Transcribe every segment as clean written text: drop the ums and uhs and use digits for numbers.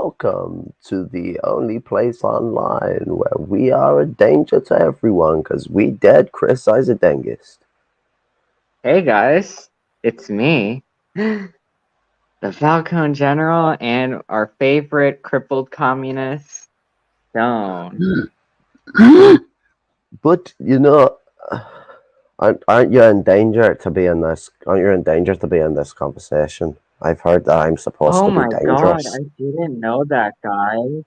welcome to the only place online where we are a danger to everyone because we dead criticize a dentist. Hey guys, it's me, the Falcon General, and our favorite crippled communist, Stone. But aren't you in danger to be in this? Aren't you in danger to be in this conversation? I've heard that I'm supposed Oh to be my god, dangerous. I didn't know that, guys.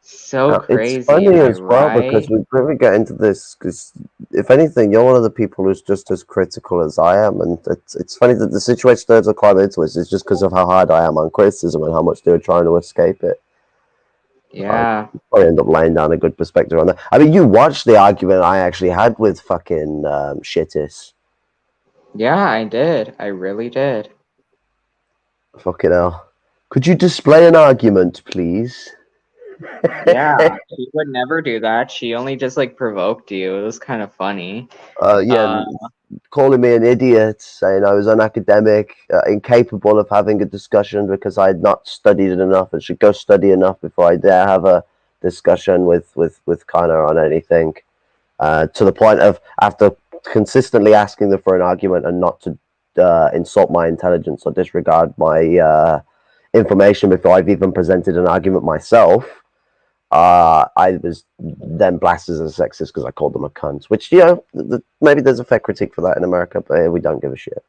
So It's crazy, funny am I as well because right? we really get into this because if anything, you're one of the people who's just as critical as I am, and it's funny that the situation that I climb into is just because of how hard I am on criticism and how much they're trying to escape it. I Yeah, probably end up laying down a good perspective on that. I mean, you watched the argument I actually had with fucking Shittis. yeah, I did. I really did. Fucking hell. Could you display an argument, please? Yeah, she would never do that. She only just like provoked you. It was kind of funny. Yeah, Uh, calling me an idiot, saying I was unacademic, incapable of having a discussion because I had not studied enough and should go study enough before I dare have a discussion with Connor on anything. To the point of after consistently asking them for an argument and not to insult my intelligence or disregard my information before I've even presented an argument myself. I was then blasted as a sexist because I called them a cunt, which, maybe there's a fair critique for that in America, but we don't give a shit.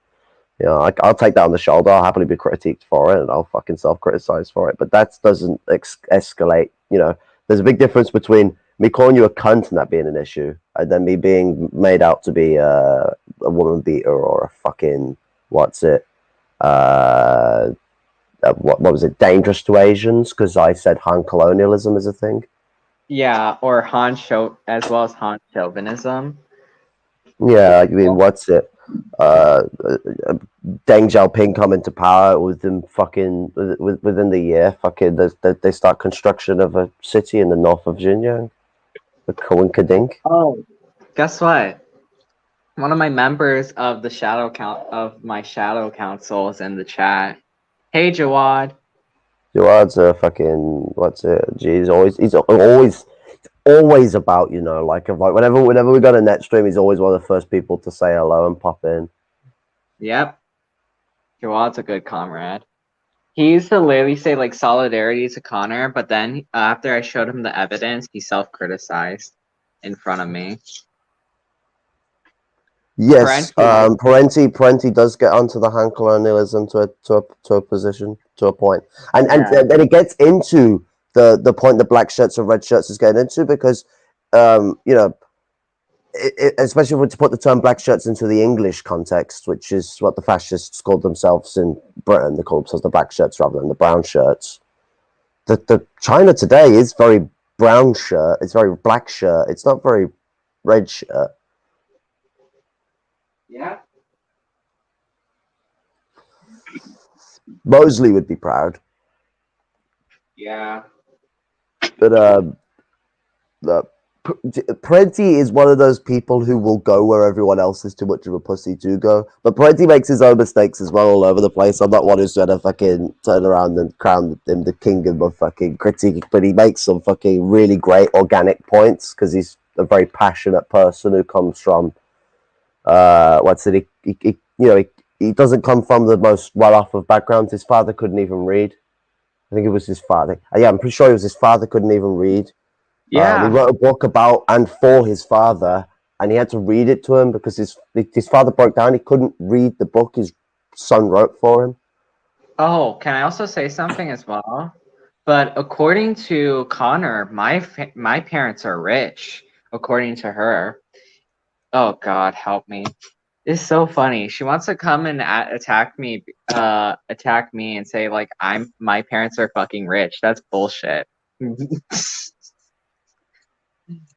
I'll take that on the shoulder. I'll happily be critiqued for it and I'll fucking self-criticize for it. But that doesn't escalate. There's a big difference between me calling you a cunt and that being an issue and then me being made out to be a woman beater or a fucking, what's it, uh, what was it, dangerous to Asians because I said Han colonialism is a thing. yeah, or Han show as well as Han chauvinism. Yeah, I mean, what's it? Uh, Deng Xiaoping come into power within the year. Fucking, they start construction of a city in the north of Xinjiang, the Coinkadink. Oh, guess what? One of my members of the shadow council is in the chat. Hey Jawad. Jawad's a fucking, what's it? Geez, always about, like whenever we got a net stream, he's always one of the first people to say hello and pop in. Yep. Jawad's a good comrade. He used to literally say like solidarity to Connor, but then after I showed him the evidence, he self-criticized in front of me. Yes, Parenti does get onto the Han colonialism to a position, to a point, and Yeah. then it gets into the point that black shirts and red shirts is getting into because, especially when to put the term black shirts into the English context, which is what the fascists called themselves in Britain. They call themselves the black shirts rather than the brown shirts. The China today is very brown shirt. It's very black shirt. It's not very red shirt. Yeah. Mosley would be proud. Yeah. But Parenti is one of those people who will go where everyone else is too much of a pussy to go. But Parenti makes his own mistakes as well all over the place. I'm not one who's trying to fucking turn around and crown him the king of fucking critique, but he makes some fucking really great organic points because he's a very passionate person who comes from he doesn't come from the most well-off of backgrounds. His father couldn't even read. I think it was his father. Yeah, I'm pretty sure it was his father couldn't even read. Yeah. He wrote a book about and for his father, and he had to read it to him because his father broke down. He couldn't read the book his son wrote for him. Oh, can I also say something as well? But according to Connor, my parents are rich. According to her. Oh God, help me! It's so funny. She wants to come and attack me and say like my parents are fucking rich. That's bullshit.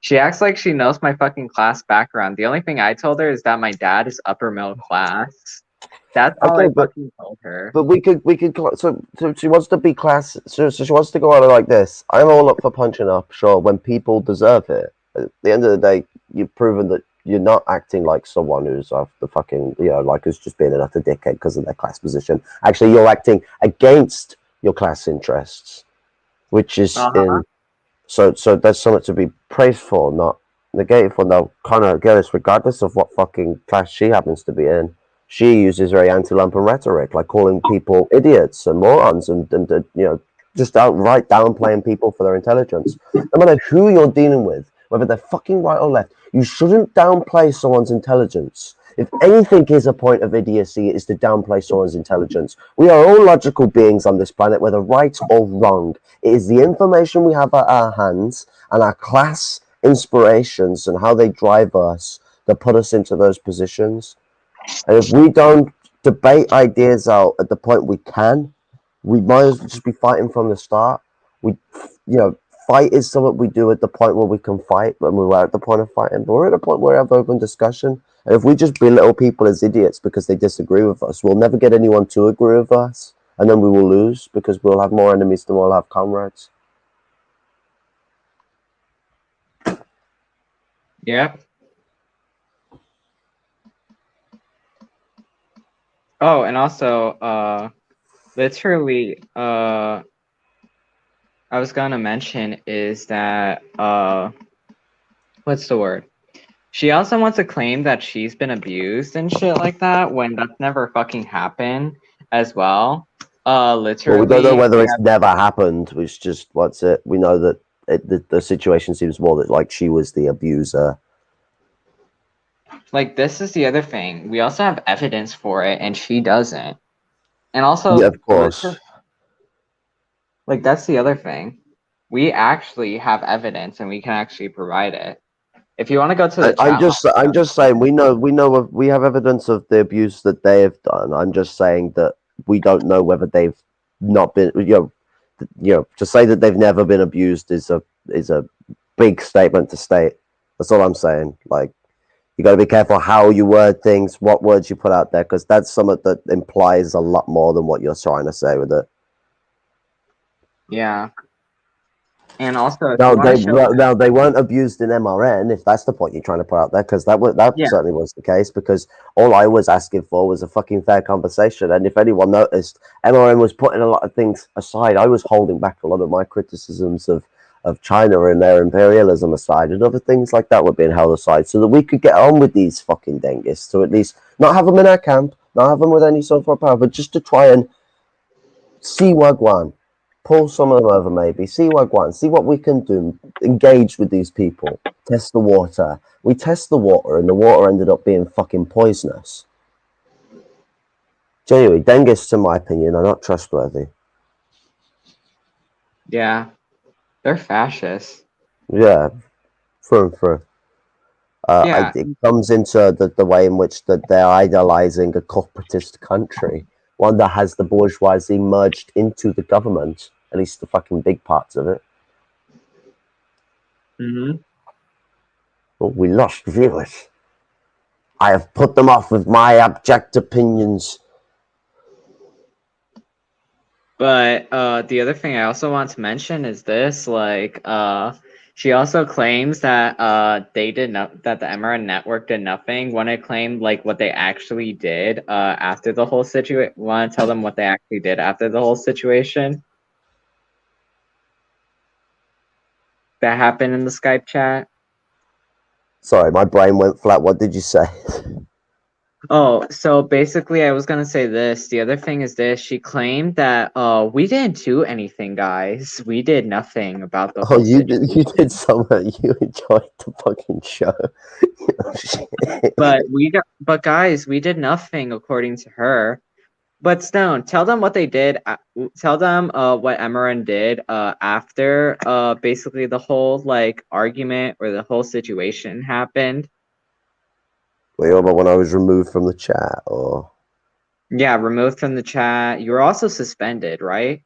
She acts like she knows my fucking class background. The only thing I told her is that my dad is upper middle class. That's all I fucking told her. But we could so she wants to be class. So she wants to go on like this. I'm all up for punching up, sure, when people deserve it. At the end of the day, you've proven that you're not acting like someone who's off the fucking, like who's just being an utter dickhead because of their class position. Actually, you're acting against your class interests. which is Uh-huh. in so that's something to be praised for, not negated for. Now, Connor Gillis, regardless of what fucking class she happens to be in, she uses very anti-lumpen rhetoric, like calling people idiots and morons, and just outright downplaying people for their intelligence. No matter who you're dealing with, whether they're fucking right or left, you shouldn't downplay someone's intelligence. If anything is a point of idiocy, it is to downplay someone's intelligence. We are all logical beings on this planet, whether right or wrong. It is the information we have at our hands and our class inspirations and how they drive us that put us into those positions. And if we don't debate ideas out at the point we can, we might as well just be fighting from the start. We, fight is something we do at the point where we can fight when we were at the point of fighting. But we're at a point where we have open discussion. And if we just belittle people as idiots because they disagree with us, we'll never get anyone to agree with us. And then we will lose because we'll have more enemies than we'll have comrades. Yep. Oh, and also, literally, I was gonna mention is that, what's the word? She also wants to claim that she's been abused and shit like that when that's never fucking happened as well. Well, we don't know Literally, whether it's never happened. Which just what's it? We know that the situation seems more that like she was the abuser. like this is the other thing. We also have evidence for it, and she doesn't. And also, Yeah, of course. like that's the other thing. We actually have evidence, and we can actually provide it. If you want to go to the I'm chat just saying we have evidence of the abuse that they have done. I'm just saying that we don't know whether they've not been. To say that they've never been abused is a big statement to state. That's all I'm saying. Like, you got to be careful how you word things, what words you put out there, because that's something that implies a lot more than what you're trying to say with it. yeah. And also, if you No, want to show, they weren't abused in MRN. If that's the point you're trying to put out there, because that yeah, certainly was the case. Because all I was asking for was a fucking fair conversation. And if anyone noticed, MRN was putting a lot of things aside. I was holding back a lot of my criticisms of China and their imperialism aside, and other things like that were being held aside, so that we could get on with these fucking dengists. To at least not have them in our camp, not have them with any sort of power, but just to try and see Wagwan, pull some of them over maybe, see Wagwan, see what we can do, engage with these people, test the water. We test the water and the water ended up being fucking poisonous. Genuinely, dengists, in my opinion, are not trustworthy. yeah, they're fascists. Yeah, through and through. Yeah, It comes into the way in which that they're idolizing a corporatist country, one that has the bourgeoisie merged into the government, at least the fucking big parts of it. mm-hmm. Oh, we lost viewers. I have put them off with my abject opinions. But the other thing I also want to mention is this, like, she also claims that they did not that the MRN network did nothing when it claimed like what they actually did after the whole situation. Want to tell them what they actually did after the whole situation that happened in the Skype chat? Sorry, my brain went flat. What did you say? Oh, so basically, I was gonna say this. The other thing is this. She claimed that we didn't do anything, guys. We did nothing about the Oh, whole situation. you did something. You enjoyed the fucking show. Shit. But guys, we did nothing according to her. But Stone, tell them what they did. Tell them what Emerin did after basically the whole like argument or the whole situation happened. Wait, about when I was removed from the chat, or Yeah, removed from the chat. You were also suspended, right?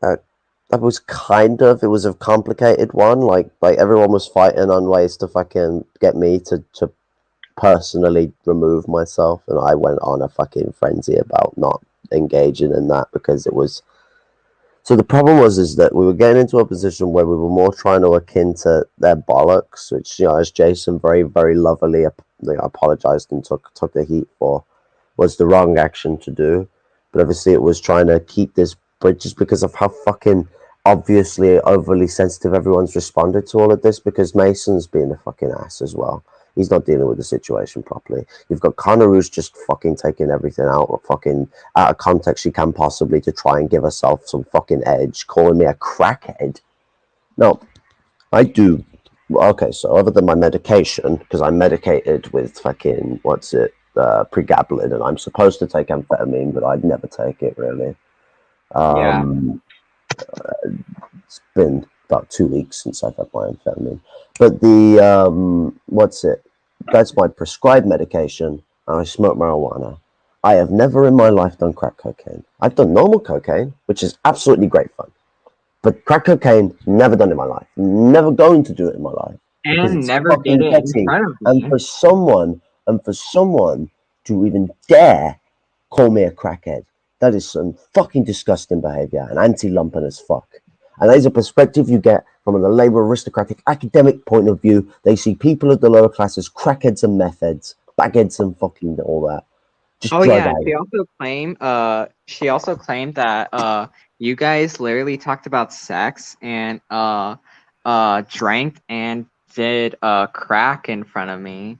that was kind of, it was a complicated one. Like everyone was fighting on ways to fucking get me to personally remove myself, and I went on a fucking frenzy about not engaging in that because it was. So the problem was is that we were getting into a position where we were more trying to akin to their bollocks, which as Jason very very lovingly apologized and took the heat for, was the wrong action to do. But obviously it was trying to keep this, but just because of how fucking obviously overly sensitive everyone's responded to all of this, because Mason's being a fucking ass as well. He's not dealing with the situation properly. You've got Connor, who's just fucking taking everything out of context she can possibly, to try and give herself some fucking edge, calling me a crackhead. No, I do. Okay, so other than my medication, because I'm medicated with fucking, pregabalin, and I'm supposed to take amphetamine, but I'd never take it really. Yeah. It's been about 2 weeks since I've had my amphetamine. But that's my prescribed medication, and I smoke marijuana. I have never in my life done crack cocaine. I've done normal cocaine, which is absolutely great fun. But crack cocaine, never done in my life. Never going to do it in my life, because And it's never did fucking it in petty. front of And me. for someone to even dare call me a crackhead, that is some fucking disgusting behaviour and anti-lumpen as fuck. And that is a perspective you get from the Labour aristocratic academic point of view. They see people of the lower class as crackheads and methheads, bagheads and fucking all that. Just Oh drug yeah, out. she also claimed that you guys literally talked about sex and drank and did crack in front of me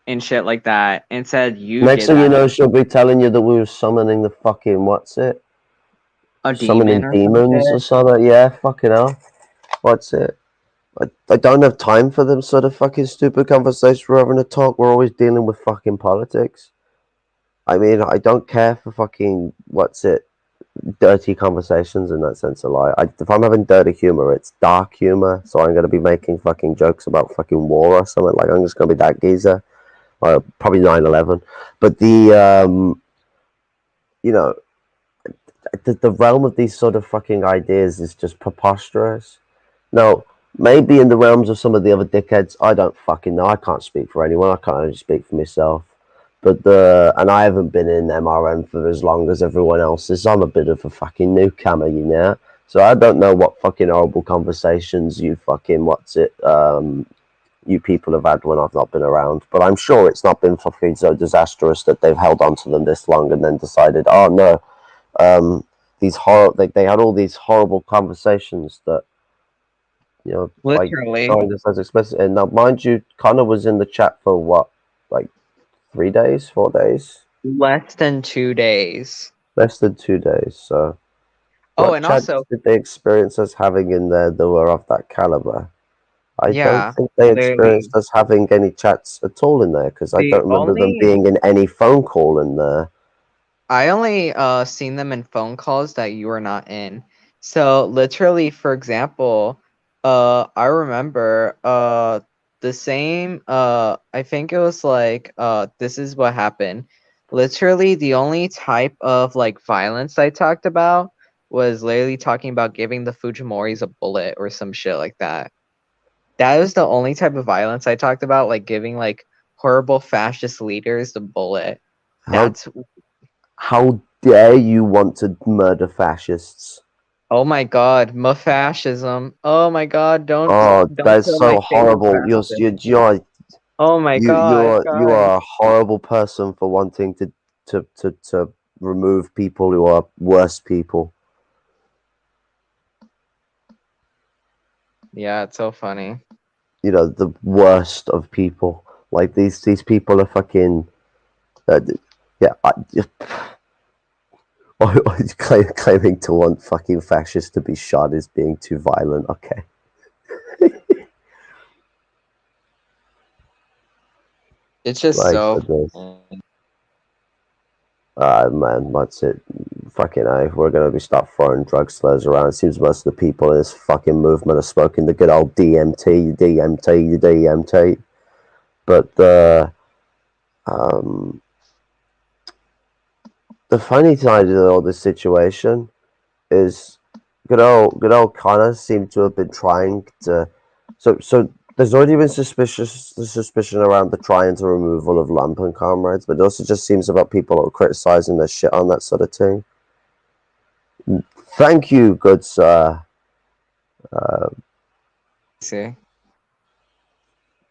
and shit like that, and said you Next did thing you that, know, she'll be telling you that we were summoning the fucking, a demon summoning or some demons shit. or something. Yeah, fucking hell. What's it? I don't have time for them sort of fucking stupid conversations we're having to talk. We're always dealing with fucking politics. I mean, I don't care for fucking, dirty conversations in that sense of life. If I'm having dirty humor, it's dark humor. So I'm going to be making fucking jokes about fucking war or something. Like, I'm just going to be that geezer. Probably 9/11. But you know, the realm of these sort of fucking ideas is just preposterous. Now, maybe in the realms of some of the other dickheads, I don't fucking know. I can't speak for anyone. I can only speak for myself. And I haven't been in MRM for as long as everyone else is. I'm a bit of a fucking newcomer, you know. So I don't know what fucking horrible conversations you fucking you people have had when I've not been around. But I'm sure it's not been fucking so disastrous that they've held on to them this long and then decided, oh no, they had all these horrible conversations that, like, Literally showing this as explicit. And now, mind you, Connor was in the chat for what, like 3 days, 4 days, less than 2 days. less than 2 days. So, Oh, what and chats also, did they experience us having in there that were of that caliber? I don't yeah, think they literally experienced us having any chats at all in there, because I the don't remember them only being in any phone call in there. I only seen them in phone calls that you were not in. So literally, for example, I remember the same I think it was like this is what happened. Literally the only type of like violence I talked about was literally talking about giving the Fujimoris a bullet or some shit like that. That was the only type of violence I talked about, like giving like horrible fascist leaders the bullet. How That's how dare you want to murder fascists? Oh my god, fascism. Oh my god, Oh, don't that's kill my so favorite horrible. fascist. You're Oh my you god, you're you guys. are a horrible person for wanting to remove people who are worse people. Yeah, it's so funny. The worst of people. Like, these people are fucking. Uh, yeah, claiming to want fucking fascists to be shot as being too violent. Okay. It's just My so goodness. funny. Man, that's it. Fucking A. We're gonna be start throwing drug slurs around. It seems most of the people in this fucking movement are smoking the good old DMT, DMT, DMT. But um, the funny side of all this situation is good old Connor seemed to have been trying to. So there's already been suspicion around the trying to removal of Lamp and comrades, but it also just seems about people are criticizing their shit on that sort of thing. Thank you, good sir. See?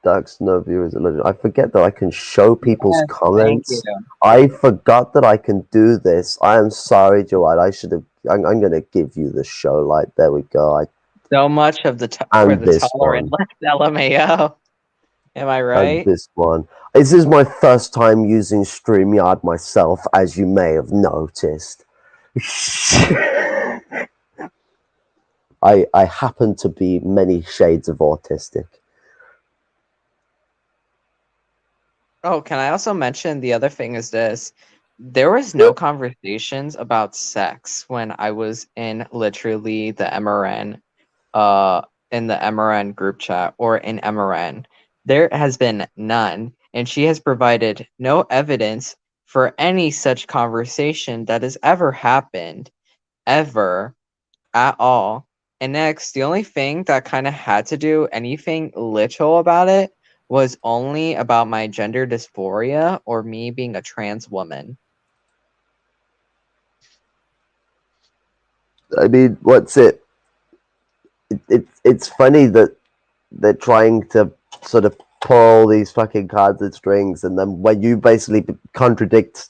Ducks, no viewers. I forget that I can show people's Yes, thank you. comments. I forgot that I can do this. I am sorry, Joanne. I should have I'm gonna give you the show light. There we go. So much of for And the this tolerant one. left LMAO. Am I And right? this one. This is my first time using StreamYard myself, as you may have noticed. I happen to be many shades of autistic. Oh, can I also mention the other thing is this? There was no conversations about sex when I was in literally the MRN, in the MRN group chat or in MRN. There has been none, and she has provided no evidence for any such conversation that has ever happened, ever, at all. And next, the only thing that kind of had to do anything literal about it was only about my gender dysphoria or me being a trans woman. I mean, what's it? It's funny that they're trying to sort of pull all these fucking cards and strings, and then when you basically contradict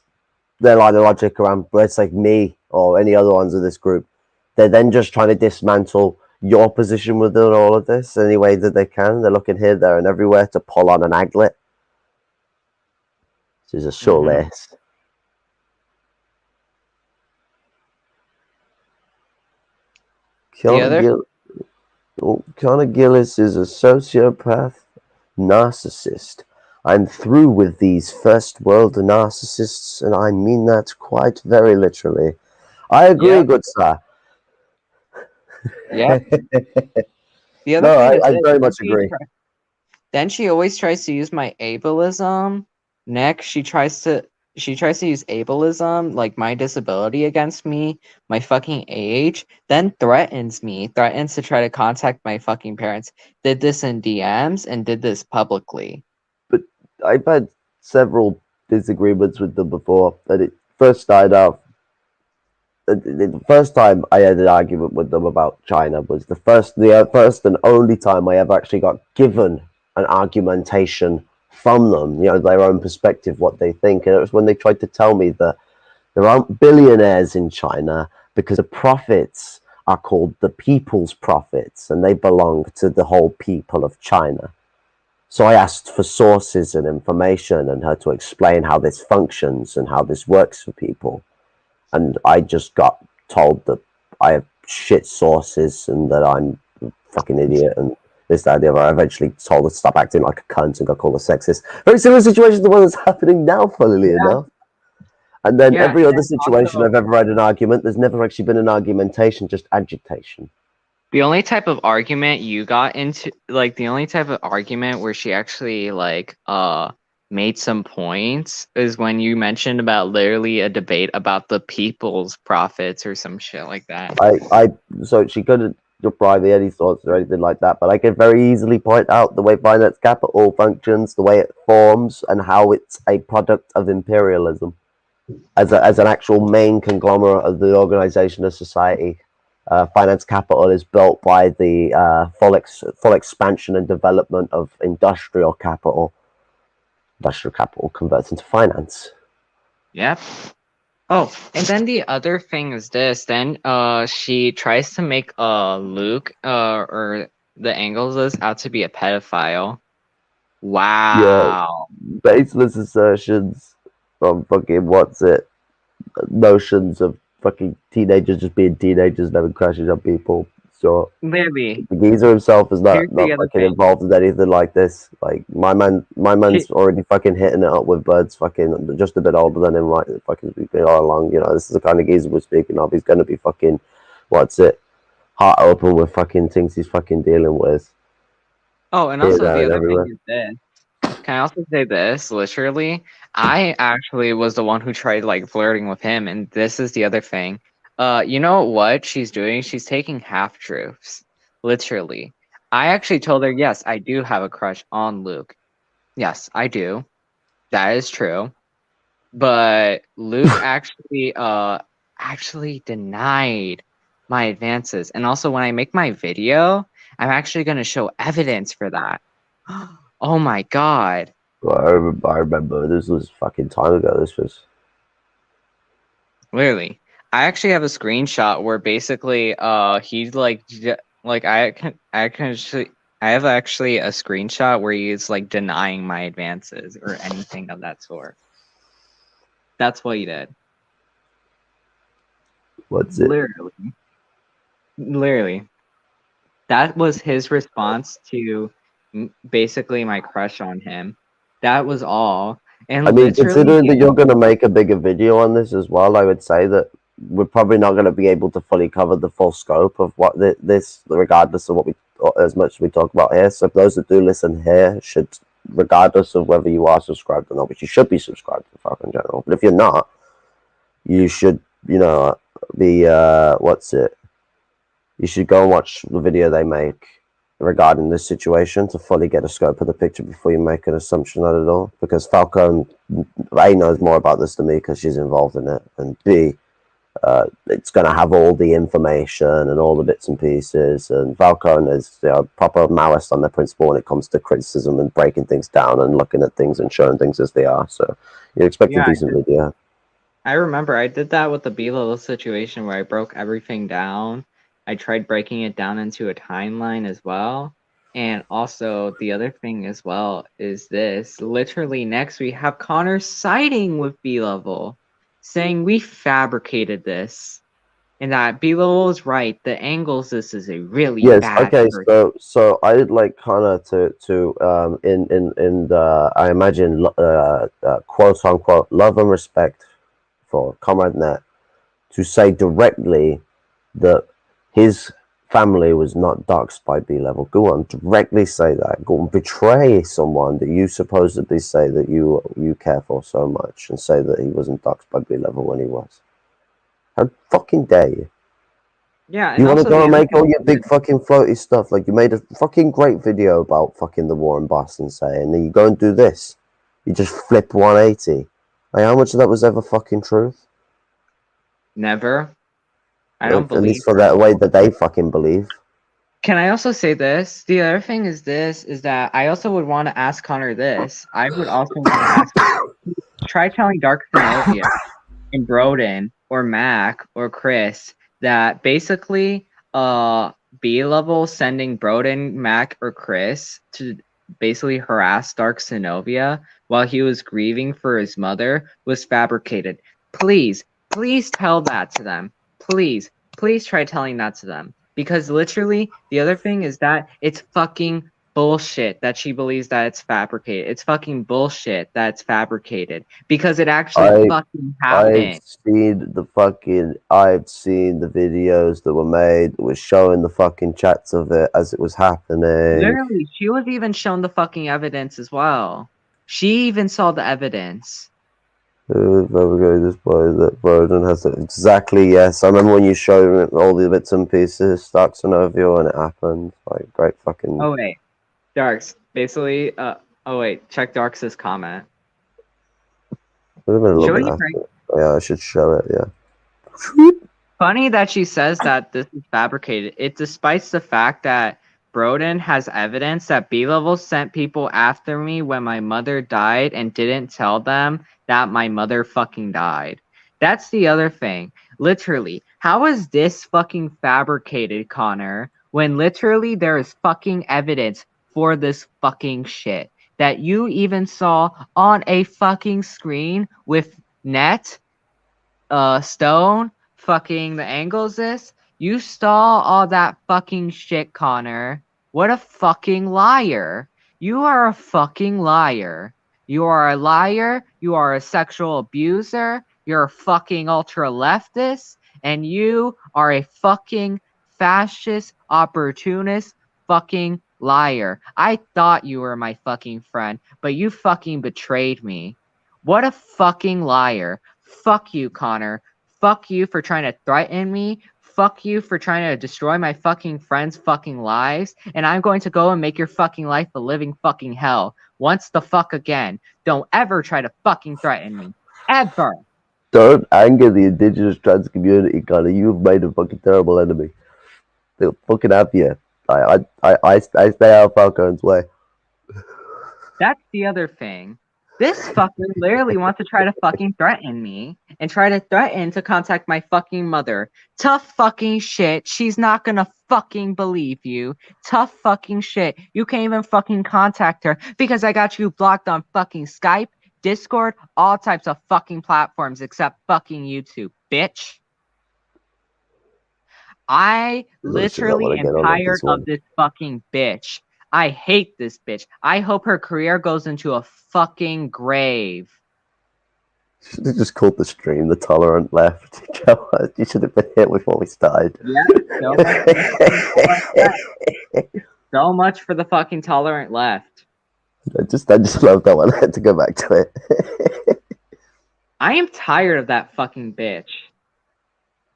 their line of logic around, where it's like me or any other ones of this group, they're then just trying to dismantle your position within all of this any way that they can. They're looking here, there, and everywhere to pull on an aglet. This is a shoelace. The Connor, other, Gill- Connor Gillis is a sociopath narcissist. I'm through with these first world narcissists, and I mean that quite very literally. I agree, yep, good sir. yep. The other No, thing is I this. very much agree. Then she always tries to use my ableism. Next, she tries to use ableism, like my disability, against me, my fucking age, then threatens to try to contact my fucking parents. Did this in DMs and did this publicly. But I've had several disagreements with them before. And it first started off. The first time I had an argument with them about China was the first and only time I ever actually got given an argumentation from them. You know, their own perspective, what they think, and it was when they tried to tell me that there aren't billionaires in China because the profits are called the people's profits and they belong to the whole people of China. So I asked for sources and information and her to explain how this functions and how this works for people. And I just got told that I have shit sources and that I'm a fucking idiot and this, that, the other. I eventually told her to stop acting like a cunt and got called a sexist. Very similar situation to the one that's happening now, funnily Yeah, enough. And then yeah, every and other then situation also I've ever had an argument, there's never actually been an argumentation, just agitation. the only type of argument you got into, like the only type of argument where she actually made some points is when you mentioned about literally a debate about the people's profits or some shit like that. So she couldn't deprive me any thoughts or anything like that, but I could very easily point out the way finance capital functions, the way it forms, and how it's a product of imperialism as an actual main conglomerate of the organization of society. Finance capital is built by the full expansion and development of industrial capital. Industrial capital converts into finance. Yep. Oh, and then the other thing is this. Then she tries to make Luke or the Angles out to be a pedophile. Yeah, Wow. baseless assertions from fucking what's it notions of fucking teenagers just being teenagers and having crashes on people. So Literally. the geezer himself is Here's the not other fucking thing. involved in anything like this. Like my She man's already fucking hitting it up with birds fucking just a bit older than him, right? Fucking speaking all along. You know, this is the kind of geezer we're speaking of. He's gonna be fucking what's it heart open with fucking things he's fucking dealing with Oh, and here, also there, the and other thing everywhere. is this. Can I also say this? Literally, I actually was the one who tried like flirting with him, and this is the other thing. You know what she's doing? She's taking half truths. Literally. I actually told her, yes, I do have a crush on Luke. Yes, I do. That is true. But Luke actually denied my advances. And also when I make my video, I'm actually gonna show evidence for that. Oh my god. Well, I remember this was fucking time ago. This was Literally. I actually have a screenshot where basically he's like I have actually a screenshot where he's like denying my advances or anything of that sort. That's what he did. What's it? Literally. That was his response to basically my crush on him. That was all. And I mean, literally considering that you're going to make a bigger video on this as well, I would say that we're probably not going to be able to fully cover the full scope of what this, regardless of what we, as much as we talk about here. So, those that do listen here should, regardless of whether you are subscribed or not, which you should be subscribed to Falcon General. But if you're not, you should, be what's it? You should go and watch the video they make regarding this situation to fully get a scope of the picture before you make an assumption on it all. Because Falcon, A, knows more about this than me because she's involved in it, and B, it's going to have all the information and all the bits and pieces. And Falcon is proper Maoist on their principle when it comes to criticism and breaking things down and looking at things and showing things as they are. So you expect a decent video. I remember I did that with the B-level situation where I broke everything down. I tried breaking it down into a timeline as well. And also the other thing as well is this. Literally next we have Connor siding with B-level, saying we fabricated this. And that B-level is right. The angles, this is a really bad Okay. version. So I would like Connor to in the, I imagine, quote unquote love and respect for Comrade Net, to say directly that his family was not doxxed by B-level. Go on, directly say that. Go and betray someone that you supposedly say that you care for so much, and say that he wasn't doxxed by B-level when he was. How fucking dare you? Yeah, You want to go and make all your big fucking floaty stuff, like you made a fucking great video about fucking the war in Boston, say, and then you go and do this. You just flip 180. Like, how much of that was ever fucking truth? Never. I don't believe. At least for that way that they fucking believe. Can I also say this? The other thing is that I also would want to ask Connor this. I would also want to ask, try telling Dark Zenobia and Broden or Mac or Chris that basically B-level sending Broden, Mac, or Chris to basically harass Dark Zenobia while he was grieving for his mother was fabricated. Please tell that to them. Please try telling that to them. Because literally, the other thing is that it's fucking bullshit that she believes that it's fabricated. It's fucking bullshit that it's fabricated. Because it actually fucking happened. I've seen the videos that were made that was showing the fucking chats of it as it was happening. Literally, she was even shown the fucking evidence as well. She even saw the evidence. This boy that Broden has it. Exactly, yes. I remember when you showed all the bits and pieces, Dark Synovia, when it happened. Like, great fucking... Oh, wait. Darks. Basically, oh, wait. Check Darks' comment. Yeah, I should show it, yeah. Funny that she says that this is fabricated. It despite the fact that Broden has evidence that B-level sent people after me when my mother died and didn't tell them that my mother fucking died. That's the other thing. Literally, how is this fucking fabricated, Connor, when literally there is fucking evidence for this fucking shit that you even saw on a fucking screen with Net, Stone, fucking the angles this? You saw all that fucking shit, Connor. What a fucking liar. You are a fucking liar. You are a liar. You are a sexual abuser. You're a fucking ultra leftist. And you are a fucking fascist, opportunist, fucking liar. I thought you were my fucking friend, but you fucking betrayed me. What a fucking liar. Fuck you, Connor. Fuck you for trying to threaten me. Fuck you for trying to destroy my fucking friends' fucking lives. And I'm going to go and make your fucking life a living fucking hell. Once the fuck again. Don't ever try to fucking threaten me. Ever. Don't anger the indigenous trans community, Connor. You've made a fucking terrible enemy. They'll fucking have you. I stay out of Falcon's way. That's the other thing. This fucker literally wants to try to fucking threaten me and try to threaten to contact my fucking mother. Tough fucking shit. She's not gonna fucking believe you. Tough fucking shit. You can't even fucking contact her because I got you blocked on fucking Skype, Discord, all types of fucking platforms except fucking YouTube, bitch. I Look, she don't literally want to am get on with tired this of one. this fucking bitch. I hate this bitch. I hope her career goes into a fucking grave. Should have just called the stream the Tolerant Left. You should have been here before we started. Yeah, so much for the fucking tolerant left. So much for the fucking tolerant left. I just love that one. I had to go back to it. I am tired of that fucking bitch.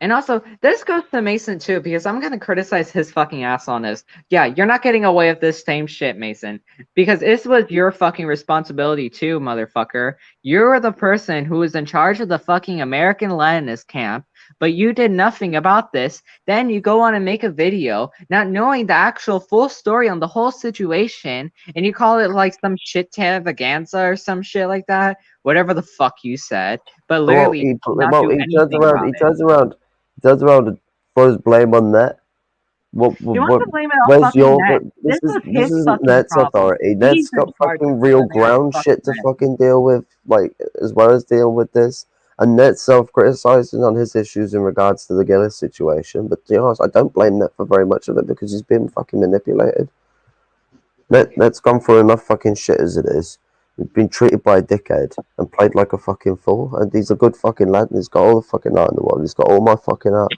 And also, this goes to Mason too, because I'm gonna criticize his fucking ass on this. Yeah, you're not getting away with this same shit, Mason. Because this was your fucking responsibility too, motherfucker. You're the person who was in charge of the fucking American Leninist camp, but you did nothing about this. Then you go on and make a video, not knowing the actual full story on the whole situation, and you call it like some shit extravaganza or some shit like that. Whatever the fuck you said. But Well, literally did not do he turns anything around. about He it. turns around. He turns around and throws blame on that. He wants What? to blame it on Where's fucking your? Ned. This was This his isn't fucking Net's problem. authority. He's Net's in got charge of fucking real sorting out ground fucking shit to mess. fucking deal with, like as well as deal with this. And Net's self-criticizing on his issues in regards to the Gillis situation. But to be honest, I don't blame Net for very much of it because he's been fucking manipulated. Net's gone through enough fucking shit as it is. He's been treated by a dickhead and played like a fucking fool. And he's a good fucking lad and he's got all the fucking art in the world. He's got all my fucking art.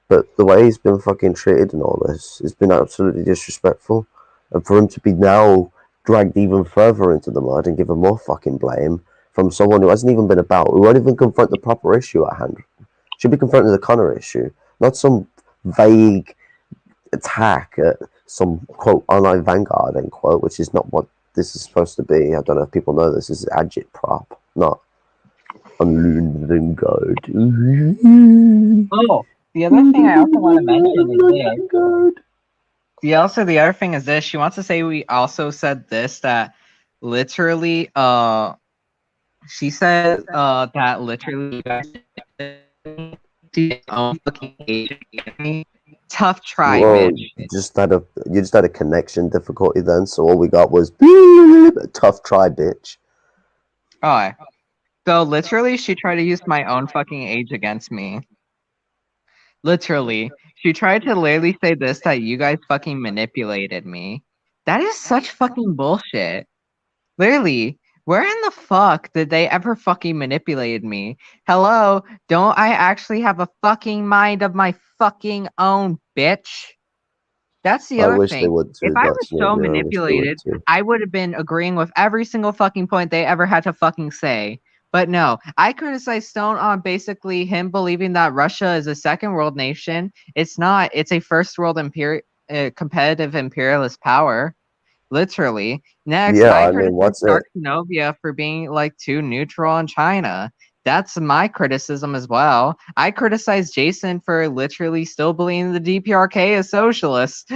But the way he's been fucking treated and all this has been absolutely disrespectful. And for him to be now dragged even further into the mud and given more fucking blame from someone who hasn't even been about, who won't even confront the proper issue at hand. Should be confronting the Connor issue, not some vague attack at some quote online vanguard end quote, which is not what this is supposed to be. I don't know if people know this. This is agitprop, not online vanguard. Oh, the other thing I also want to mention is this. The other thing is this. She wants to say we also said this, that literally she said that literally you guys own fucking agent. Tough try, Well, bitch. you just had a connection difficulty then, so all we got was tough try, bitch. Oh, so literally she tried to use my own fucking age against me. Literally. She tried to literally say this, that you guys fucking manipulated me. That is such fucking bullshit. Literally, where in the fuck did they ever fucking manipulate me? Hello, don't I actually have a fucking mind of my fucking own, bitch? That's the I other wish they thing. would If too. I was That's so maybe I wish they would manipulated, too. I would have been agreeing with every single fucking point they ever had to fucking say. But no, I criticize Stone on basically him believing that Russia is a second world nation. It's not. It's a first world competitive imperialist power. Literally. Next, Yeah, I I mean, criticize what's it? Dark Novia for being like too neutral on China. That's my criticism as well. I criticize Jason for literally still believing the DPRK is socialist.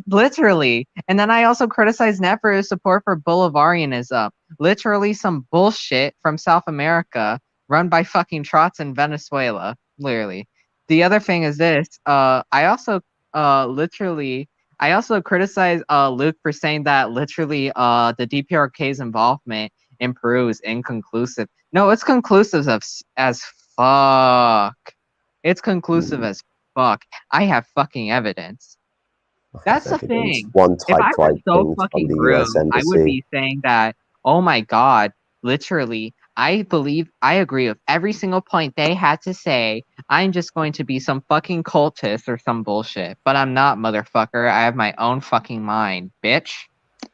Literally. And then I also criticize Net for his support for Bolivarianism. Literally some bullshit from South America run by fucking trots in Venezuela. Literally. The other thing is this. I also criticize Luke for saying that literally the DPRK's involvement in Peru is inconclusive. No, it's conclusive as fuck. It's conclusive as fuck. I have fucking evidence. That's the Evidence. thing. One If I were typewriter so thing from fucking the rude, U.S. I would Embassy. be saying that, oh my god, literally, I agree with every single point they had to say. I'm just going to be some fucking cultist or some bullshit. But I'm not, motherfucker. I have my own fucking mind, bitch.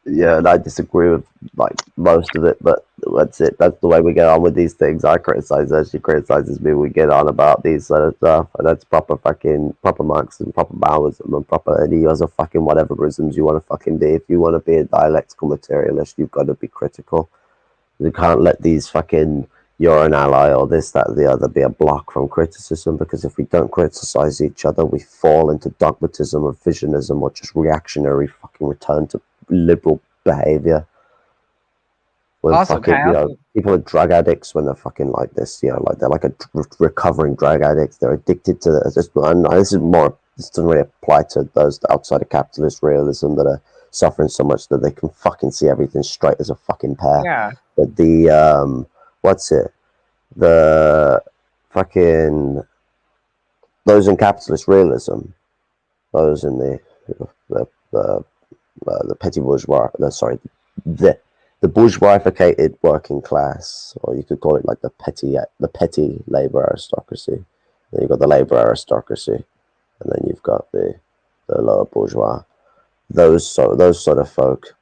Yeah, and I disagree with like most of it, but that's it. That's the way we get on with these things. I criticize her, she criticizes me. We get on about these sort of stuff, and that's proper Marxism, proper Maoism, and proper any other fucking whateverisms you want to fucking be. If you want to be a dialectical materialist, you've got to be critical. You can't let these fucking you're an ally or this, that, or the other be a block from criticism, because if we don't criticize each other, we fall into dogmatism or visionism or just reactionary fucking return to liberal behavior. when Also, can fucking, I also people are drug addicts when they're fucking like this, like they're like a recovering drug addict. They're addicted to this. And this is more, this doesn't really apply to those outside of capitalist realism that are suffering so much that they can fucking see everything straight as a fucking pear. yeah. But what's it? The fucking, those in capitalist realism, those in the, the the petty bourgeois, sorry, the the bourgeoisificated working class, or you could call it like the petty labor aristocracy. Then you've got the labor aristocracy, and then you've got the lower bourgeois. Those sort of folk.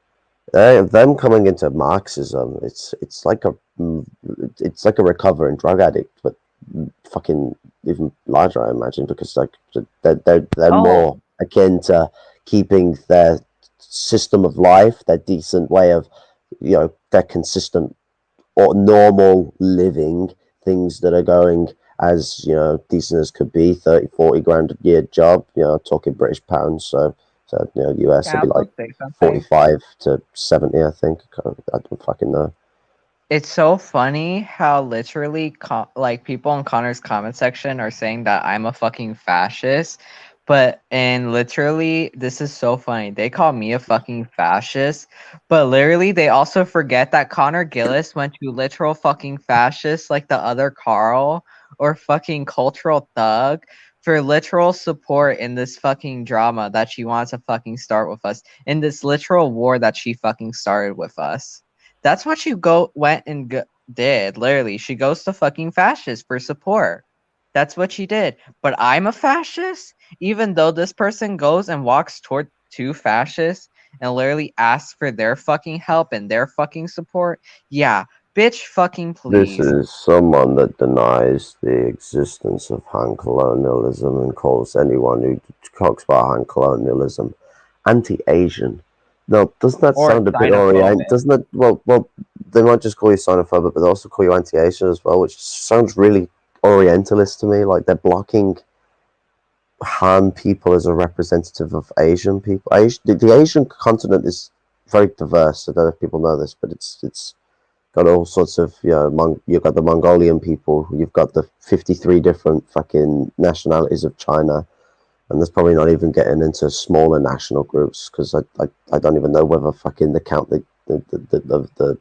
Them coming into Marxism, it's like a recovering drug addict, but fucking even larger, I imagine, because like they're more Oh, akin to keeping their system of life, their decent way of, their consistent or normal living, things that are going as, decent as could be, 30, 40 grand a year job, talking British pounds. So US can I would be like also say something? 45 to 70, I think. I don't fucking know. It's so funny how literally like people in Connor's comment section are saying that I'm a fucking fascist, but and literally this is so funny. They call me a fucking fascist, but literally they also forget that Connor Gillis went to literal fucking fascist like the other Carl or fucking cultural thug for literal support in this fucking drama that she wants to fucking start with us in this literal war that she fucking started with us. That's what you went and did. Literally, she goes to fucking fascist for support. That's what she did. But I'm a fascist, even though this person goes and walks toward two fascists and literally asks for their fucking help and their fucking support. Yeah, bitch, fucking This please. is someone that denies the existence of Han colonialism and calls anyone who talks about Han colonialism anti-Asian. Now, doesn't that Or sound a bit orient? xenophobic. Doesn't it? Well, they might just call you xenophobic, but they also call you anti-Asian as well, which sounds really Orientalist to me. Like they're blocking Han people as a representative of Asian people. The Asian continent is very diverse. I don't know if people know this, but it's got all sorts of, you've got the Mongolian people, you've got the 53 different fucking nationalities of China, and there's probably not even getting into smaller national groups, because I don't even know whether fucking the count the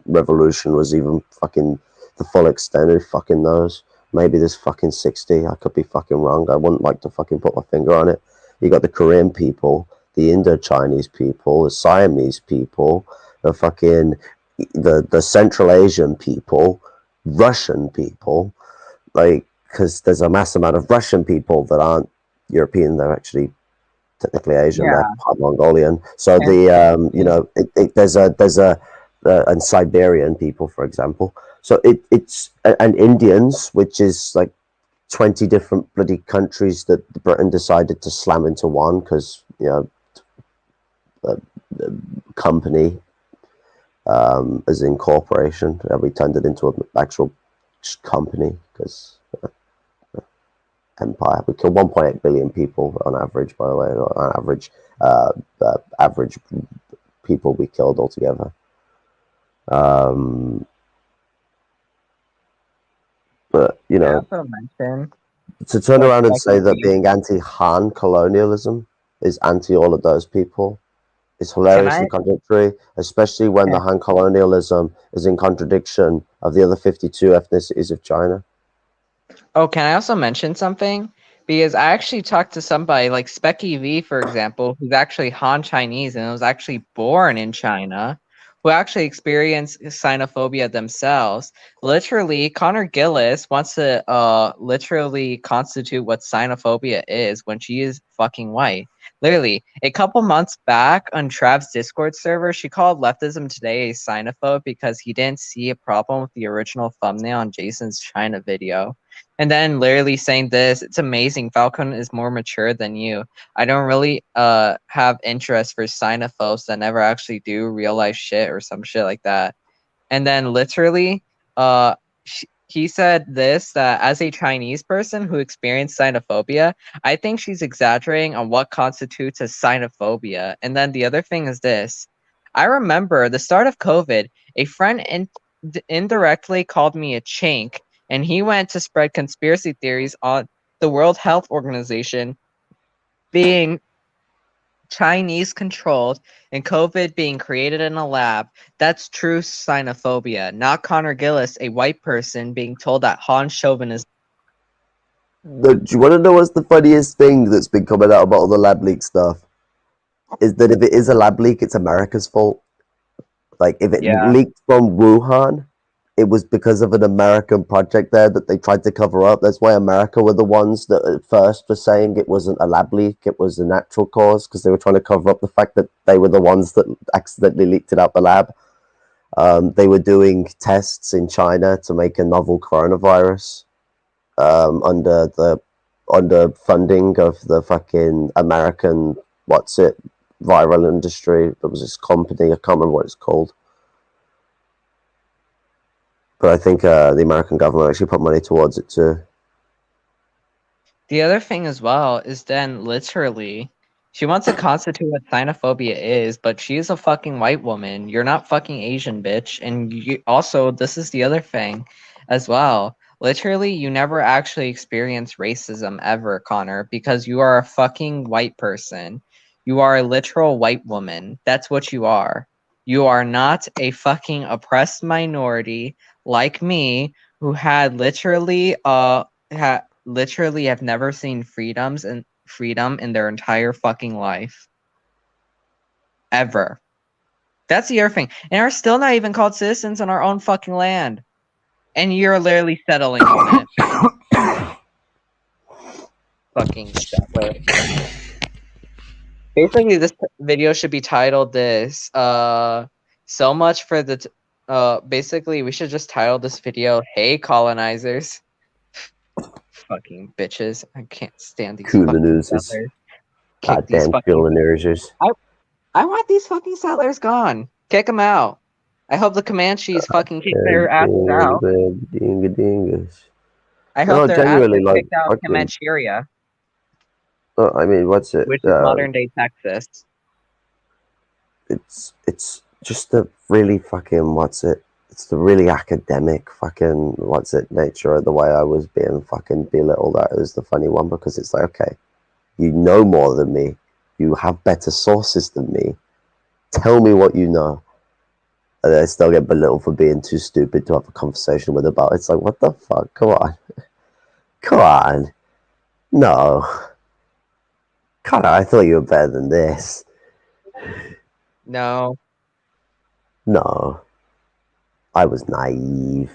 revolution was even fucking the full extent. Who fucking knows? Maybe there's fucking 60. I could be fucking wrong. I wouldn't like to fucking put my finger on it. You got the Korean people, the Indo-Chinese people, the Siamese people, the fucking the Central Asian people, Russian people, like, because there's a mass amount of Russian people that aren't European. They're actually technically Asian. They're Yeah. part Mongolian. So And there's a and Siberian people, for example. So it's and Indians, which is like 20 different bloody countries that Britain decided to slam into one because, the company, as in corporation. We turned it into an actual company because empire. We killed 1.8 billion people on average, by the way. On average, average people we killed altogether. Um, but I also mentioned to turn what's around and like say that being anti-Han colonialism is anti all of those people is can I hilariously contradictory, especially when the Han colonialism is in contradiction of the other 52 ethnicities of China. Oh, can I also mention something? Because I actually talked to somebody like Specky V, for example, who's actually Han Chinese and was actually born in China, who actually experienced xenophobia themselves. Literally, Connor Gillis wants to literally constitute what xenophobia is when she is fucking white. Literally, a couple months back on Trav's Discord server, she called Leftism Today a xenophobe because he didn't see a problem with the original thumbnail on Jason's China video. And then literally saying this, it's amazing. Falcon is more mature than you. I don't really have interest for xenophobes that never actually do real life shit or some shit like that. And then literally, uh, he said this that as a Chinese person who experienced xenophobia, I think she's exaggerating on what constitutes as xenophobia. And then the other thing is this. I remember the start of COVID, a friend indirectly called me a chink, and he went to spread conspiracy theories on the World Health Organization being Chinese controlled and COVID being created in a lab. That's true xenophobia, not Connor Gillis, a white person, being told that Han chauvinism. Do you want to know what's the funniest thing that's been coming out about all the lab leak stuff? Is that if it is a lab leak, it's America's fault. Like, if it Yeah. leaked from Wuhan, it was because of an American project there that they tried to cover up. That's why America were the ones that at first were saying it wasn't a lab leak, it was a natural cause, because they were trying to cover up the fact that they were the ones that accidentally leaked it out the lab. They were doing tests in China to make a novel coronavirus under the funding of the fucking American viral industry. There was this company, I can't remember what it's called. But I think the American government actually put money towards it too. The other thing as well is then literally she wants to constitute what xenophobia is, but she's a fucking white woman. You're not fucking Asian, bitch. And you also, this is the other thing as well. Literally, you never actually experience racism ever, Connor, because you are a fucking white person. You are a literal white woman. That's what you are. You are not a fucking oppressed minority like me who had literally literally have never seen freedom in their entire fucking life. Ever. That's the other thing. And are still not even called citizens in our own fucking land. And you're literally settling on it. Fucking settler. Basically, this video should be titled this. So much for the basically we should just title this video, "Hey colonizers." Fucking bitches. I can't stand these fucking settlers. Kick these Goddamn fucking colonizers. I want these fucking settlers gone. Kick them out. I hope the Comanches fucking kick their asses out. I hope No, their ass genuinely, gets like, kicked out of fucking. Comancheria, I mean, what's it? which is modern day Texas. It's just the really fucking what's it? It's the really academic fucking what's it nature of the way I was being fucking belittled. That is the funny one because it's like, okay, you know more than me, you have better sources than me. Tell me what you know. And I still get belittled for being too stupid to have a conversation with about. It's like, what the fuck? Come on, come on, no, God, I thought you were better than this. No. No, I was naive.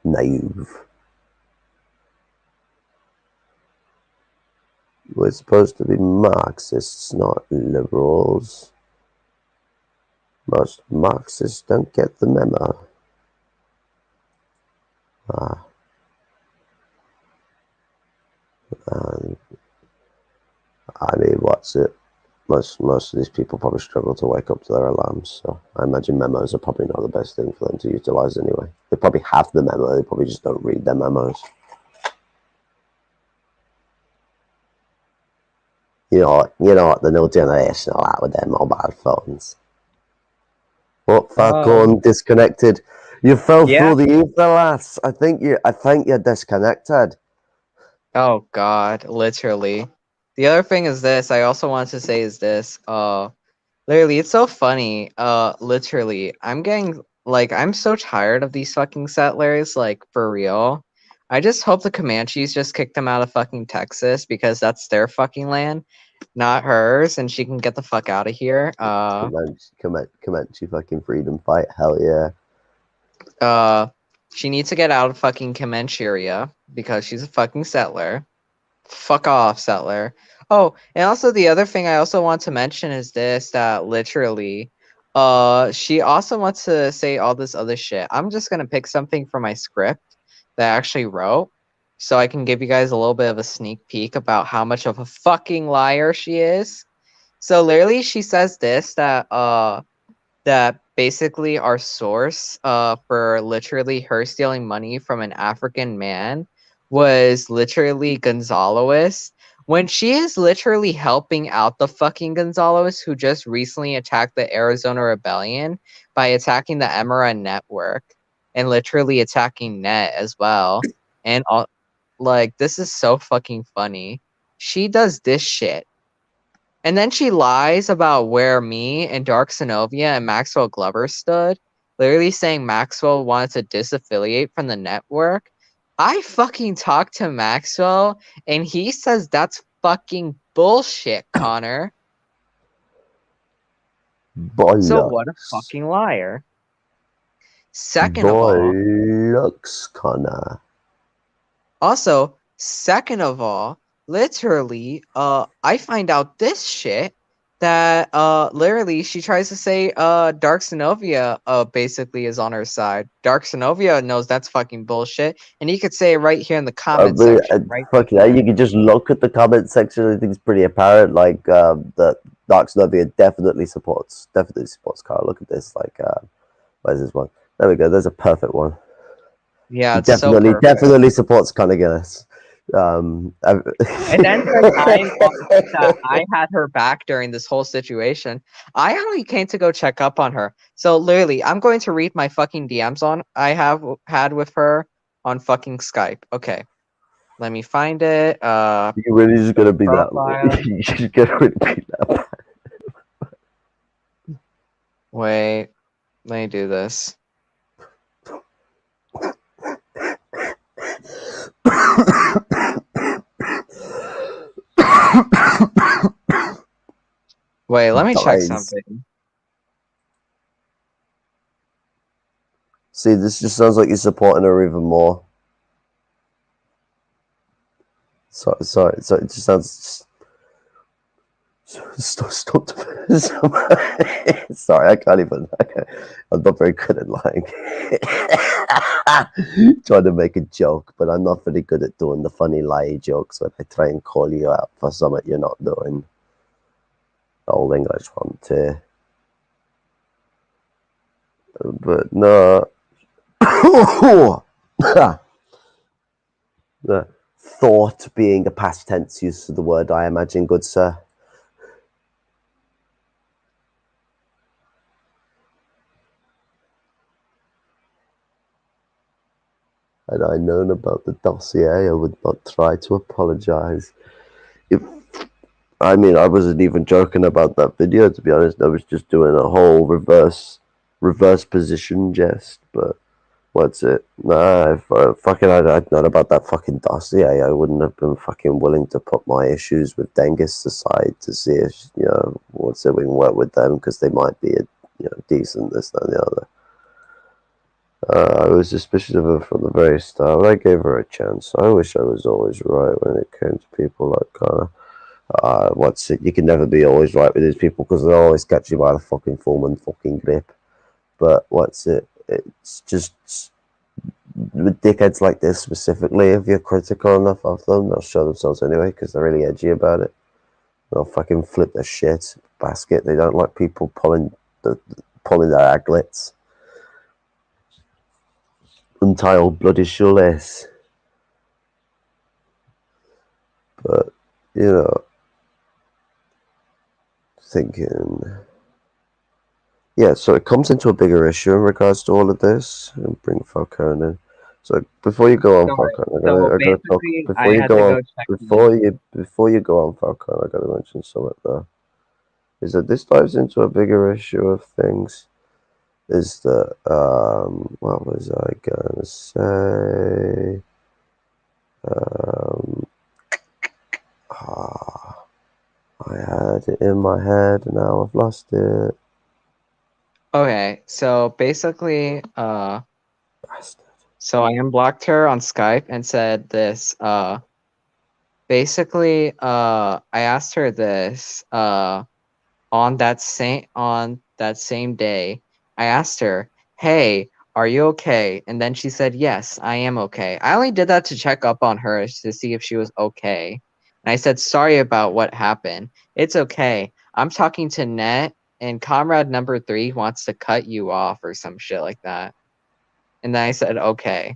Naive. We're supposed to be Marxists, not liberals. Most Marxists don't get the memo. I mean, what's it? Most of these people probably struggle to wake up to their alarms, so I imagine memos are probably not the best thing for them to utilize anyway. They probably have the memo, they probably just don't read their memos. You know what, the new generation are like with their mobile phones. What, Falcon disconnected? You fell Yeah. through the ether, lass. I think you're disconnected. Oh God, literally. The other thing is this. I also want to say is this. Literally, it's so funny. Literally, I'm so tired of these fucking settlers. Like for real. I just hope the Comanches just kick them out of fucking Texas because that's their fucking land, not hers, and she can get the fuck out of here. Comanche fucking freedom fight. Hell yeah. She needs to get out of fucking Comancheria because she's a fucking settler. Fuck off, settler. Oh, and also the other thing I also want to mention is this, that literally, she also wants to say all this other shit. I'm just gonna pick something from my script that I actually wrote, so I can give you guys a little bit of a sneak peek about how much of a fucking liar she is. So literally, she says this, that basically our source for literally her stealing money from an African man was literally Gonzalez, when she is literally helping out the fucking Gonzalez who just recently attacked the Arizona Rebellion by attacking the Emera network and literally attacking Net as well. And all, like, this is so fucking funny. She does this shit. And then she lies about where me and Dark Sinovia and Maxwell Glover stood, literally saying Maxwell wanted to disaffiliate from the network. I fucking talked to Maxwell, and he says that's fucking bullshit, Connor. So what a Bollocks. fucking liar. Second of all, Bollocks, Connor. Also, second of all, literally, I find out this shit that literally she tries to say Dark Sinovia basically is on her side. Dark Sinovia knows that's fucking bullshit, and he could say it right here in the comment section, right Fuck yeah, there. you can just look at the comment section. I think it's pretty apparent. Like that Dark Snobia definitely supports Carl. Look at this. Like, where's this one? There we go. There's a perfect one. Yeah, He it's so perfect. definitely supports Conor Guinness. And then says that I had her back during this whole situation. I only came to go check up on her. So literally, I'm going to read my fucking DMs on I have had with her on fucking Skype. Okay, let me find it. You're really just gonna be that. Profile. You're just gonna really be that. Wait, let me do this. Wait, let me check Dies. something. See, this just sounds like you're supporting her even more. Sorry. It just sounds. Stop. Sorry, I can't even. I'm not very good at lying. Trying to make a joke, but I'm not very good at doing the funny lie jokes when I try and call you out for something you're not doing. Old English one too. But no. The thought being a past tense use of the word, I imagine, good sir. Had I known about the dossier, I would not try to apologize. I wasn't even joking about that video, to be honest. I was just doing a whole reverse position jest, but what's it? Nah, if I'd known about that fucking dossier, I wouldn't have been fucking willing to put my issues with Dengis aside to see if, we can work with them because they might be decent, this, that, and the other. I was suspicious of her from the very start, but I gave her a chance. I wish I was always right when it came to people like Connor. You can never be always right with these people because they'll always catch you by the fucking form and fucking grip. But it's just with dickheads like this specifically, if you're critical enough of them, they'll show themselves anyway because they're really edgy about it. They'll fucking flip their shit basket. They don't like people pulling their aglets. Untie old bloody shoelace. But, thinking. Yeah, so it comes into a bigger issue in regards to all of this. And bring Falcone in. So before you go on, Falcone, I gotta talk. Before you go on, before you go on, Falcone, I gotta mention something though. Is that this dives into a bigger issue of things? Is that what was I gonna say? I had it in my head and now I've lost it. Okay, so basically, Bastard. so I unblocked her on Skype and said this, basically, I asked her this, on that same day. I asked her, "Hey, are you okay?" And then she said, "Yes, I am okay." I only did that to check up on her to see if she was okay. And I said, "Sorry about what happened. It's okay. I'm talking to Net, and comrade number 3 wants to cut you off or some shit like that." And then I said, "Okay."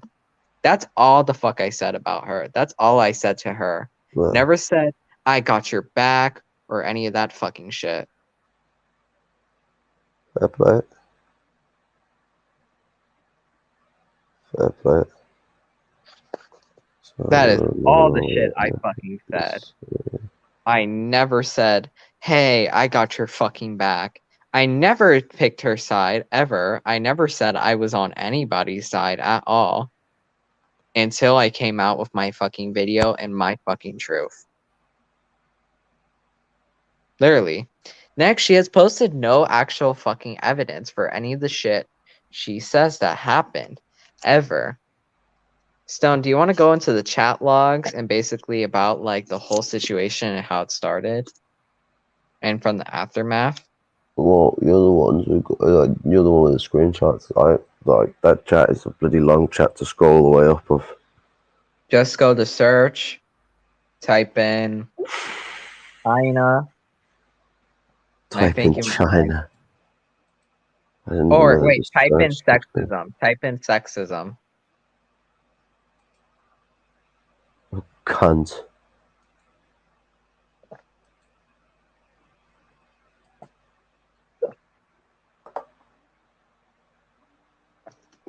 That's all the fuck I said about her. That's all I said to her. Well, Never said I got your back, or any of that fucking shit. Fair play. Fair play. So, That is all the shit I fucking said. I never said, hey, I got your fucking back. I never picked her side, ever. I never said I was on anybody's side at all. Until I came out with my fucking video and my fucking truth. Literally. Next, she has posted no actual fucking evidence for any of the shit she says that happened. Ever. Stone, do you want to go into the chat logs and basically about like the whole situation and how it started? And from the aftermath? Well, you're the ones who you're the one with the screenshots. Like that chat is a bloody long chat to scroll the way up of. Just go to search, type in China. Type in China. Or wait, type in sexism. Type in sexism. Oh, cunt.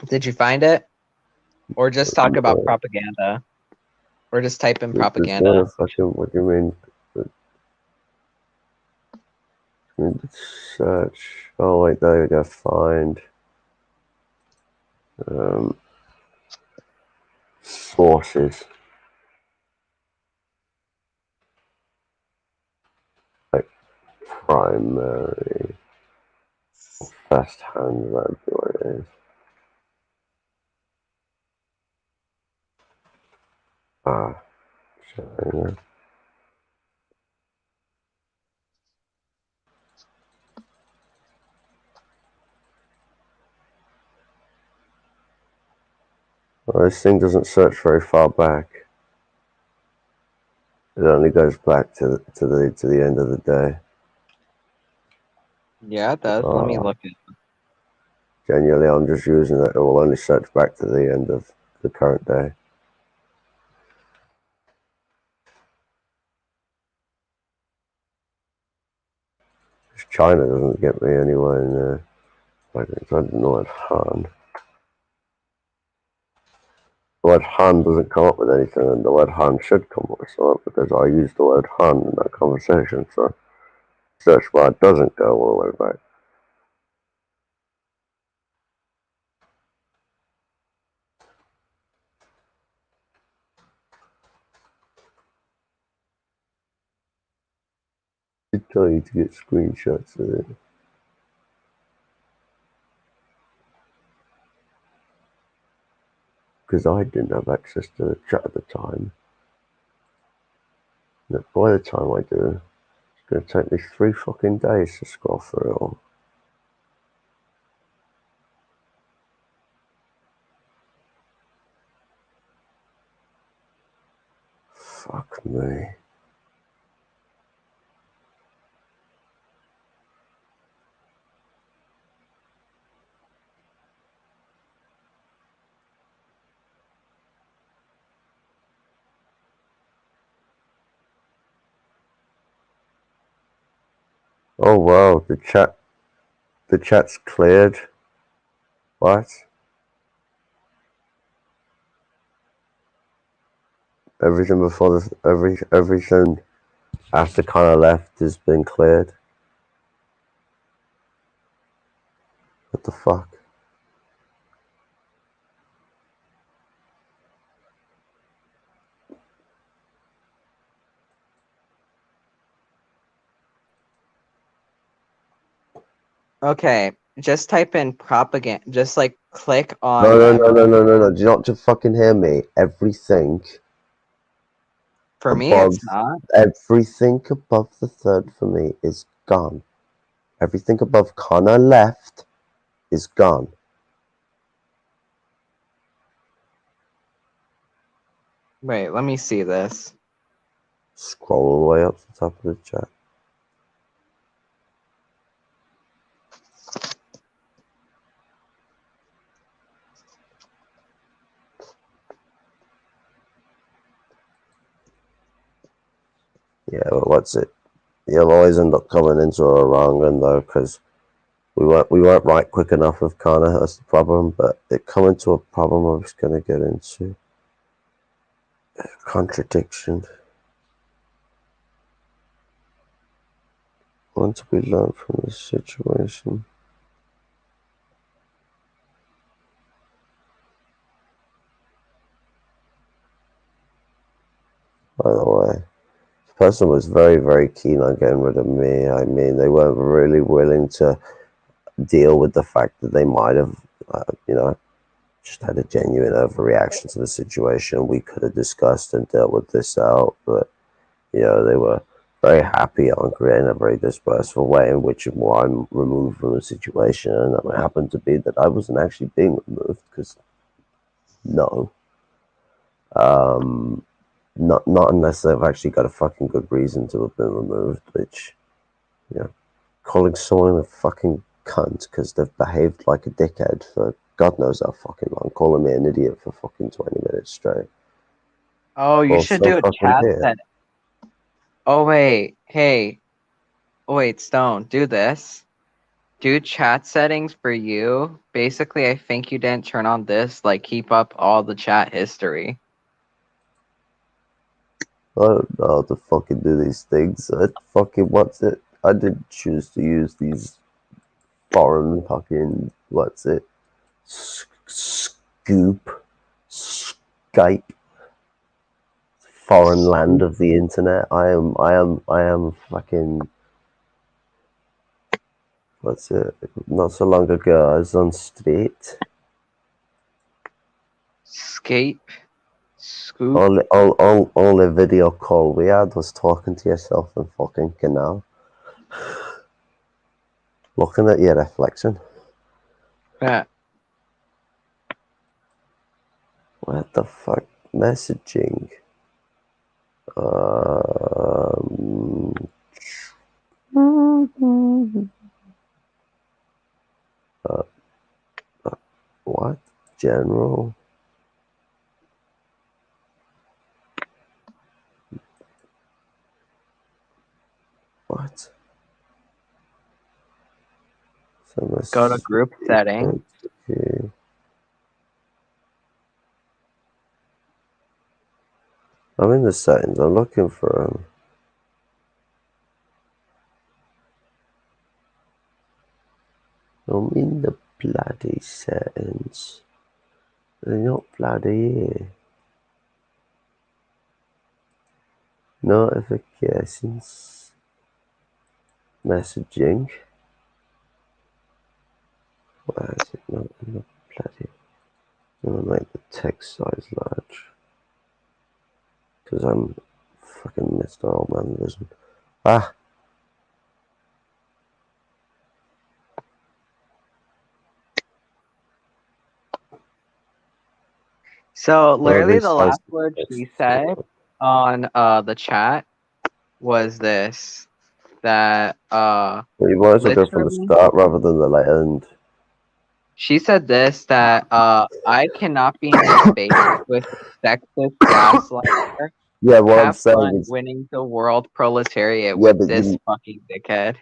Did you find it? Or just talk about propaganda? Or just type in propaganda? What do you mean? Search. Oh wait, there you go. Find. Sources. Like primary. First hand. That'd be what it is. China. Well, this thing doesn't search very far back. It only goes back to the end of the day. Yeah, it does. Let me look at it. Genuinely, I'm just using it. It will only search back to the end of the current day. China doesn't get me anywhere in there. Like, I don't know what Han. The word Han doesn't come up with anything, and the word Han should come up with something because I used the word Han in that conversation. So, search bar doesn't go all the way back. I tell you to get screenshots of it. Because I didn't have access to the chat at the time. And by the time I do, it's going to take me 3 fucking days to scroll through it all. Fuck me. Oh wow, the chat's cleared. What? Everything before everything after Connor left has been cleared. What the fuck? Okay, just type in propaganda. Just like click on. No. Do you not just fucking hear me? Everything. For me, it's not. Everything above the third for me is gone. Everything above Connor left is gone. Wait, let me see this. Scroll all the way up to the top of the chat. Yeah, but what's it? You'll always end up coming into a wrong end though, because we weren't right quick enough with Connor. That's the problem. But it coming to a problem I was gonna get into contradiction. What did we learn from this situation? By the way, the person was very, very keen on getting rid of me. I mean, they weren't really willing to deal with the fact that they might have, just had a genuine overreaction to the situation. We could have discussed and dealt with this out, but they were very happy on creating a very disperseful way in which I'm removed from the situation, and it happened to be that I wasn't actually being removed because no, not unless they've actually got a fucking good reason to have been removed, which calling someone a fucking cunt because they've behaved like a dickhead for God knows how fucking long, calling me an idiot for fucking 20 minutes straight. Oh, you Well, should still do a fucking chat here. set. Oh wait, hey, wait, Stone, do this. Do chat settings for you. Basically, I think you didn't turn on this. Like, keep up all the chat history. I don't know how to fucking do these things. What's it? I didn't choose to use these foreign fucking, what's it? Scoop, Skype, foreign land of the internet. I am fucking, what's it? Not so long ago, I was on street. Scape. Scoop. Only video call we had was talking to yourself in fucking canal. Looking at your reflection. Yeah. What the fuck? Messaging. Uh, what? General? What? So Go to group setting. okay. I'm in the settings. I'm looking for I'm in the bloody settings. They're not bloody here. Notifications. Messaging. Why is it not in the bloody? I'm gonna make the text size large. Because I'm fucking Mr. Old Man Vision. Ah! So Well, literally the resize last the word text. she said on the chat was this, that Well, you might as well go from the literally start rather than the late end. she said this, that I cannot be in a space with a sexist gaslighter. Yeah, what I'm Have saying fun is, winning the world proletariat yeah, with but this you fucking dickhead.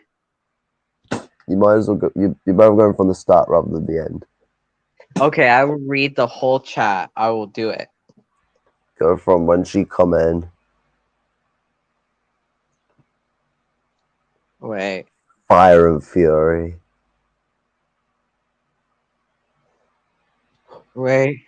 you might as well go. You might as well go from the start rather than the end. Okay, I will read the whole chat. I will do it. Go from when she come in, Wait. fire and fury. Wait.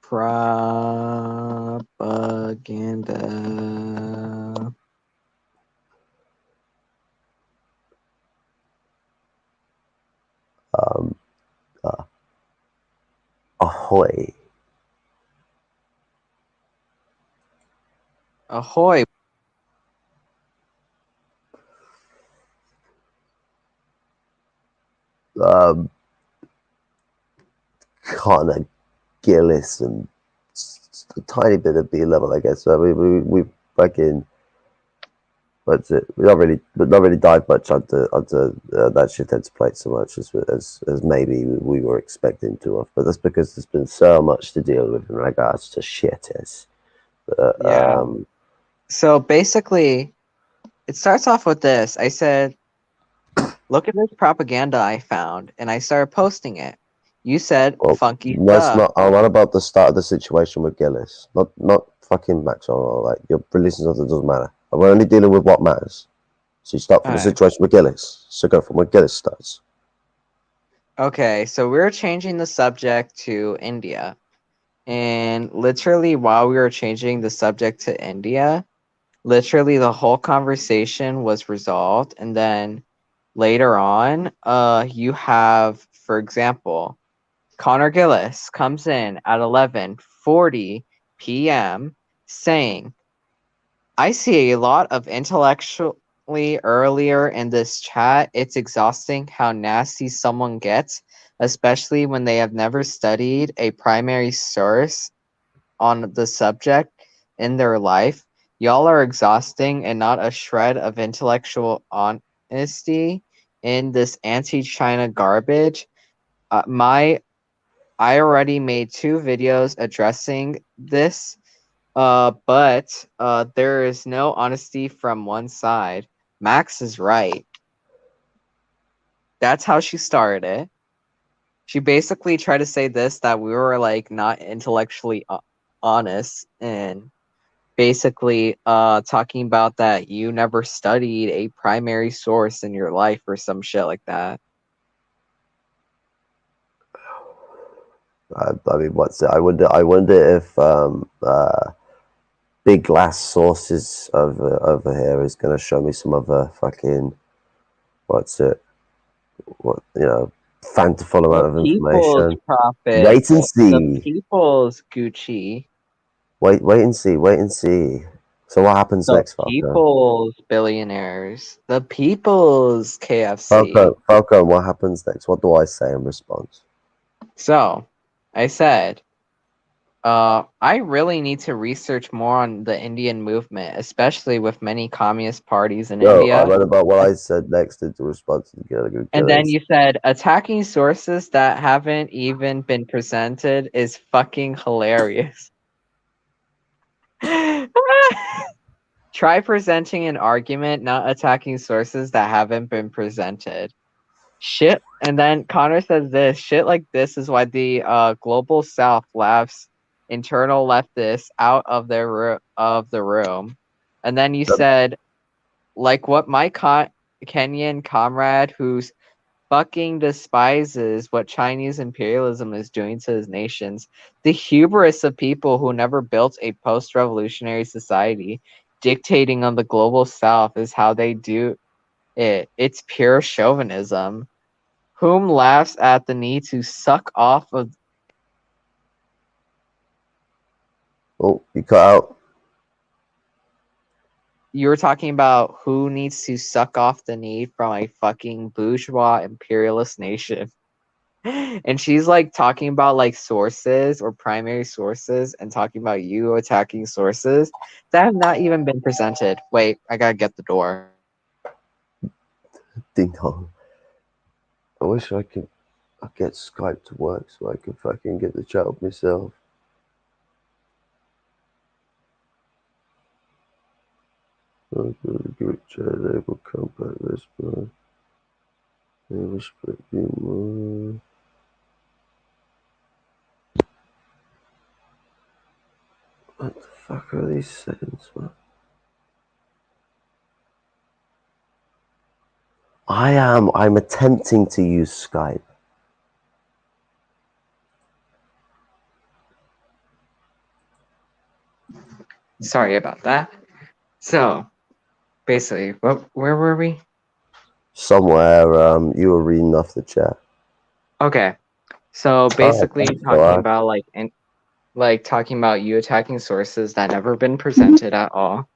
Propaganda. Um, uh, ahoy. Ahoy. Um, Connor Gillis and a tiny bit of B level, I guess. So we fucking That's it. We not really dive much onto that shit into plate so much as maybe we were expecting to have. But that's because there's been so much to deal with in regards to shitters. Yeah. So basically, it starts off with this. I said, look at this propaganda I found, and I started posting it. You said, Well, funky let's stuff. not. I'm on about the start of the situation with Gillis, not fucking Maxwell. Like you're releasing something that doesn't matter. We're only dealing with what matters. So you start from the Alright. situation with Gillis. So go from where Gillis starts. Okay, so we're changing the subject to India. And literally, while we were changing the subject to India, literally the whole conversation was resolved. And then later on, you have, for example, Connor Gillis comes in at 11:40 p.m. saying, I see a lot of intellectually earlier in this chat. It's exhausting how nasty someone gets, especially when they have never studied a primary source on the subject in their life. Y'all are exhausting and not a shred of intellectual honesty in this anti-China garbage. I already made 2 videos addressing this, but there is no honesty from one side. Max is right. That's how she started it. She basically tried to say this, that we were like not intellectually honest, and basically talking about that you never studied a primary source in your life or some shit like that. I mean, what's it? I wonder if big glass sources over here is going to show me some other fucking what's it? What fanciful The amount of people's information. Wait and profits, the see. people's Gucci, Wait and see. Wait and see. So what happens the next, Falco? people's billionaires, the people's KFC. Falco, what happens next? What do I say in response? So, I said, I really need to research more on the Indian movement, especially with many communist parties in No, I India. read about what I said next into response to the And then Gillis. you said attacking sources that haven't even been presented is fucking hilarious. Try presenting an argument, not attacking sources that haven't been presented. Shit. And then Connor says this shit like this is why the global south laughs internal leftists out of the room. And then you said, like what my Kenyan comrade who's fucking despises what Chinese imperialism is doing to his nations. The hubris of people who never built a post-revolutionary society dictating on the global south is how they do it. It's pure chauvinism. Whom laughs at the need to suck off of... Oh, you cut out. You were talking about who needs to suck off the need from a fucking bourgeois imperialist nation. And she's like talking about like sources or primary sources and talking about you attacking sources that have not even been presented. Wait, I gotta get the door. Ding dong. I wish I could get Skype to work so I could fucking get the chat up myself. Group chat label compact whisper. Respect you more. What the fuck are these settings, man? I'm attempting to use Skype. Sorry about that. So, basically, where were we? Somewhere, you were reading off the chat. Okay, so basically talking Alright. about talking about you attacking sources that never been presented at all.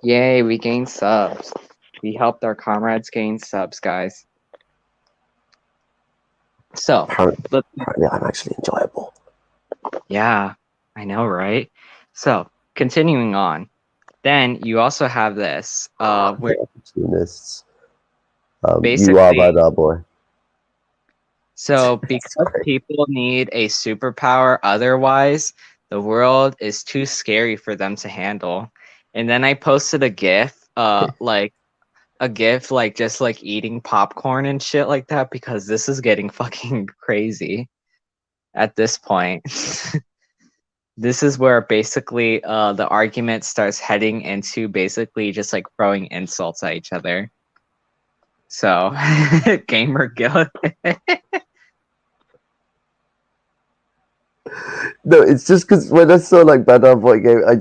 Yay, we gained subs. We helped our comrades gain subs, guys. So, Apparently I'm actually enjoyable. yeah, I know, right? So, continuing on. Then you also have this, where Opportunists. You are basically, bad, our boy. so because Sorry. people need a superpower, otherwise the world is too scary for them to handle. And then I posted a GIF, like a GIF, like just like eating popcorn and shit like that, because this is getting fucking crazy at this point. This is where basically the argument starts heading into basically just like throwing insults at each other. So, Gamer Guild. No, it's just because when I saw like Bad Our Boy game, I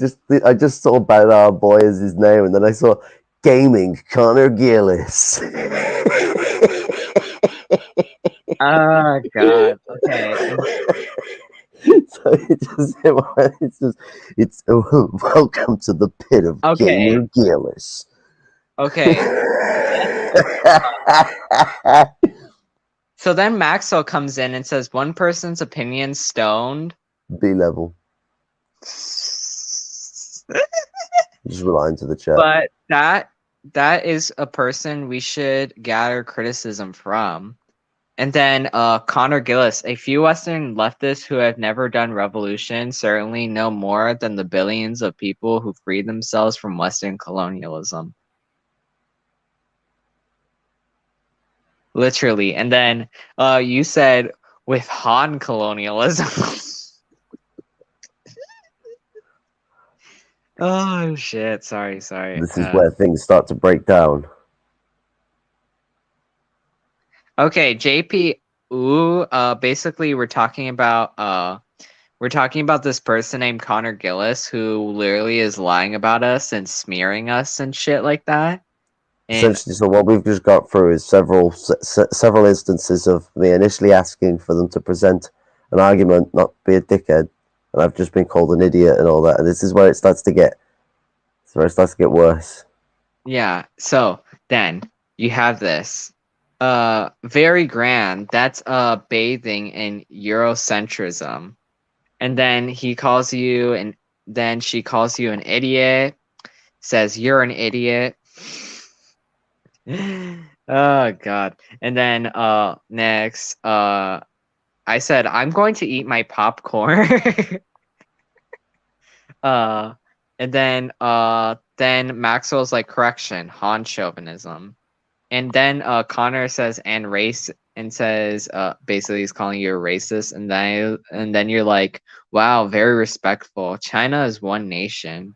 just saw Bad Our Boy as his name, and then I saw Gaming Connor Gillis. Oh god. Okay. So it's welcome to the pit of Okay. Gamer Gillis. Okay. So then Maxwell comes in and says one person's opinion stoned. B level. Just relying to the chat. But that is a person we should gather criticism from. And then Connor Gillis, a few Western leftists who have never done revolution certainly know more than the billions of people who freed themselves from Western colonialism. Literally. And then you said with Han colonialism. Oh shit! Sorry. This is where things start to break down. Okay, JP. Ooh, basically we're talking about this person named Connor Gillis who literally is lying about us and smearing us and shit like that. And Essentially, so what we've just got through is several instances of me initially asking for them to present an argument, not be a dickhead, and I've just been called an idiot and all that. And this is where it starts to get, worse. yeah, so then you have this. Very grand. That's bathing in Eurocentrism. And then he calls you and then she calls you an idiot, says you're an idiot. Oh god. And then next I said I'm going to eat my popcorn. And then Maxwell's like correction, Han chauvinism. And then Connor says and race and says basically he's calling you a racist and then you're like, wow, very respectful. China is one nation.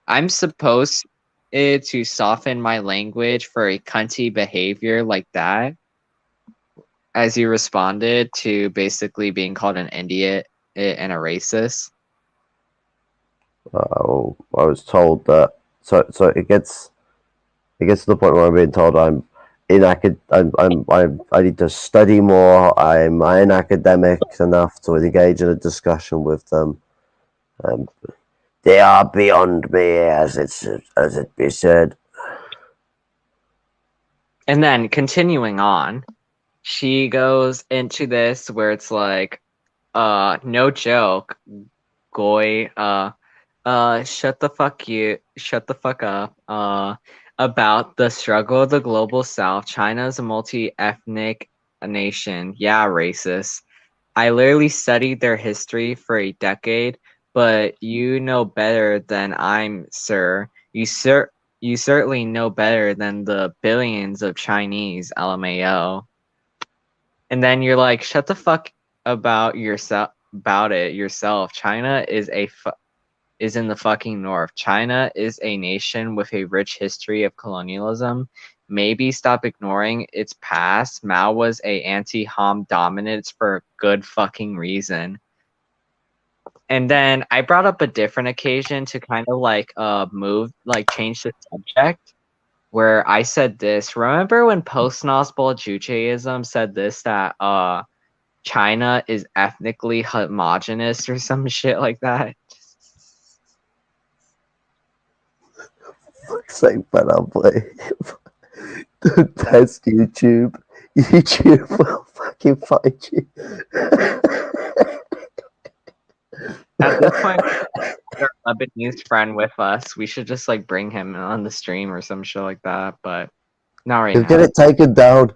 I'm supposed to soften my language for a cunty behavior like that as you responded to basically being called an idiot and a racist. I was told that. So it gets to the point where I'm being told I'm I need to study more. I'm inacademic enough to engage in a discussion with them. They are beyond me, as it be said. And then continuing on, she goes into this where it's like, no joke, Goy, shut the fuck up, about the struggle of the global south. China is a multi-ethnic nation. Yeah, racist. I literally studied their history for a decade, but you know better than I'm, sir. You certainly know better than the billions of Chinese, LMAO. And then you're like, shut the fuck about it yourself. China is in the fucking north. China is a nation with a rich history of colonialism. Maybe stop ignoring its past. Mao was a anti-Han dominance for a good fucking reason. And then I brought up a different occasion to kind of like change the subject where I said this. Remember when post-Nosbol Judaism said this, that China is ethnically homogenous or some shit like that? Same but I'll play. Don't test YouTube. YouTube will fucking find you. At this point, Lebanese friend with us. We should just like bring him on the stream or some shit like that, but not right He'll get now. it taken down.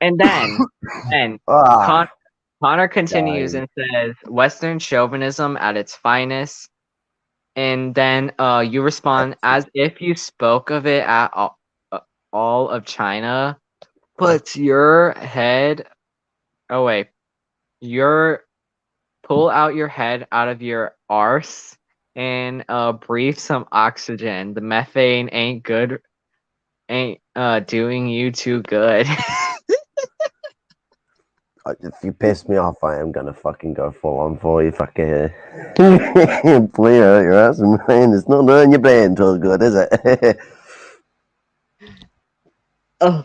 And then Ah, Connor continues dying. and says, "Western chauvinism at its finest." And then you respond as if you spoke of it at all of China, but your head. Oh wait, your pull out your head out of your arse and breathe some oxygen. The methane ain't doing you too good. If you piss me off, I am gonna fucking go full on for you. Fucking play out your ass and brain. It's not doing your brain too good, is it? Oh,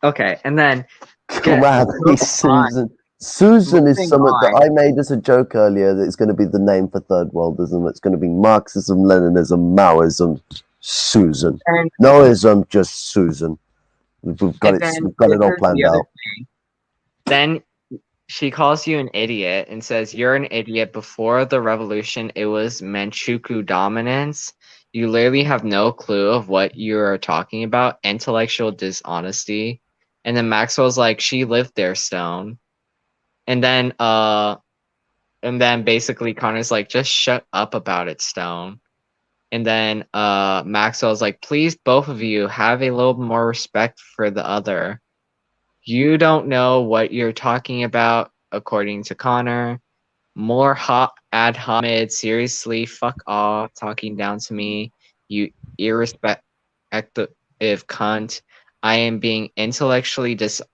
okay. And then Come on, moving on. Susan. Susan is Moving something that on. I made as a joke earlier. That it's going to be the name for third worldism. It's going to be Marxism, Leninism, Maoism, Susan. And Noism, just Susan. We've got and it. then We've got this it all is the planned other out. thing. Then she calls you an idiot and says you're an idiot. Before the revolution, it was Manchukuo dominance. You literally have no clue of what you're talking about. Intellectual dishonesty. And then Maxwell's like, she lived there, Stone. And then basically Connor's like, just shut up about it, Stone. And then Maxwell's like, please, both of you, have a little more respect for the other. You don't know what you're talking about, according to Connor. More hot ad homid. Seriously, fuck off, talking down to me, you irrespective cunt. I am being intellectually dishonest,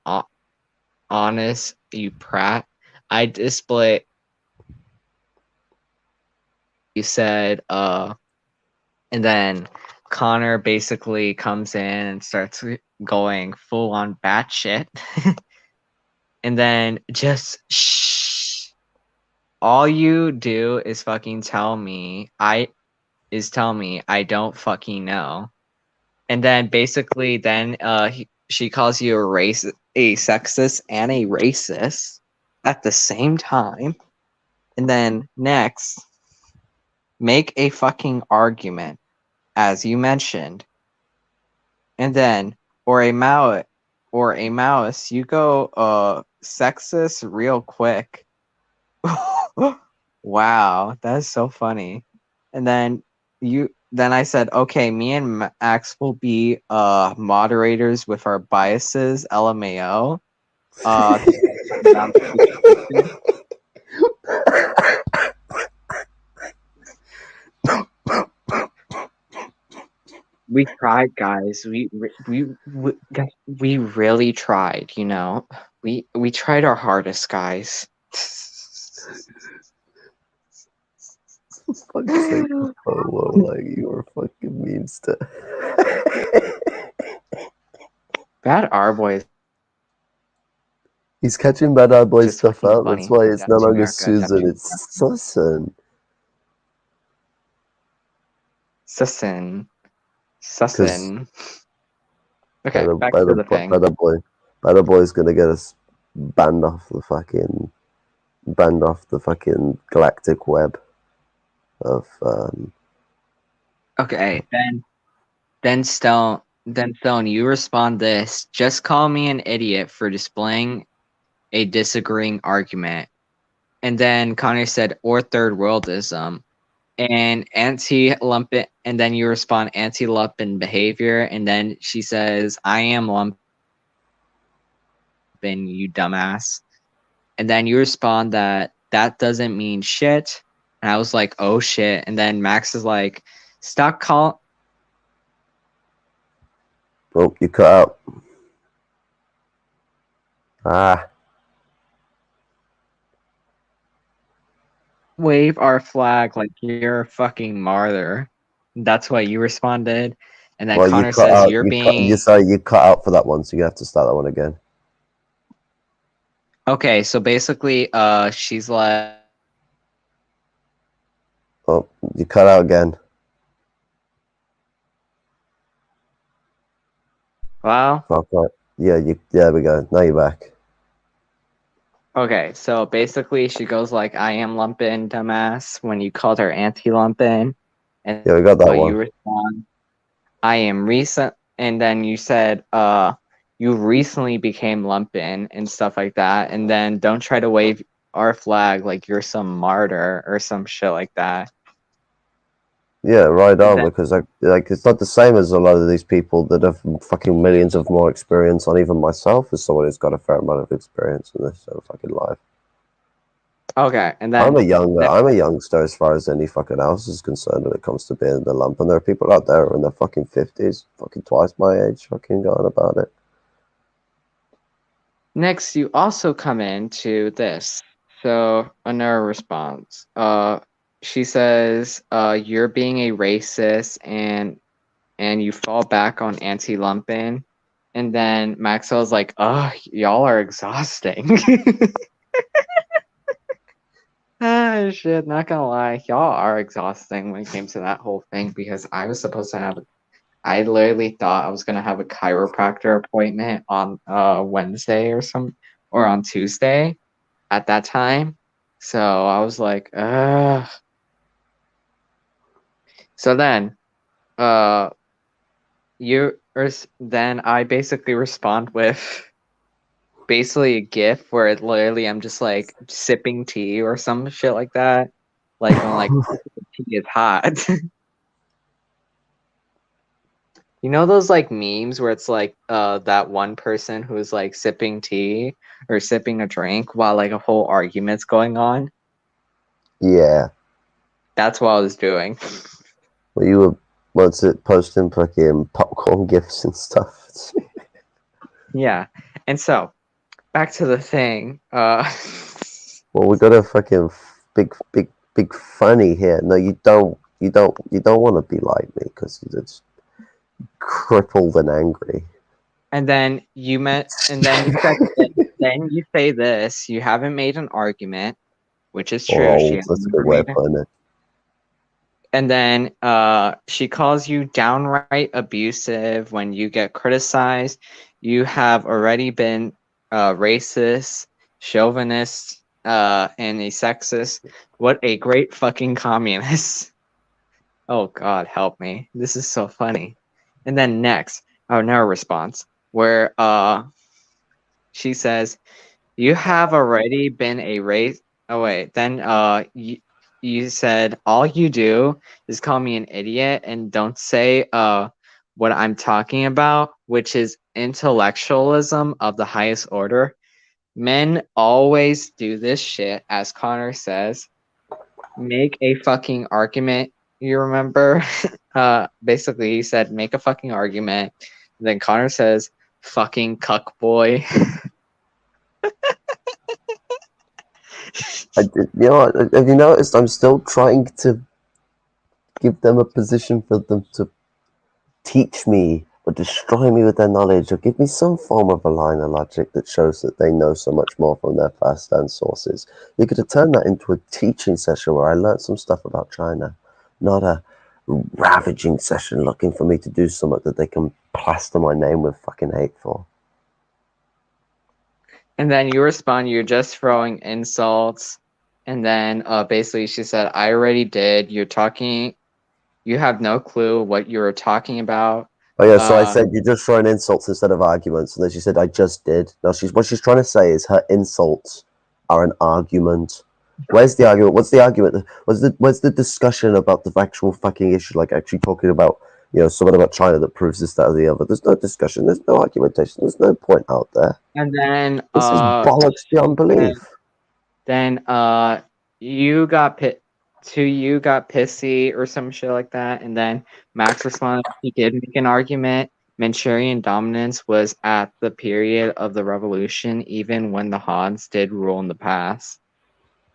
you prat. I display. You said, and then Connor basically comes in and starts going full on batshit. And then just shh. All you do is fucking tell me I don't fucking know. And then basically then she calls you a sexist and a racist at the same time. And then next, make a fucking argument, as you mentioned. And then or a Maoist, you go sexist real quick. Wow, that is so funny. And then I said, okay, me and Max will be moderators with our biases, LMAO. We tried, guys. We really tried. You know, we tried our hardest, guys. For fuck's sake, Polo, like you're a fucking memester. Bad R boys He's catching bad eye boy just stuff fucking out. That's funny. why it's no To longer America, Susan. It's Susan. Sussin. Because Okay, back to the thing. better boy's gonna get us banned off the fucking galactic web of Okay, then Stone, you respond this. Just call me an idiot for displaying a disagreeing argument. And then Connor said, or third worldism. And anti-lumpen, and then you respond anti-lumpen behavior. And then she says, I am lumpen, you dumbass. And then you respond that doesn't mean shit. And I was like, oh shit. And then Max is like, stop call. Oh, you cut out. Ah. Wave our flag like you're a fucking martyr. That's what you responded. And then Well, you Connor cut says, out. you're You being. sorry, you cut out for that one, so you have to start that one again. Okay, so basically, she's like. Oh, you cut out again. Well, Fuck right. Yeah, there we go. Now you're back. Okay, so basically she goes like, I am lumpin, dumbass, when you called her anti-lumpin. And Yeah, we got that but you one. respond, I am recent, and then you said, you recently became lumpin and stuff like that, and then don't try to wave our flag like you're some martyr or some shit like that. Yeah, right And on. Because like it's not the same as a lot of these people that have fucking millions of more experience on even myself as someone who's got a fair amount of experience in this fucking life. okay, and I'm then a youngster as far as any fucking else is concerned when it comes to being the lump, and there are people out there in their fucking 50s, fucking twice my age, fucking going about it. next you also come into this. So another response. She says, you're being a racist and you fall back on anti-lumping. And then Maxwell's like, oh, y'all are exhausting. Ah, shit, not gonna lie, y'all are exhausting when it came to that whole thing because I was supposed to have I literally thought I was gonna have a chiropractor appointment on Wednesday or on Tuesday at that time. So I was like, ugh. So then uh then I basically respond with basically a GIF where it literally I'm just like sipping tea or some shit like that. Like when like tea is hot. You know those like memes where it's like that one person who's like sipping tea or sipping a drink while like a whole argument's going on? Yeah. That's what I was doing. Well, you were once it posting fucking popcorn gifts and stuff. Yeah. And so back to the thing. Well, we got a fucking big funny here. No, you don't want to be like me because it's crippled and angry. And then you said then you say this, you haven't made an argument, which is true. She Oh, has that's a good never way made of it. putting it. And then she calls you downright abusive when you get criticized. You have already been racist, chauvinist, and a sexist. What a great fucking communist. Oh God, help me. This is so funny. And then next, another response where she says, you have already been a race. Oh wait, then you said all you do is call me an idiot and don't say what I'm talking about, which is intellectualism of the highest order. Men always do this shit, as Connor says. Make a fucking argument. You remember? Basically, he said, make a fucking argument. Then Connor says, fucking cuck boy. You know what? Have you noticed? I'm still trying to give them a position for them to teach me or destroy me with their knowledge or give me some form of a line of logic that shows that they know so much more from their first-hand sources. You could have turned that into a teaching session where I learned some stuff about China, not a ravaging session looking for me to do something that they can plaster my name with fucking hate for. And then you respond, you're just throwing insults. And then basically she said, I already did. You have no clue what you were talking about. Oh yeah, so I Uh, said you're just throwing insults instead of arguments, and then she said I just did. Now what she's trying to say is her insults are an argument. Where's the argument? What's the argument? Where's the discussion about the actual fucking issue? Like actually talking about something about China that proves this, that, or the other. There's no discussion. There's no argumentation. There's no point out there. and then This is bollocks beyond belief. then you got you got pissy or some shit like that. And then Max responded, he did make an argument. Manchurian dominance was at the period of the revolution, even when the Hans did rule in the past.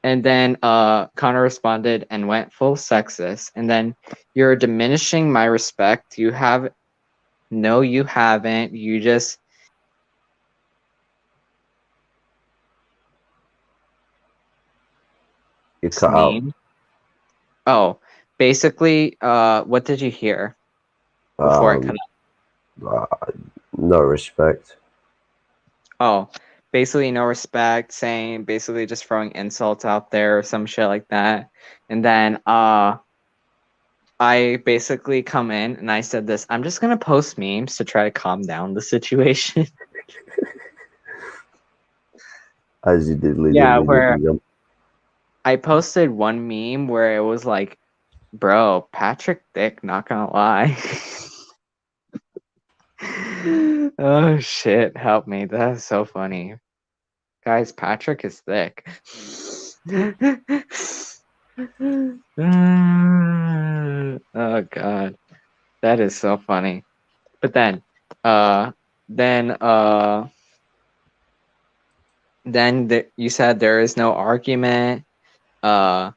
And then Connor responded and went full sexist. And then you're diminishing my respect. You have no, you haven't. You just You cut out. mean. Oh, basically, what did you hear before I cut Um, out? no respect. Oh, basically no respect, saying basically just throwing insults out there or some shit like that. And then I basically come in and I said this, I'm just gonna post memes to try to calm down the situation. As you did, Yeah, legitimately where did. Yep. I posted one meme where it was like, bro, Patrick thick, not gonna lie. Oh shit, help me. That's so funny. Guys, Patrick is thick. Oh god. That is so funny. But uh then uh you said there is no argument. Uh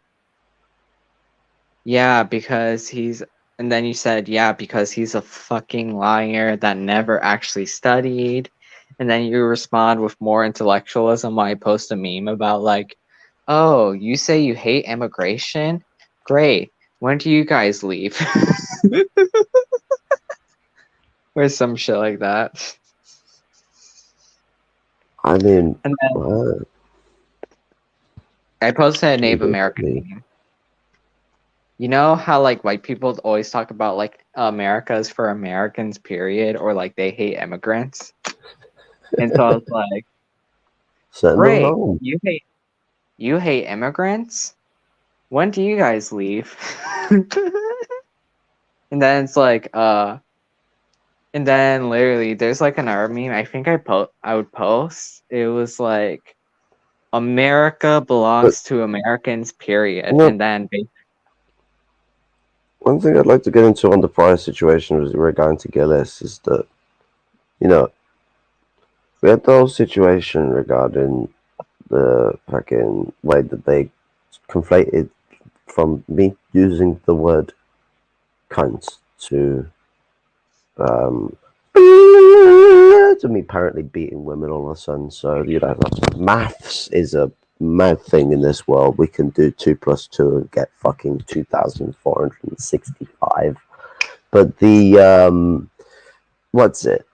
yeah, because he's and then you said yeah, because he's a fucking liar that never actually studied. And then you respond with more intellectualism while I post a meme about like, oh, you say you hate immigration? Great. When do you guys leave? Or some shit like that. I mean, And then uh, I posted a Native American basically, meme. You know how like white people always talk about like America is for Americans, period, or like they hate immigrants. And so I was like, send them great, home. you hate immigrants? When do you guys leave? And then it's like, and then literally there's like another meme I think I would post. It was like America But belongs to Americans, period. you know, And then one thing I'd like to get into on the prior situation was regarding to Gillis is that, you know, we had the whole situation regarding the fucking way that they conflated from me using the word cunt um, to me apparently beating women all of a sudden. So, you know, maths is a mad thing in this world. We can do 2 plus 2 and get fucking 2,465. But what's it?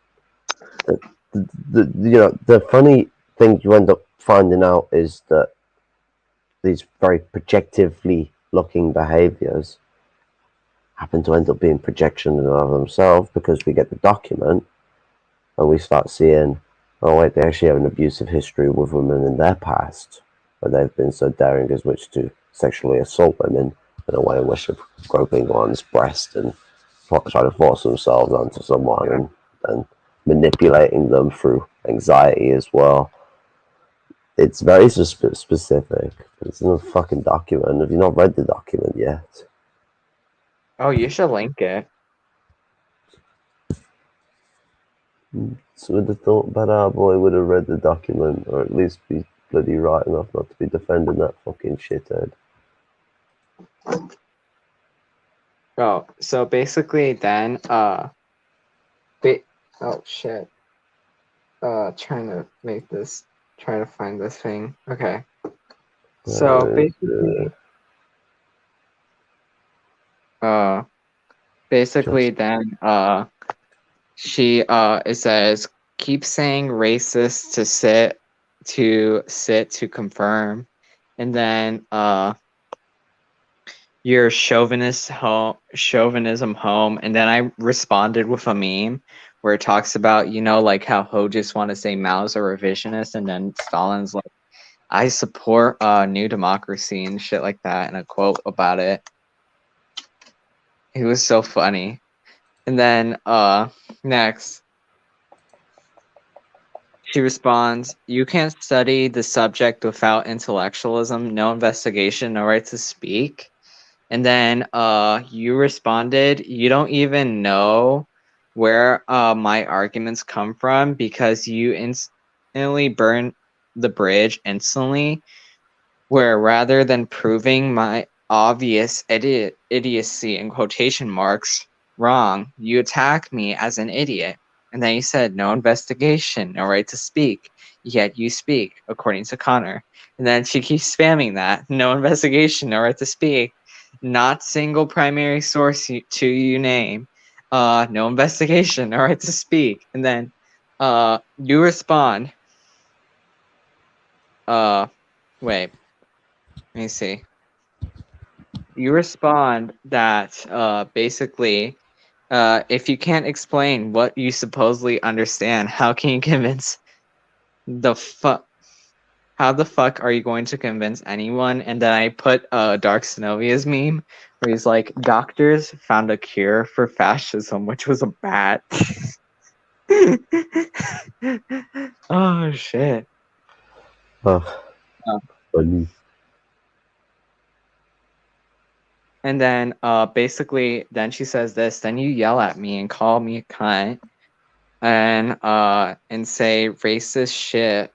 The, the funny thing you end up finding out is that these very projectively looking behaviors happen to end up being projection in and of themselves because we get the document and we start seeing, oh wait, they actually have an abusive history with women in their past, where they've been so daring as which to sexually assault women in a way in which of groping one's breast and trying to force themselves onto someone and manipulating them through anxiety as well. It's very specific. It's in a fucking document. Have you not read the document yet? oh, you should link it. So would have thought that our boy would have read the document, or at least be bloody right enough not to be defending that fucking shithead. Oh, so basically then oh shit. Trying to try to find this thing. Okay. So Uh, uh basically just then she it says keep saying racist to confirm. And then your chauvinism home. And then I responded with a meme where it talks about, you know, like how Ho just want to say Mao's a revisionist, and then Stalin's like, I support new democracy and shit like that, and a quote about it. It was so funny. And then next she responds, you can't study the subject without intellectualism, no investigation, no right to speak. And then you responded, you don't even know where my arguments come from because you instantly burn the bridge instantly, where rather than proving my obvious idiocy in quotation marks wrong, you attack me as an idiot. And then you said, no investigation, no right to speak. Yet you speak, according to Connor. And then she keeps spamming that. No investigation, no right to speak. Not single primary source to you name. No investigation, no right to speak. And then you respond, wait, let me see. You respond that basically, if you can't explain what you supposedly understand, how can you convince the fuck? How the fuck are you going to convince anyone? And then I put Dark Synovia's meme where he's like, doctors found a cure for fascism, which was a bat. Oh shit. Oh, Oh. funny. And then basically then she says this, then you yell at me and call me a cunt and say racist shit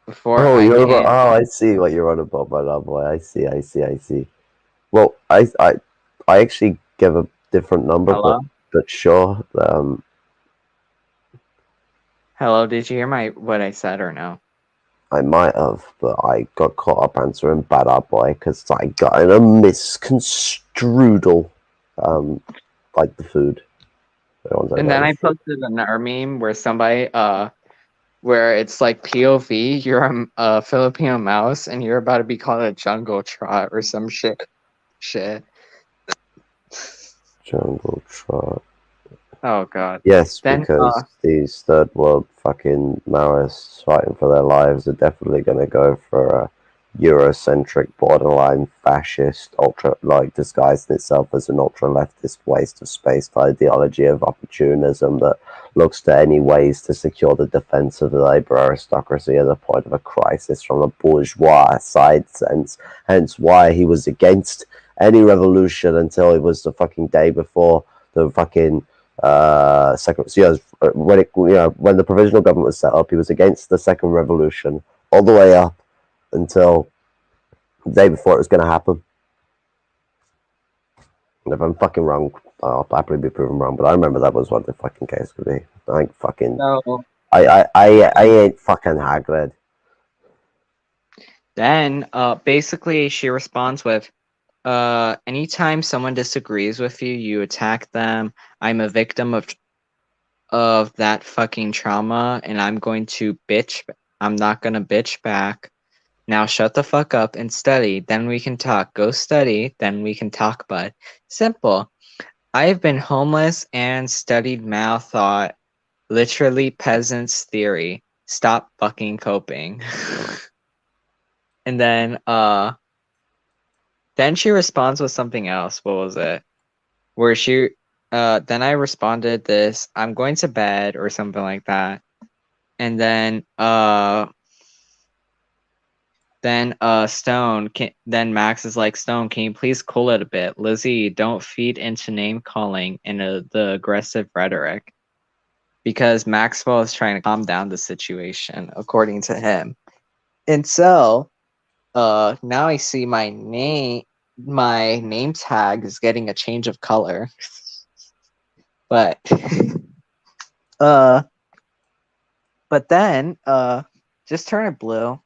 before Oh, I you're about. can. Oh, I see what you're on about, my love boy. I see. I see. I see. Well, I actually give a different number, Hello? but sure. Hello, did you hear my what I said or no? I might have, but I got caught up answering bad art boy because I got in a misconstruedal, like the food. And then I posted another meme where somebody where it's like POV, you're a Filipino mouse and you're about to be called a jungle trot or some shit. Jungle Trot. Oh god. Yes, Then because these third world fucking Maoists fighting for their lives are definitely going to go for a Eurocentric, borderline fascist, ultra, like disguising itself as an ultra leftist waste of space ideology of opportunism that looks to any ways to secure the defense of the labor aristocracy at the point of a crisis from a bourgeois side sense. Hence why he was against any revolution until it was the fucking day before the fucking second. So yeah, when the provisional government was set up, he was against the second revolution all the way up until the day before it was going to happen. And if I'm fucking wrong, I'll happily be proven wrong. But I remember that was what the fucking case could be. I think fucking. so I ain't fucking Hagrid. then basically she responds with anytime someone disagrees with you, you attack them. I'm a victim of that fucking trauma and I'm going to bitch. I'm not going to bitch back. Now shut the fuck up and study, then we can talk. Go study, then we can talk, bud. Simple. I've been homeless and studied Mao thought, literally peasant's theory. Stop fucking coping. And then she responds with something else. What was it? Where she then I responded this, I'm going to bed or something like that. And then Stone can, then Max is like, Stone, can you please cool it a bit? Lizzie, don't feed into name calling and the aggressive rhetoric. Because Maxwell is trying to calm down the situation, according to him. And so now I see my name tag is getting a change of color. But uh but then just turn it blue.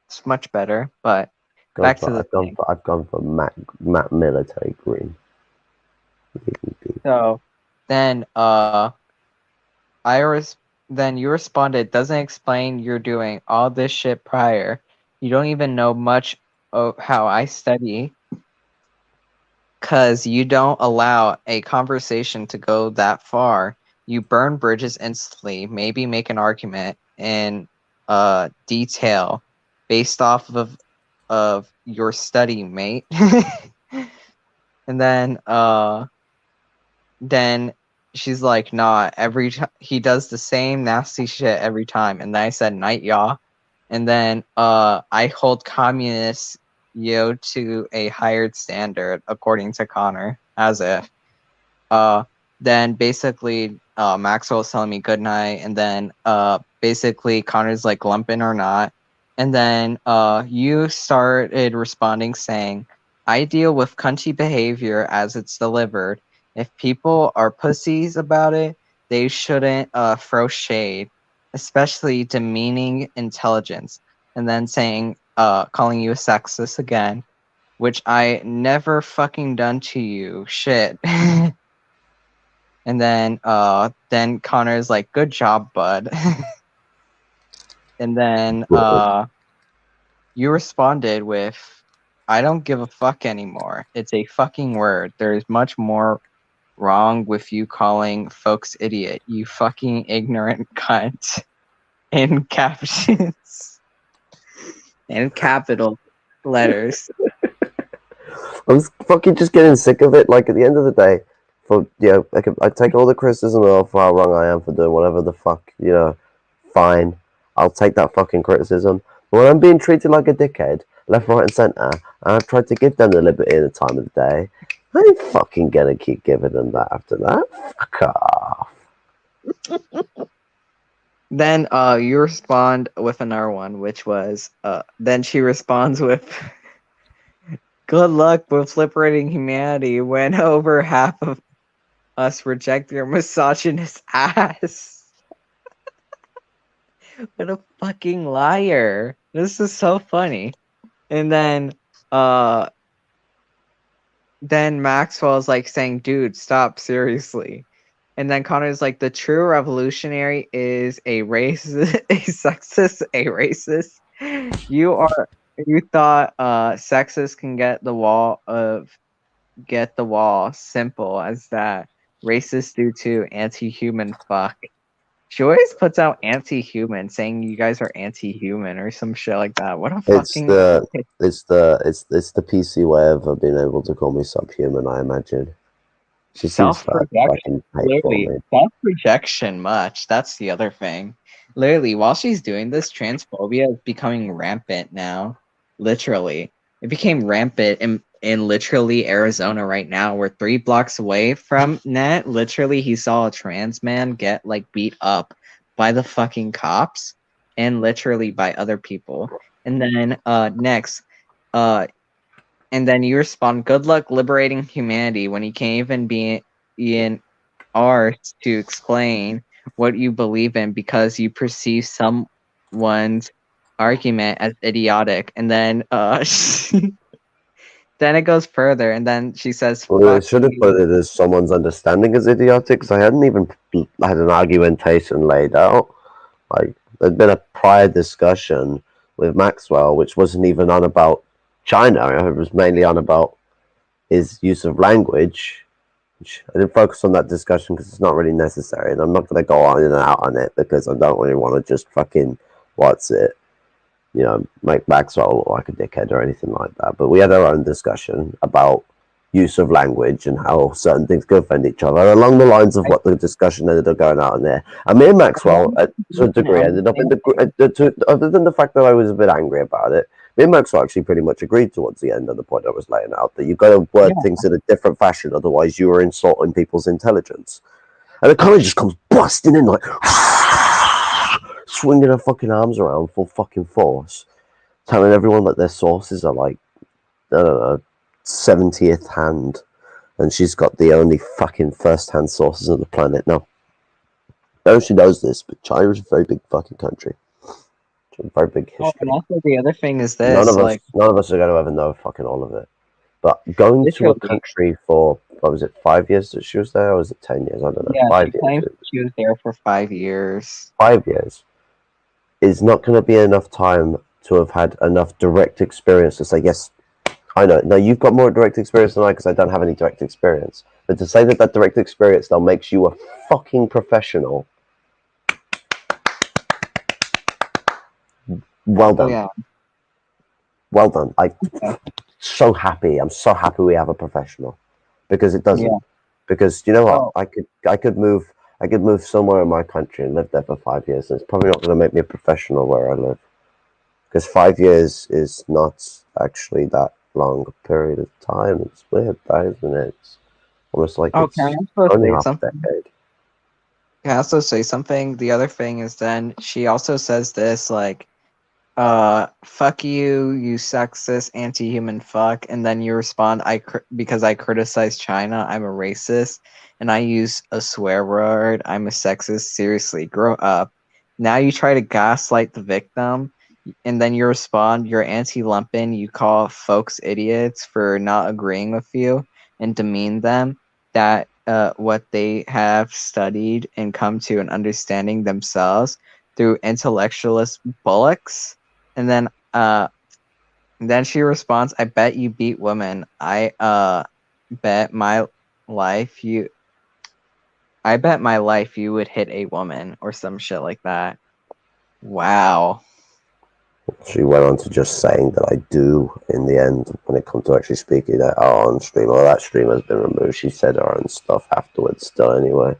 It's much better, but back to the thing. I've gone for matte military green. So then Iris then you responded, doesn't explain you're doing all this shit prior. You don't even know much of how I study because you don't allow a conversation to go that far. You burn bridges instantly, maybe make an argument in detail based off of your study, mate. And then she's like, nah, every time he does the same nasty shit every time. And then I said, night, y'all. And then I hold communists to a higher standard, according to Connor, as if. Then basically Maxwell's telling me good night, and then basically Connor's like, lumping or not. And then you started responding saying, I deal with cunty behavior as it's delivered. If people are pussies about it, they shouldn't throw shade, especially demeaning intelligence. And then saying, calling you a sexist again, which I never fucking done to you. Shit. And then Connor's like, good job, bud. And then Right. you responded with, I don't give a fuck anymore. It's a fucking word. There's much more wrong with you calling folks idiot, you fucking ignorant cunt. In captions and capital letters. I'm fucking just getting sick of it. Like at the end of the day, I take all the criticism of how wrong I am for doing whatever the fuck, fine. I'll take that fucking criticism. But when I'm being treated like a dickhead, left, right, and centre, and I've tried to give them the liberty and the time of the day, I ain't fucking gonna keep giving them that after that. Fuck off. Then you respond with another one, which was then she responds with good luck with liberating humanity when over half of us reject your misogynist ass. What a fucking liar. This is so funny. And then Maxwell's like saying, dude, stop, seriously. And then Connor's like, the true revolutionary is a racist, a sexist, a racist. You thought sexist can get the wall simple as that. Racists do too, anti-human fuck. She always puts out anti-human, saying you guys are anti-human or some shit like that. What a It's fucking the it's the PC way of being able to call me subhuman, I imagine. She sees that self-projection. fucking hate for Literally, me. self-projection much. That's the other thing. Literally, while she's doing this, transphobia is becoming rampant now. Literally. It became rampant in literally Arizona right now. We're 3 blocks away from Net. Literally, he saw a trans man get like beat up by the fucking cops and literally by other people. And then next, uh and then you respond, good luck liberating humanity when you can't even be in art to explain what you believe in because you perceive someone's argument as idiotic. And then then it goes further and then she says, Well, I fuck should have put you. it as someone's understanding is idiotic because I hadn't even had an argumentation laid out. Like, there'd been a prior discussion with Maxwell, which wasn't even on about China. It was mainly on about his use of language. Which I didn't focus on that discussion because it's not really necessary, and I'm not going to go on and out on it because I don't really want to just fucking what's it, make Maxwell look like a dickhead or anything like that. But we had our own discussion about use of language and how certain things could offend each other along the lines of I, what the discussion ended up going out in there. And me and I want Maxwell, to a you to degree, ended up in understand. other than the fact that I was a bit angry about it. Me and Maxwell actually pretty much agreed towards the end of the point I was laying out that you've got to word Yeah. things in a different fashion, otherwise you are insulting people's intelligence. And it kind of just comes busting in like swinging her fucking arms around full fucking force, telling everyone that their sources are like, I don't know, 70th hand, and she's got the only fucking first hand sources on the planet. Now, I know she knows this, but China is a very big fucking country. It's a very big Oh, and history. also the other thing is None this, of us, like, none of us are going to ever know fucking all of it. But going to a literally, country for what was it, 5 years that she was there, or was it 10 years? I don't know. yeah, she 5 years. claims she was there for 5 years. 5 years is not going to be enough time to have had enough direct experience to say yes. I know. No, you've got more direct experience than I because I don't have any direct experience. But to say that that direct experience now makes you a fucking professional, well Oh done, yeah. well done. I'm Yeah. so happy. I'm so happy we have a professional because it doesn't. Yeah. Because you know what, Oh, I could move somewhere in my country and live there for 5 years, and it's probably not going to make me a professional where I live. Because 5 years is not actually that long a period of time. It's weird, that isn't it? It's almost like oh, can I it's also only say half a something? decade. Can I also say something? The other thing is then she also says this like, fuck you, you sexist, anti-human fuck, and then you respond, because I criticize China, I'm a racist, and I use a swear word, I'm a sexist. Seriously, grow up. Now you try to gaslight the victim, and then you respond, you're anti-lumpen, you call folks idiots for not agreeing with you, and demean them that what they have studied and come to an understanding themselves through intellectualist bullocks, and then she responds, "I bet you beat women. Bet my life you I bet my life you would hit a woman," or some shit like that. Wow. She went on to just saying that I do in the end when it comes to actually speaking on stream. Well, that stream has been removed. She said her own stuff afterwards still anyway.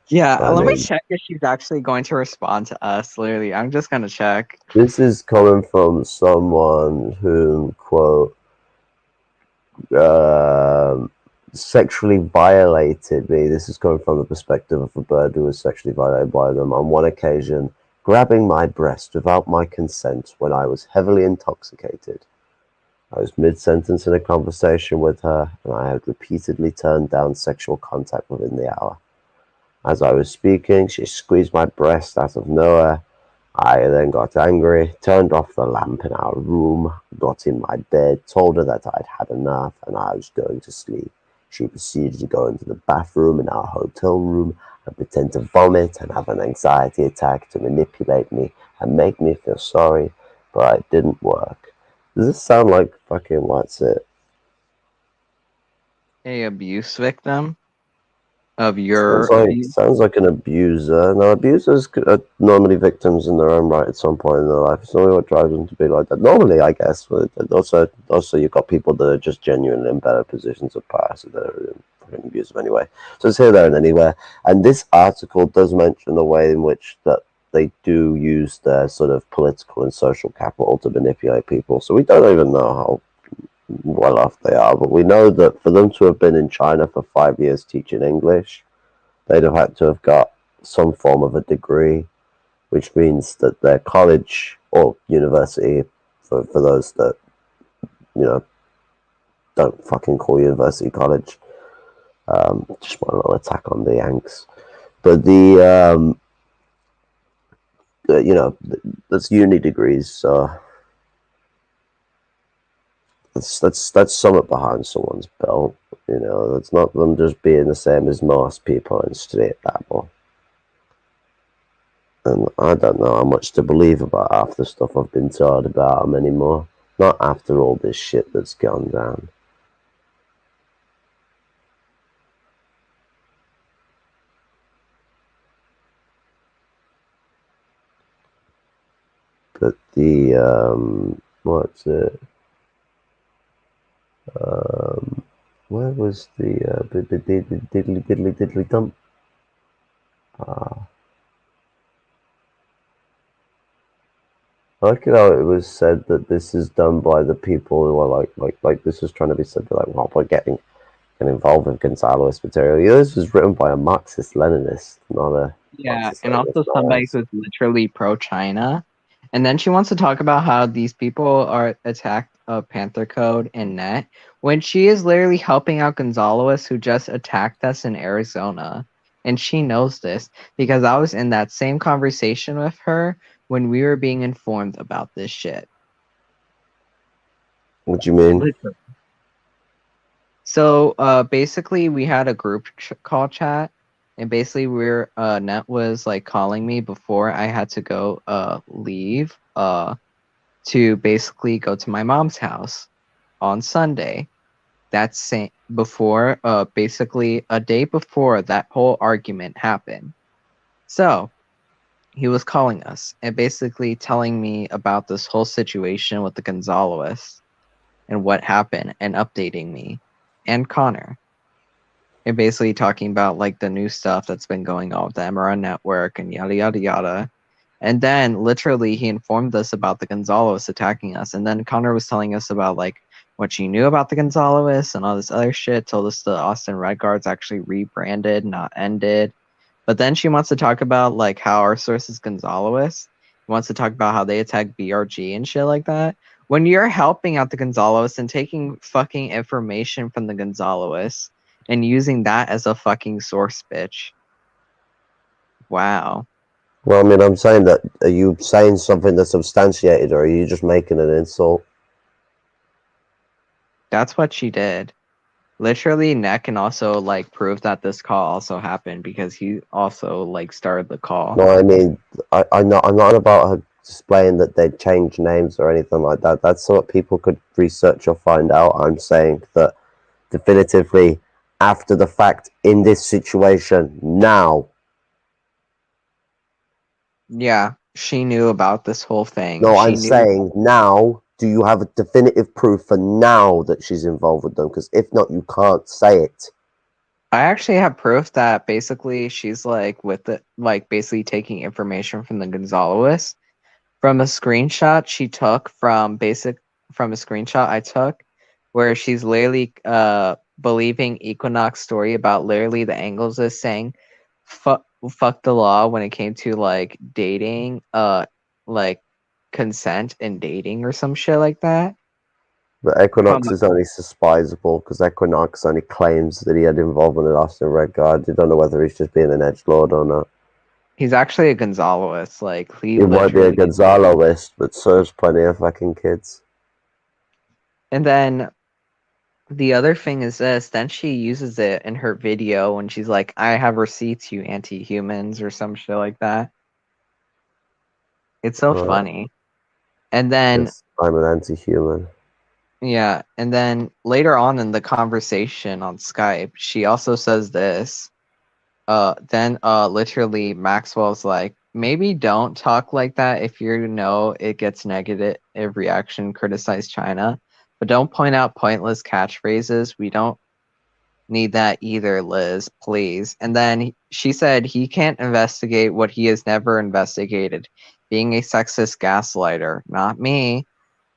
Yeah, I let me mean, check if she's actually going to respond to us. Literally, I'm just gonna check. this is coming from someone who, quote, um sexually violated me. This is coming from the perspective of a bird who was sexually violated by them on one occasion, grabbing my breast without my consent when I was heavily intoxicated. I was mid-sentence in a conversation with her, and I had repeatedly turned down sexual contact within the hour. As I was speaking, she squeezed my breast out of nowhere. I then got angry, turned off the lamp in our room, got in my bed, told her that I'd had enough and I was going to sleep. She proceeded to go into the bathroom in our hotel room and pretend to vomit and have an anxiety attack to manipulate me and make me feel sorry, but it didn't work. Does this sound like fucking what's it? A abuse victim of your abuse. Sounds like an abuser. Now, abusers are normally victims in their own right at some point in their life. It's normally what drives them to be like that. Normally, I guess, but also you've got people that are just genuinely in better positions of power, so they're fucking abusive anyway. So it's here, there, and anywhere. And this article does mention the way in which that they do use their sort of political and social capital to manipulate people. So we don't even know how well off they are, but we know that for them to have been in China for 5 years teaching English, they'd have had to have got some form of a degree, which means that their college or university, for those that, you know, don't fucking call university college, just one little attack on the Yanks. But you know, that's uni degrees, so that's something behind someone's belt. You know, it's not them just being the same as most people in street level. And I don't know how much to believe about half the stuff I've been told about them anymore. Not after all this shit that's gone down. But what's it? Where was the diddly diddly diddly dump? I like it how it was said that this is done by the people who are like this was trying to be said like, well, we're getting involved with Gonzalo's material. Yeah, this was written by a Marxist-Leninist, not a Yeah, and Marxist-Leninist also somebody nonsense. who's literally pro-China. And then she wants to talk about how these people are attacked Panther Code and Net, when she is literally helping out Gonzalez, who just attacked us in Arizona. And she knows this because I was in that same conversation with her when we were being informed about this shit. What do you mean? Literally. So basically we had a group call chat, and basically we're Net was like calling me before I had to go leave to basically go to my mom's house on Sunday. That's before basically a day before that whole argument happened. So he was calling us and basically telling me about this whole situation with the Gonzalez and what happened and updating me and Connor. And basically talking about like the new stuff that's been going on with the MRN network and yada yada yada. And then literally he informed us about the Gonzalez attacking us. And then Connor was telling us about like what she knew about the Gonzalez and all this other shit. Told us the Austin Red Guards actually rebranded, not ended. But then she wants to talk about like how our source is Gonzalez. Wants to talk about how they attack BRG and shit like that. When you're helping out the Gonzalez and taking fucking information from the Gonzalez and using that as a fucking source, bitch. Wow. Well, I mean, I'm saying that. Are you saying something that's substantiated, or are you just making an insult? That's what she did. Literally, Neck can also like prove that this call also happened because he also like started the call. No, I mean, I'm not about her displaying that they'd changed names or anything like that. That's what people could research or find out. I'm saying that definitively, after the fact, in this situation, now. Yeah, she knew about this whole thing. No, She I'm knew. saying now, do you have a definitive proof for now that she's involved with them? Because if not, you can't say it. I actually have proof that basically she's like with it, like basically taking information from the Gonzalez from a screenshot she took from a screenshot I took where she's literally believing Equinox story about literally the angles is saying fuck the law when it came to like dating like consent and dating or some shit like that. But From Equinox is only suspiciable because Equinox only claims that he had involvement in Austin Red Guard. You don't know whether he's just being an edgelord or not. he's actually a Gonzalez, like he He might be a literally. Gonzaloist, but serves plenty of fucking kids. And then the other thing is this, then she uses it in her video when she's like, I have receipts, you anti-humans, or some shit like that. It's so funny. And then, Yes, I'm an anti-human. yeah, and then later on in the conversation on Skype, she also says this. Then literally Maxwell's like, maybe don't talk like that if you know it gets negative reaction, criticize China, but don't point out pointless catchphrases. We don't need that either, Liz, please. And then she said he can't investigate what he has never investigated, being a sexist gaslighter, not me.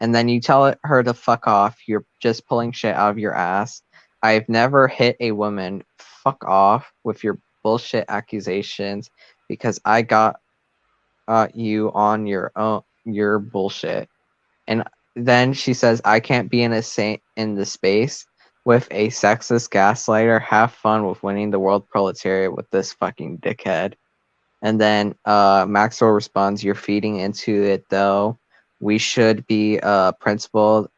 And then you tell her to fuck off. You're just pulling shit out of your ass. I've never hit a woman. Fuck off with your bullshit accusations because I got you on your own, your bullshit. And then she says, I can't be in a saint in the space with a sexist gaslighter. Have fun with winning the world proletariat with this fucking dickhead. And then Maxwell responds, you're feeding into it though. We should be principled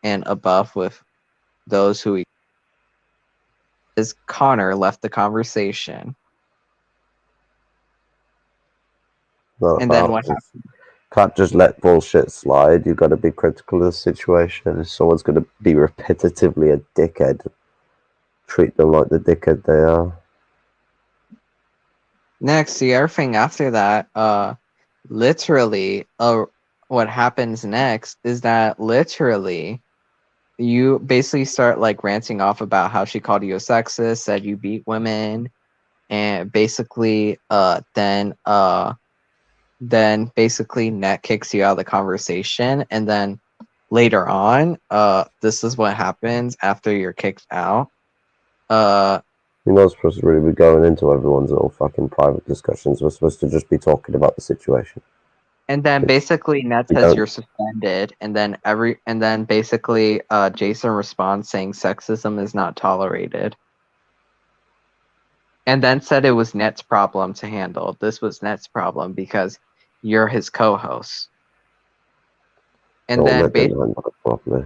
and above with those who is Connor left the conversation. Not And then about what just can't just let bullshit slide. You've got to be critical of the situation. If someone's going to be repetitively a dickhead, treat them like the dickhead they are. next, the other thing after that, literally, what happens next is that literally you basically start like ranting off about how she called you a sexist, said you beat women, and basically, then basically Net kicks you out of the conversation, and then later on, this is what happens after you're kicked out. You're not supposed to really be going into everyone's little fucking private discussions. We're supposed to just be talking about the situation. And then Which basically Net we says don't. you're suspended, and then basically Jason responds saying sexism is not tolerated. And then said it was Net's problem to handle. This was Net's problem because you're his co-host. And No, then that didn't handle it properly.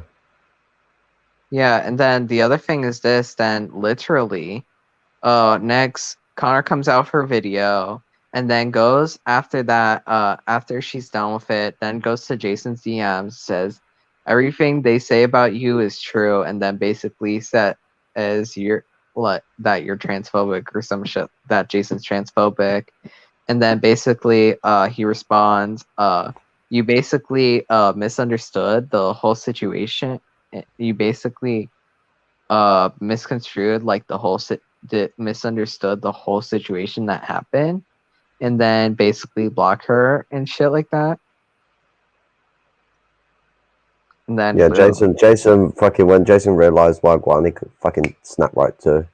yeah, and then the other thing is this, then literally next Connor comes out for video and then goes after that, after she's done with it, then goes to Jason's DMs, says everything they say about you is true, and then basically said as that you're transphobic or some shit, that Jason's transphobic. And then basically he responds, you basically misunderstood the whole situation. You basically misconstrued like misunderstood the whole situation that happened, and then basically block her and shit like that. And then Yeah, Jason fucking when Jason realized Wagwan, he could fucking snap right to.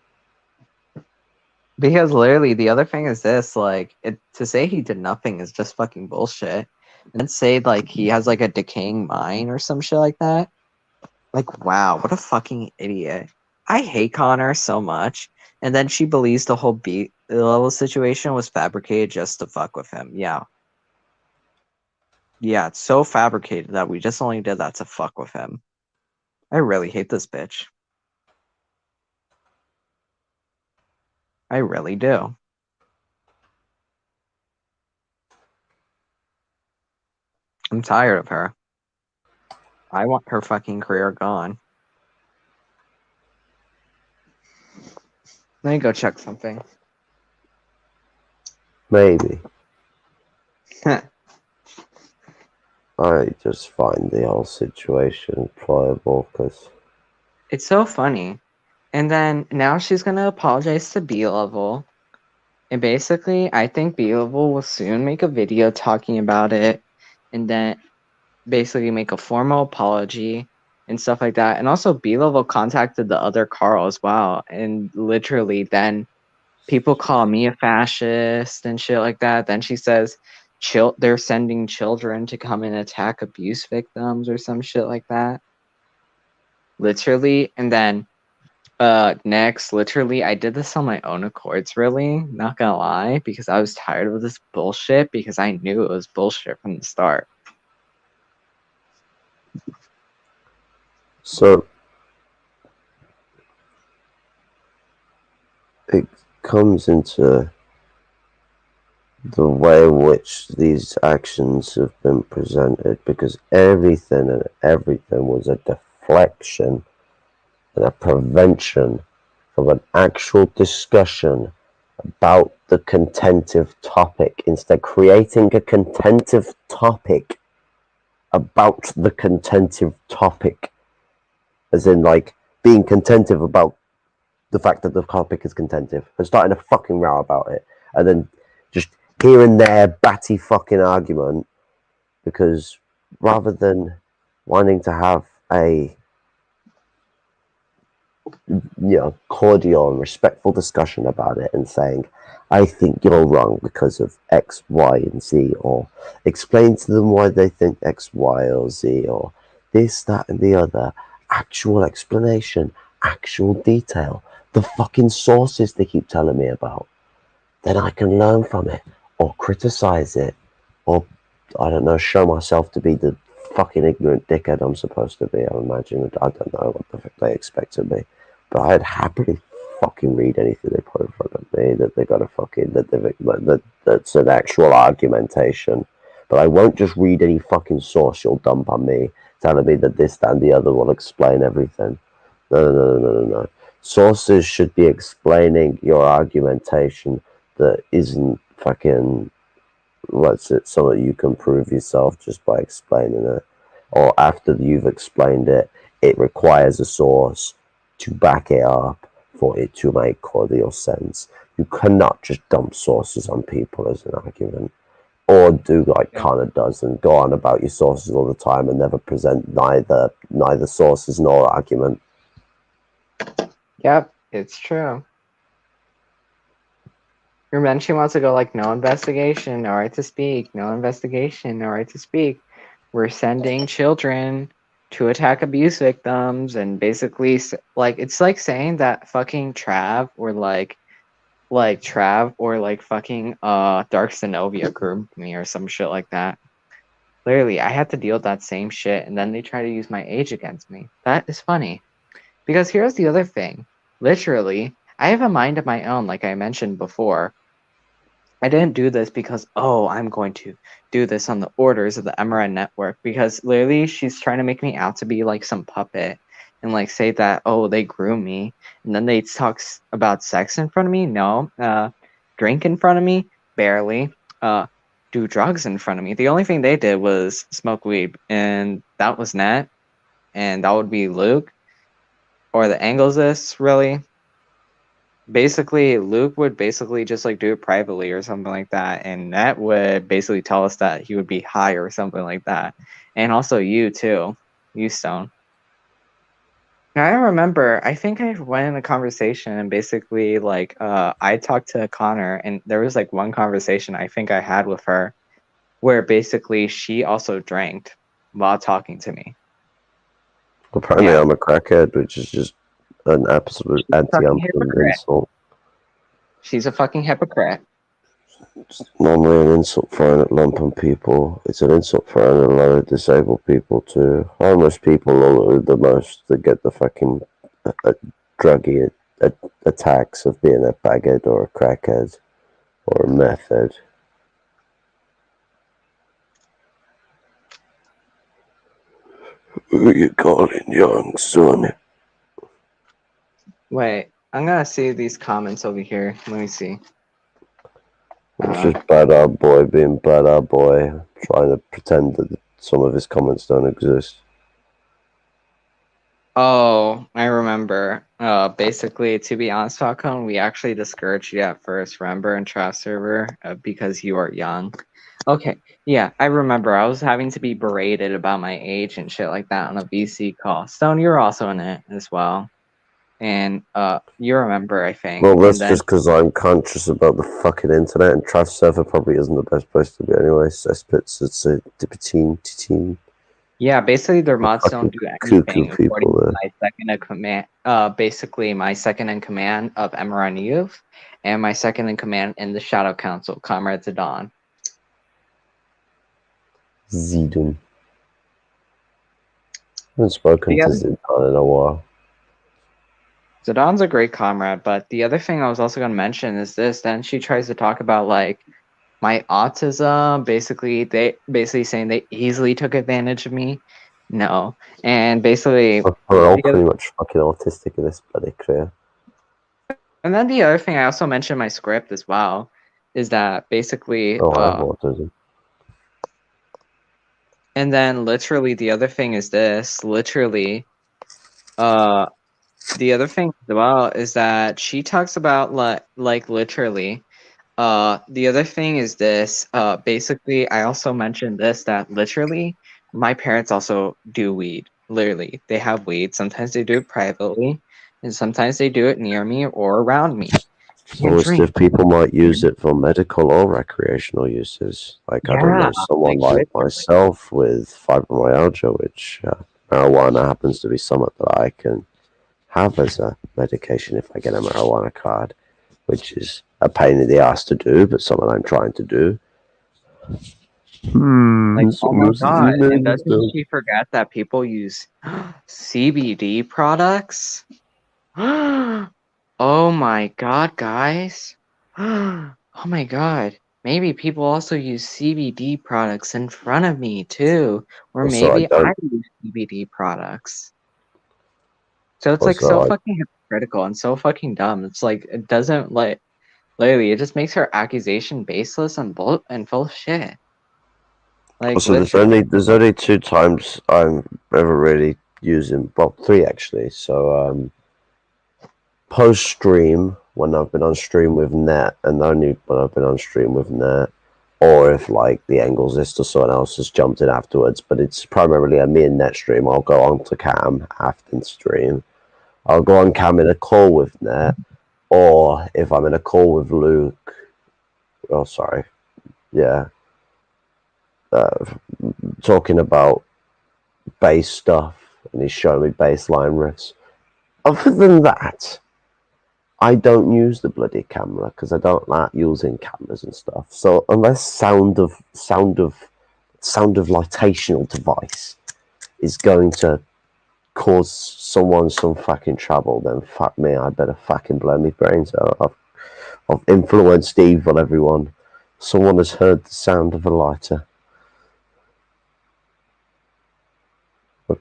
because literally the other thing is this, like to say he did nothing is just fucking bullshit. And then say like he has like a decaying mind or some shit like that. Like wow, what a fucking idiot. I hate Connor so much. And then she believes the whole beat level situation was fabricated just to fuck with him. Yeah. Yeah, it's so fabricated that we just only did that to fuck with him. I really hate this bitch. I really do. I'm tired of her. I want her fucking career gone. Let me go check something. Maybe. I just find the whole situation pliable because It's so funny. And then now she's gonna apologize to B-Level. And basically, I think B-Level will soon make a video talking about it. And then basically make a formal apology and stuff like that. And also B-Level contacted the other Carl as well. And literally then people call me a fascist and shit like that. Then she says they're sending children to come and attack abuse victims or some shit like that. Literally. And then next, literally, I did this on my own accords, really, not gonna lie, because I was tired of this bullshit because I knew it was bullshit from the start. so it comes into the way in which these actions have been presented, because everything was a deflection and a prevention of an actual discussion about the contentive topic, instead creating a contentive topic about the contentive topic, as in like being contentive about the fact that the topic is contentive and starting a fucking row about it, and then just here and there batty fucking argument, because rather than wanting to have a cordial and respectful discussion about it and saying, I think you're wrong because of X, Y, and Z, or explain to them why they think X, Y, or Z, or this, that, and the other, actual explanation, actual detail, the fucking sources they keep telling me about, then I can learn from it, or criticize it, or, I don't know, show myself to be the fucking ignorant dickhead I'm supposed to be. I imagine. I don't know what the fuck they expect of me, but I'd happily fucking read anything they put in front of me that they got a fucking that's an actual argumentation. But I won't just read any fucking source you'll dump on me telling me that this, that, and the other will explain everything. No. Sources should be explaining your argumentation that isn't fucking what's it, so that you can prove yourself just by explaining it, or after you've explained it, it requires a source to back it up for it to make cordial sense. You cannot just dump sources on people as an argument, or do like Connor does and go on about your sources all the time and never present neither sources nor argument. Yep, it's true. And then she wants to go like, no investigation, no right to speak, no investigation, no right to speak. We're sending children to attack abuse victims, and basically, like, it's like saying that fucking Trav or like fucking Dark Sinovia groomed me or some shit like that. Clearly, I had to deal with that same shit, and then they try to use my age against me. That is funny. Because here's the other thing. Literally, I have a mind of my own, like I mentioned before. I didn't do this because, I'm going to do this on the orders of the MRN network, because literally she's trying to make me out to be like some puppet and like say that, they groom me, and then they talk about sex in front of me. No. Drink in front of me? Barely. Do drugs in front of me. The only thing they did was smoke weed, and that was Nat, and that would be Luke, or the angles this, really. Basically, Luke would basically just like do it privately or something like that, and Nat would basically tell us that he would be high or something like that. And also you too, you Stone. Now, I remember, I think I went in a conversation and basically like I talked to Connor, and there was like one conversation I think I had with her where basically she also drank while talking to me. Apparently, I'm a crackhead, which is just an absolute anti-anthem insult. She's a fucking hypocrite. It's normally an insult thrown at lumpen people. It's an insult thrown at a lot of disabled people too. Homeless people are the most that get the fucking druggy attacks of being a faggot or a crackhead or a method. Who you calling young, son? Wait, I'm gonna see these comments over here. Let me see. It's just bad boy being bad boy, trying to pretend that some of his comments don't exist. Oh, I remember. Basically, to be honest, Falcon, we actually discouraged you at first, remember, in Trap Server, because you are young. Okay, yeah, I remember. I was having to be berated about my age and shit like that on a VC call. Stone, you're also in it as well. And you remember, I think. Well, that's And then just because I'm conscious about the fucking internet, and Trav Server probably isn't the best place to be anyway. It's a team. yeah, basically their mods don't Fucking do cuckoo anything according people to there. my second in command. Basically my second in command of Emerald Youth, and my second in command in the Shadow Council, Comrade Zidane. Zidane. I haven't spoken to Zidane in a while. Zidane's a great comrade, but the other thing I was also going to mention is this. Then she tries to talk about like my autism. Basically, saying they easily took advantage of me. No, and basically, We're all pretty much fucking autistic in this bloody career. and then the other thing I also mentioned in my script as well is that basically, I have autism. and then literally the other thing is this. Literally, the other thing as well is that she talks about like literally. The other thing is this. Basically, I also mentioned this that literally, my parents also do weed. Literally, they have weed. Sometimes they do it privately, and sometimes they do it near me or around me. And Most drink. of people might use it for medical or recreational uses. Like, I don't Yeah, know, someone like like literally. myself with fibromyalgia, which marijuana happens to be something that I can have as a medication if I get a marijuana card, which is a pain in the ass to do, but something I'm trying to do. Like, oh my god! And doesn't So she forget that people use CBD products? Oh my god, guys! Oh my god! Maybe people also use CBD products in front of me too, or also, I maybe I don't. use CBD products. So it's like so Also, fucking hypocritical and so fucking dumb. It's like it doesn't like literally. It just makes her accusation baseless and full of shit. Like also, literally. there's only two times I'm ever really using. Well, three actually. So post stream when I've been on stream with Net, and only when I've been on stream with Net, or if like the Anglesist or someone else has jumped in afterwards. But it's primarily a me and Net stream. I'll go on to Cam after stream. I'll go on Cam in a call with Net, or if I'm in a call with Luke. Oh, sorry. Yeah. Talking about bass stuff, and he's showing me bass line riffs. Other than that, I don't use the bloody camera because I don't like using cameras and stuff. So unless sound of litational device is going to cause someone some fucking trouble, then fuck me, I better fucking blow my brains out. I've influenced evil, everyone. Someone has heard the sound of a lighter.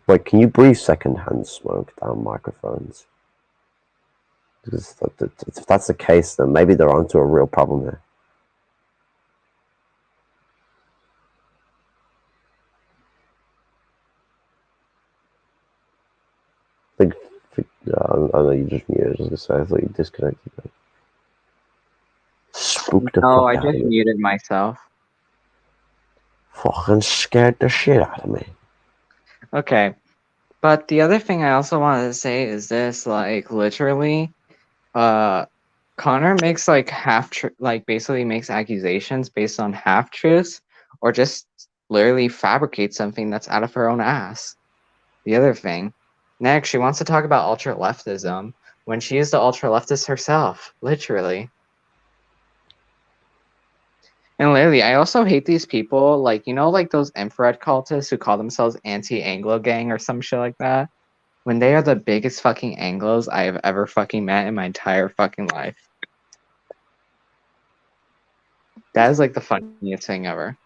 Wait, can you breathe secondhand smoke down microphones? Because if that's the case, then maybe they're onto a real problem here. I know you just muted. I was gonna say, I thought you disconnected. Spooked the No, fuck I out of just me. muted myself. Fucking scared the shit out of me. Okay. But the other thing I also wanted to say is this, like literally, Connor makes like like basically makes accusations based on half truths, or just literally fabricates something that's out of her own ass. The other thing, next, she wants to talk about ultra leftism when she is the ultra leftist herself, literally. And literally, I also hate these people, like like those infrared cultists who call themselves anti-Anglo gang or some shit like that. when they are the biggest fucking Anglos I have ever fucking met in my entire fucking life. That is like the funniest thing ever.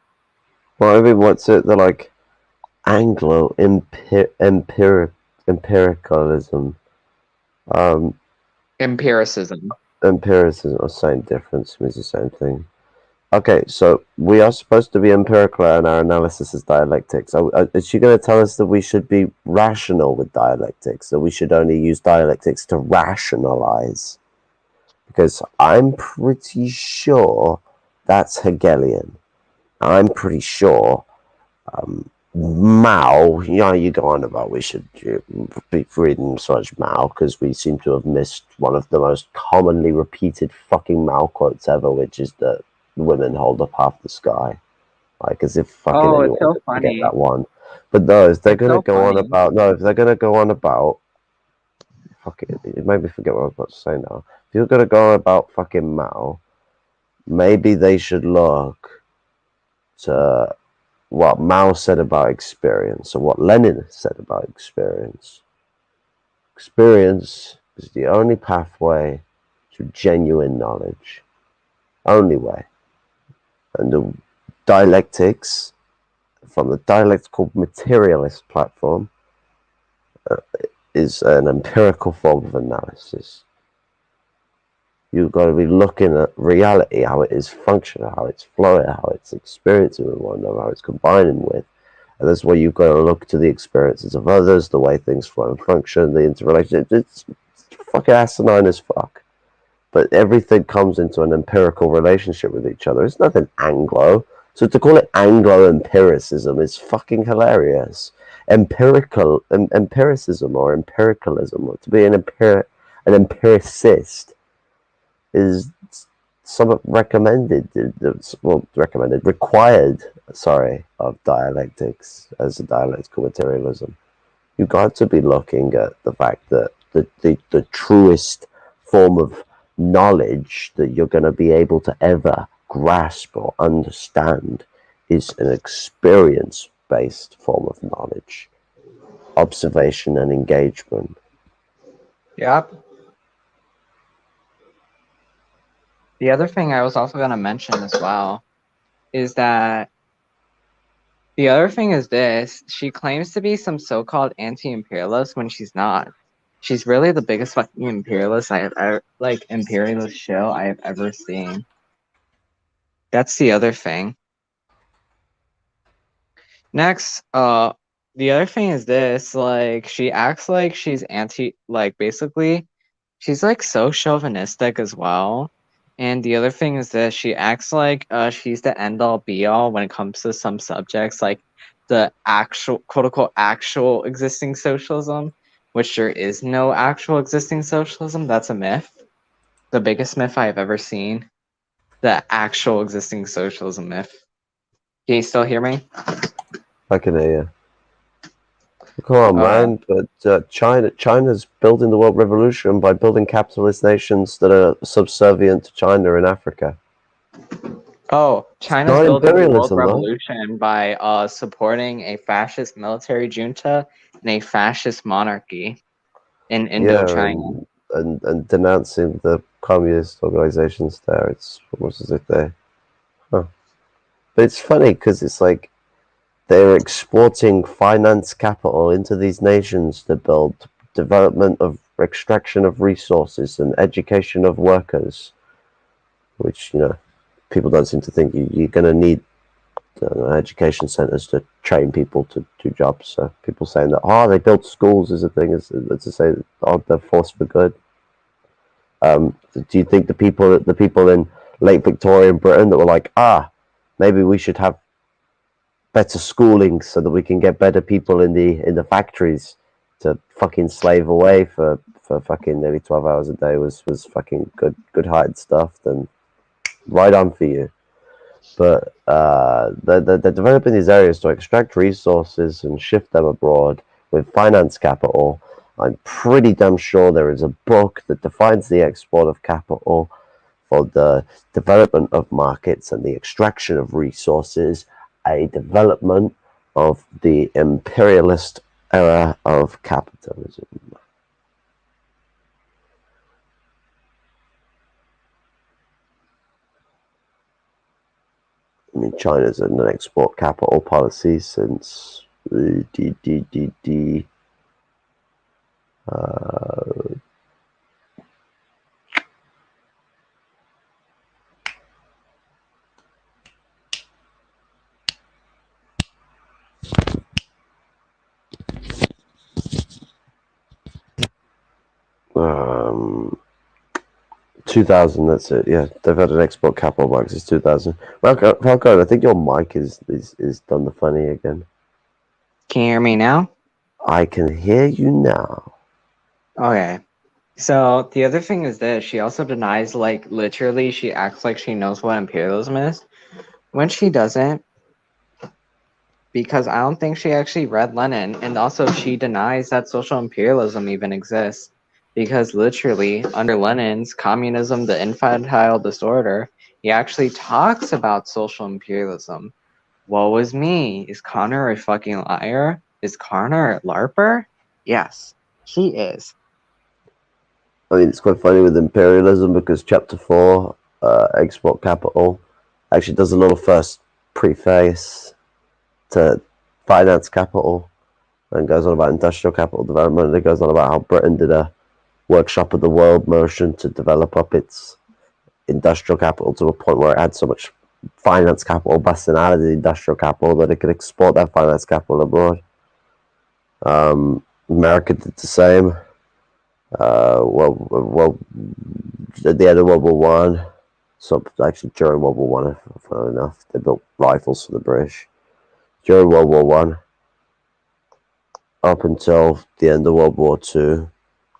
Well, I mean, what's it? They're like Anglo empiricalism. Empiricism. Empiricism, or same difference, means the same thing. Okay, so we are supposed to be empirical and our analysis is dialectics. Is she going to tell us that we should be rational with dialectics, that we should only use dialectics to rationalize? Because I'm pretty sure that's Hegelian. I'm pretty sure Mao, you go on about we should be reading so much Mao because we seem to have missed one of the most commonly repeated fucking Mao quotes ever, which is that women hold up half the sky. Like, as if fucking Oh, it's anyone so could forget funny. that one. But no, if they're It's gonna so go on funny. about no, if they're gonna go on about fuck it made me forget what I was about to say now. If you're gonna go on about fucking Mao, maybe they should look to what Mao said about experience or what Lenin said about experience. Experience is the only pathway to genuine knowledge. Only way. And the dialectics from the dialectical materialist platform is an empirical form of analysis. You've got to be looking at reality, how it is functioning, how it's flowing, how it's experiencing with one another, how it's combining with. And that's why you've got to look to the experiences of others, the way things flow and function, the interrelationship. It's fucking asinine as fuck. But everything comes into an empirical relationship with each other. It's nothing Anglo. So to call it Anglo empiricism is fucking hilarious. Empiricism or empiricalism, or to be an empiricist is somewhat required, of dialectics as a dialectical materialism. You've got to be looking at the fact that the truest form of knowledge that you're going to be able to ever grasp or understand is an experience-based form of knowledge, observation and engagement. Yep. The other thing I was also going to mention as well is that the other thing is this. She claims to be some so-called anti-imperialist when she's not. She's really the biggest fucking imperialist imperialist show I have ever seen. That's the other thing. Next, the other thing is this, like, she acts like she's basically, she's, like, so chauvinistic as well. And the other thing is that she acts like she's the end-all be-all when it comes to some subjects, like the actual, quote-unquote, actual existing socialism, which there is no actual existing socialism. That's a myth. The biggest myth I have ever seen. The actual existing socialism myth. Can you still hear me? I can hear you. Come on, man. But China's building the world revolution by building capitalist nations that are subservient to China in Africa. Oh, China's not building the world imperialism, though. revolution by supporting a fascist military junta and a fascist monarchy in Indochina. And denouncing the communist organizations there. It's almost as if they... Huh. But it's funny because it's like they're exporting finance capital into these nations to build development of extraction of resources and education of workers, which, people don't seem to think you're going to need education centers to train people to do jobs. So people saying that, they built schools is a thing, is to say that they're force for good. Do you think the people in late Victorian Britain that were like, maybe we should have better schooling so that we can get better people in the factories to fucking slave away for fucking nearly 12 hours a day was fucking good hard stuff, then right on for you. But they're developing these areas to extract resources and shift them abroad with finance capital. I'm pretty damn sure there is a book that defines the export of capital for the development of markets and the extraction of resources, a development of the imperialist era of capitalism. I mean, China's in an export capital policy since uh, um, 2000. That's it. Yeah, they've had an export capital market since 2000. Falcon, I think your mic is done the funny again. Can you hear me now? I can hear you now. Okay. So the other thing is this, she also denies, like, literally, she acts like she knows what imperialism is when she doesn't, because I don't think she actually read Lenin. And also, she denies that social imperialism even exists, because literally, under Lenin's Communism, the Infantile Disorder, he actually talks about social imperialism. Woe is me. Is Connor a fucking liar? Is Connor a LARPer? Yes, she is. I mean, it's quite funny with imperialism because Chapter 4, Export Capital, actually does a little first preface to finance capital and goes on about industrial capital development. And it goes on about how Britain did a workshop of the world motion to develop up its industrial capital to a point where it had so much finance capital busting out of the industrial capital that it could export that finance capital abroad. America did the same. Well, at the end of World War One, so actually during World War One, funnily enough, they built rifles for the British. During World War One, up until the end of World War Two,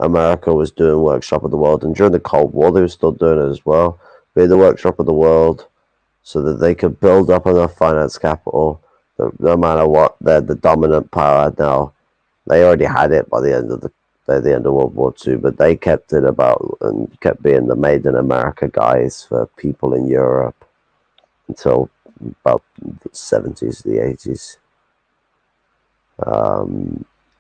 America was doing Workshop of the World, and during the Cold War, they were still doing it as well. Being the Workshop of the World, so that they could build up enough finance capital that no matter what, they're the dominant power now. They already had it by the end of World War II, but they kept it about and kept being the Made in America guys for people in Europe until about the 70s, the 80s.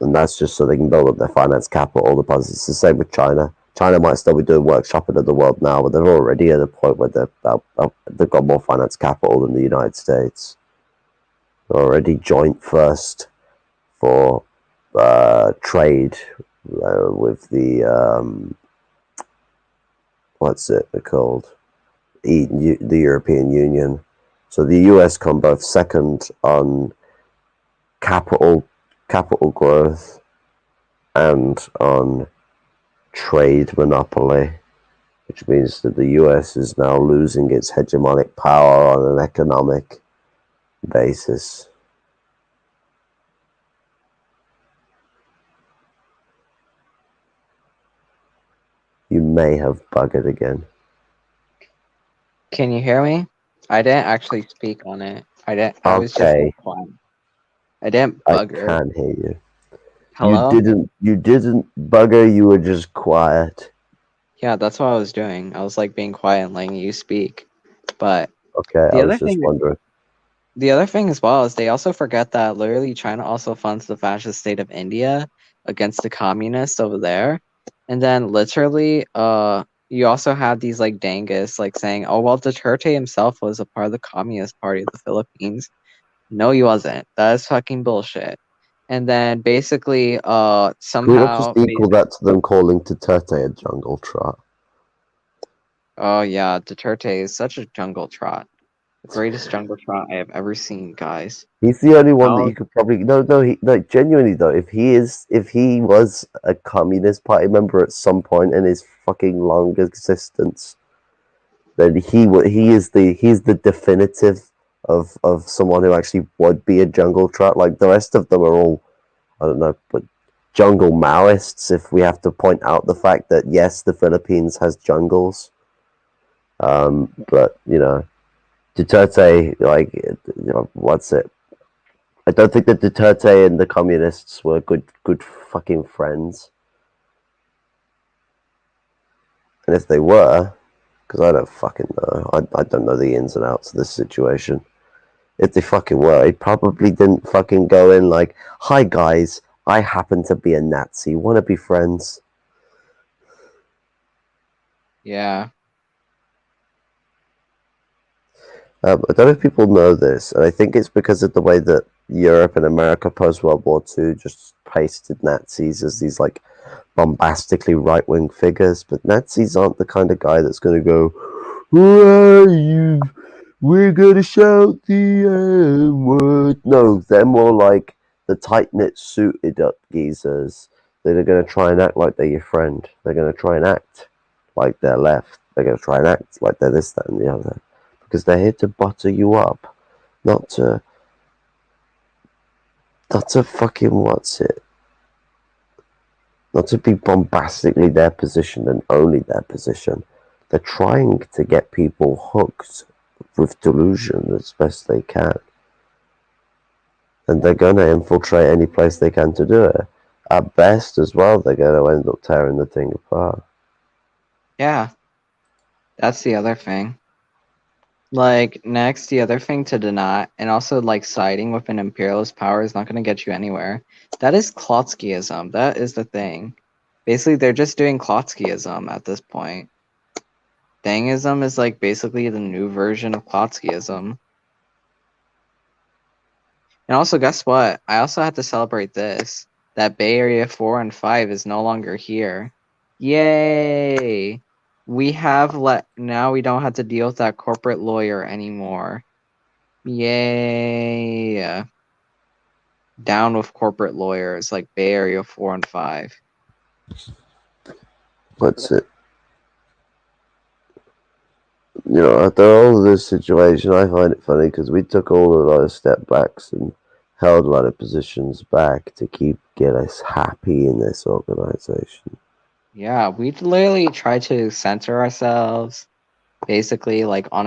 And that's just so they can build up their finance capital, all the deposits. It's the same with China. China might still be doing workshopping of the world now, but they're already at a point where they've got more finance capital than the United States. They're already joint first for trade with the what's it called? The European Union. So the US come both second on capital growth and on trade monopoly, which means that the US is now losing its hegemonic power on an economic basis. You may have buggered again. Can you hear me? I didn't actually speak on it. I was just Okay, quiet. I didn't I bugger. can hear you. Hello? You didn't bugger, you were just quiet. Yeah, that's what I was doing. I was like being quiet and letting you speak. But Okay, the I other was just thing wondering. the other thing as well is they also forget that literally China also funds the fascist state of India against the communists over there. And then literally you also have these like dangus like saying, oh well, Duterte himself was a part of the Communist Party of the Philippines. No, he wasn't. That is fucking bullshit. And then basically Can we not just somehow equal that to them calling Duterte a jungle trot? oh yeah, Duterte is such a jungle trot. The greatest jungle trot I have ever seen, guys. He's the only one that How you could probably genuinely though, if he was a Communist Party member at some point in his fucking long existence, then he's the definitive of someone who actually would be a jungle trot. Like the rest of them are all, I don't know, but jungle Maoists. If we have to point out the fact that yes, the Philippines has jungles, but Duterte, like, what's it? I don't think that Duterte and the communists were good fucking friends. And if they were, because I don't fucking know, I don't know the ins and outs of this situation. If they fucking were, he probably didn't fucking go in like, "Hi guys, I happen to be a Nazi. Want to be friends? Yeah. I don't know if people know this, and I think it's because of the way that Europe and America post World War II just pasted Nazis as these like bombastically right wing figures. But Nazis aren't the kind of guy that's going to go, "Who are you? We're going to shout the N word." No, they're more like the tight knit, suited up geezers that are going to try and act like they're your friend. They're going to try and act like they're left. They're going to try and act like they're this, that, and the other because they're here to butter you up, not to fucking what's it, not to be bombastically their position and only their position. They're trying to get people hooked with delusion as best they can, and they're going to infiltrate any place they can to do it. At best, as well, they're going to end up tearing the thing apart. Yeah. That's the other thing. Like, next, the other thing to deny, and also, like, siding with an imperialist power is not going to get you anywhere. That is Klotskyism. That is the thing. Basically, they're just doing Klotskyism at this point. Dangism is, like, basically the new version of Klotskyism. And also, guess what? I also had to celebrate this. That Bay Area 4 and 5 is no longer here. Yay! Now we don't have to deal with that corporate lawyer anymore. Yay. Down with corporate lawyers like Bay Area 4 and 5. What's it? You know, after all of this situation, I find it funny because we took all of our step backs and held a lot of positions back to get us happy in this organization. Yeah, we literally try to center ourselves basically like on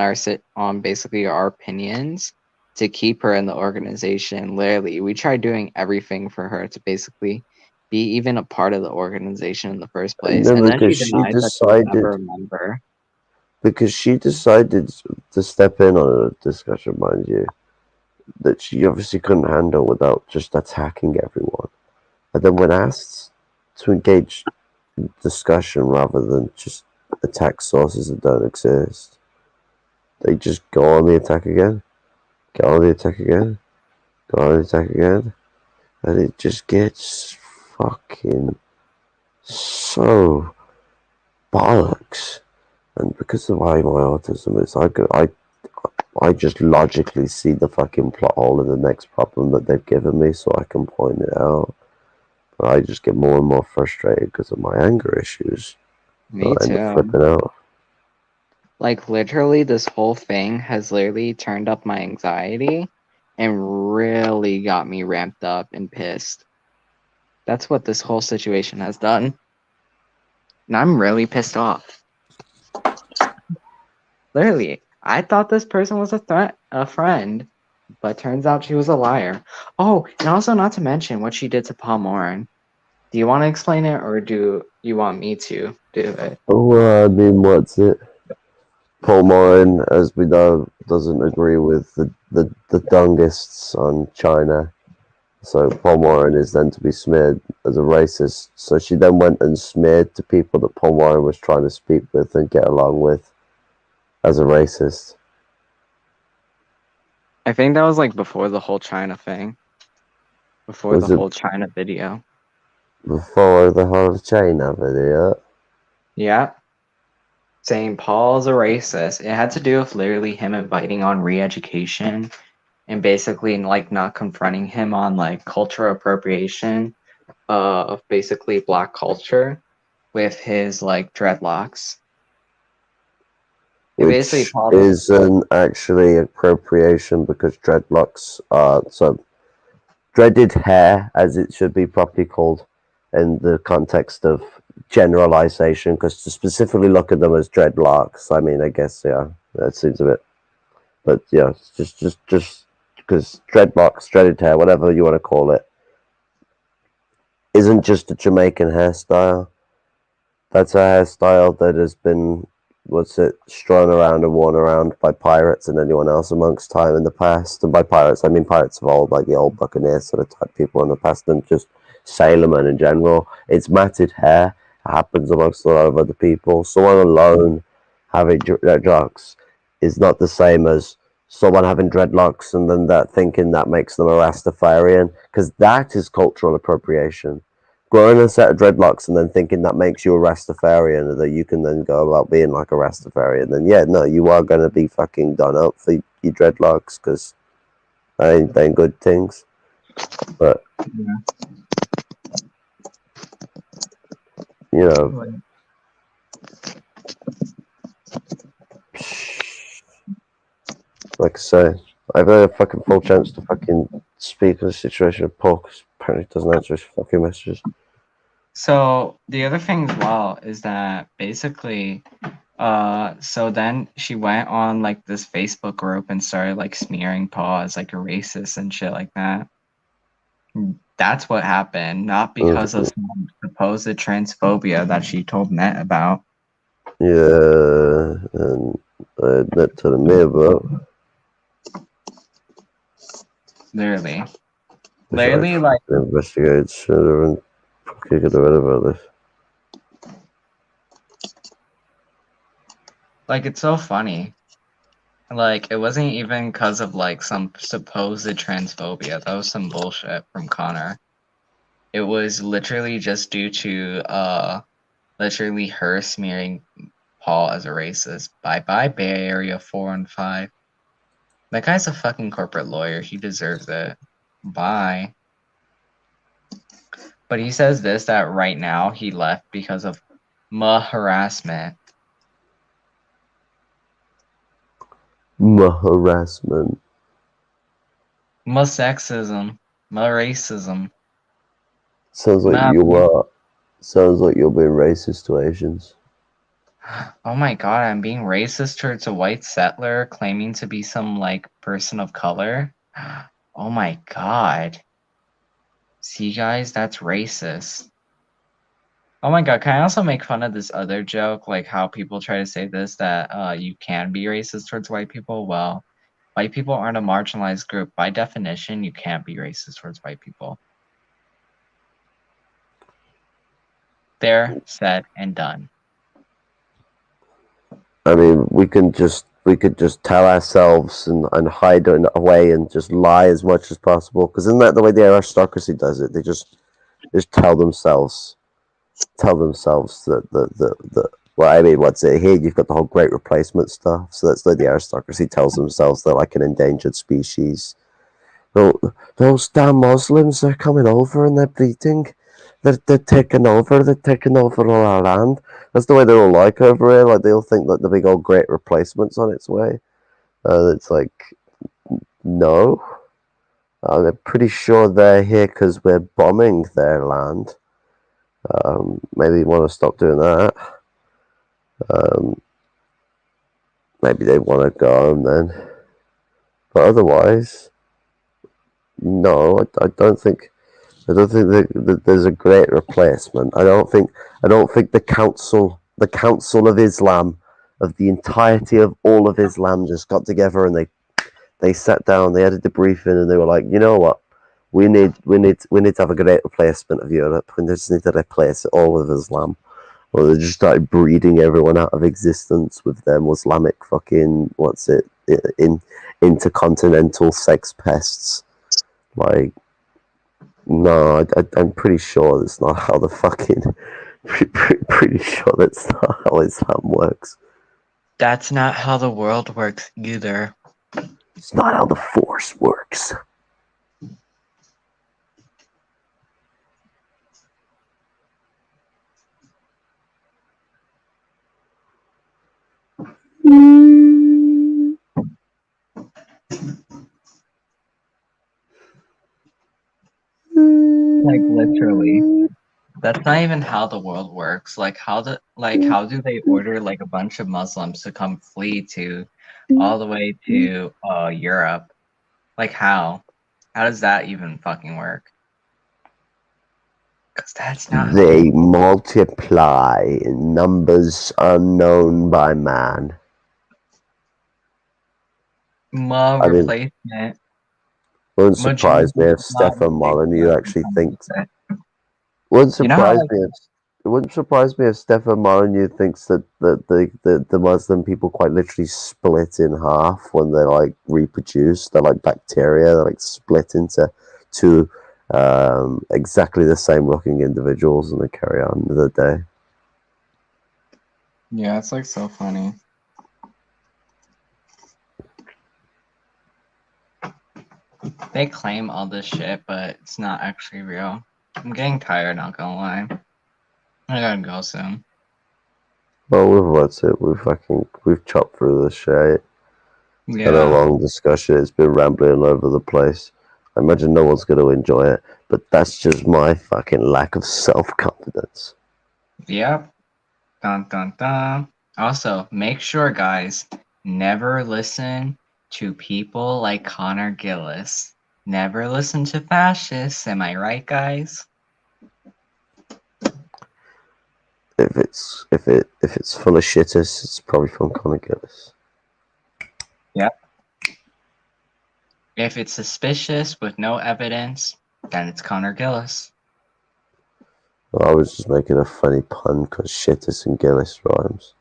basically our opinions to keep her in the organization. Literally, we tried doing everything for her to basically be even a part of the organization in the first And place. then And then she denies that she was ever a member. because she decided to step in on a discussion, mind you, that she obviously couldn't handle without just attacking everyone. And then when asked to engage in discussion rather than just attack sources that don't exist, they just go on the attack again, go on the attack again, go on the attack again, and it just gets fucking so bollocks. And because of why my autism is, I just logically see the fucking plot hole in the next problem that they've given me, so I can point it out. But I just get more and more frustrated because of my anger issues. Me I end up too. flipping out. Like literally this whole thing has literally turned up my anxiety and really got me ramped up and pissed. That's what this whole situation has done. And I'm really pissed off. Literally, I thought this person was a friend, but turns out she was a liar. Oh, and also not to mention what she did to Paul Moran. Do you want to explain it, or do you want me to do it? Oh, I mean, what's it? Paul Morin, as we know, doesn't agree with the Dungists on China. So Paul Morin is then to be smeared as a racist. So she then went and smeared to people that Paul Morin was trying to speak with and get along with as a racist. I think that was like before the whole China thing. Before Was the it whole China video. before the whole China video? Yeah. Saying Paul's a racist. It had to do with literally him inviting on re-education and basically like not confronting him on like cultural appropriation of basically black culture with his like dreadlocks. And basically Which Paul isn't actually appropriation because dreadlocks are so dreaded hair, as it should be properly called in the context of generalization, because to specifically look at them as dreadlocks, I mean, I guess, yeah, that seems a bit, but yeah, just because dreadlocks, dreaded hair, whatever you want to call it, isn't just a Jamaican hairstyle. That's a hairstyle that has been, what's it, strewn around and worn around by pirates and anyone else amongst time in the past. And by pirates, I mean pirates of old, like the old buccaneers sort of type people in the past, and just sailormen in general. It's matted hair. It happens amongst a lot of other people. Someone alone having dreadlocks is not the same as someone having dreadlocks and then that thinking that makes them a Rastafarian, because that is cultural appropriation. Growing a set of dreadlocks and then thinking that makes you a Rastafarian and that you can then go about being like a Rastafarian, then yeah, no, you are going to be fucking done up for your dreadlocks because they ain't good things. But, you know, like I say, I've had a fucking full chance to fucking speak on the situation of Paul because apparently he doesn't answer his fucking messages. So the other thing as well is that basically, so then she went on like this Facebook group and started like smearing Paul as like a racist and shit like that. That's what happened, not because of some supposed transphobia that she told Net about. Yeah, and Net telling me about. Literally, Literally, like investigate further and fucking get rid about this. like it's so funny. Like it wasn't even because of like some supposed transphobia. That was some bullshit from Connor. It was literally just due to literally her smearing Paul as a racist. Bye bye Bay Area 4 and 5. That guy's a fucking corporate lawyer. He deserves it. Bye. But he says this that right now he left because of harassment. Harassment. Sexism. Racism. Sounds like you are. Sounds like you're being racist to Asians. Oh my god, I'm being racist towards a white settler claiming to be some like person of color. Oh my god. See guys, that's racist. Oh my god, can I also make fun of this other joke, like how people try to say this that you can be racist towards white people? Well, white people aren't a marginalized group. By definition, you can't be racist towards white people. There, said, and done. I mean, we could just tell ourselves and hide it away and just lie as much as possible. Because isn't that the way the aristocracy does it? They just tell themselves that the well, I mean, what's it here? You've got the whole great replacement stuff. So that's like the aristocracy tells themselves they're like an endangered species. Those damn Muslims, they're coming over and they're bleeding. They're taking over. They're taking over all our land. That's the way they're all like over here. Like they'll think that the big old great replacement's on its way. It's like, no. I'm pretty sure they're here because we're bombing their land. Maybe you want to stop doing that. Maybe they want to go home then. But otherwise, no, I don't think. I don't think that there's a great replacement. I don't think the council of Islam, of the entirety of all of Islam, just got together and they sat down, they had a debriefing, and they were like, you know what, we need to have a great replacement of Europe. We just need to replace it all with Islam. Or they just started breeding everyone out of existence with their Islamic fucking intercontinental sex pests, like. No, I'm pretty sure that's not how the fucking. Pretty sure that's not how Islam works. That's not how the world works either. It's not how the Force works. Like literally. That's not even how the world works. Like how do they order like a bunch of Muslims to come flee to all the way to Europe? Like how? How does that even fucking work? Because that's not They multiply in numbers unknown by man. replacement. Wouldn't surprise me if Stefan Molyneux actually thinks. Wouldn't You know how surprise like me if it wouldn't surprise me if Stefan Molyneux thinks that the Muslim people quite literally split in half when they like reproduce. They're like bacteria. They're like split into two exactly the same looking individuals, and they carry on the day. Yeah, it's like so funny. they claim all this shit, but it's not actually real. I'm getting tired, not gonna lie. I gotta go soon. Well, we've chopped through this shit. It's been a Yeah. long discussion. It's been rambling all over the place. I imagine no one's going to enjoy it, but that's just my fucking lack of self-confidence. Yep. Dun dun dun. Also, make sure, guys, never listen to people like Connor Gillis. Never listen to fascists. Am I right, guys? If it's full of shitters, it's probably from Conor Gillis. Yep. If it's suspicious with no evidence, then it's Connor Gillis. Well, I was just making a funny pun because shitters and Gillis rhymes.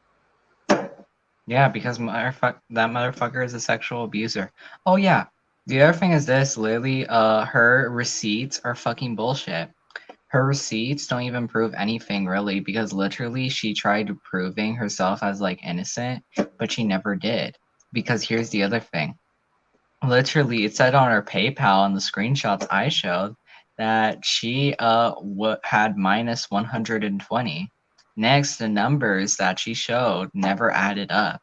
Yeah, because that motherfucker is a sexual abuser. Oh yeah. The other thing is this, Lily, her receipts are fucking bullshit. Her receipts don't even prove anything really, because literally she tried proving herself as like innocent, but she never did. Because here's the other thing. Literally, it said on her PayPal in the screenshots I showed that she had minus 120. Next, the numbers that she showed never added up.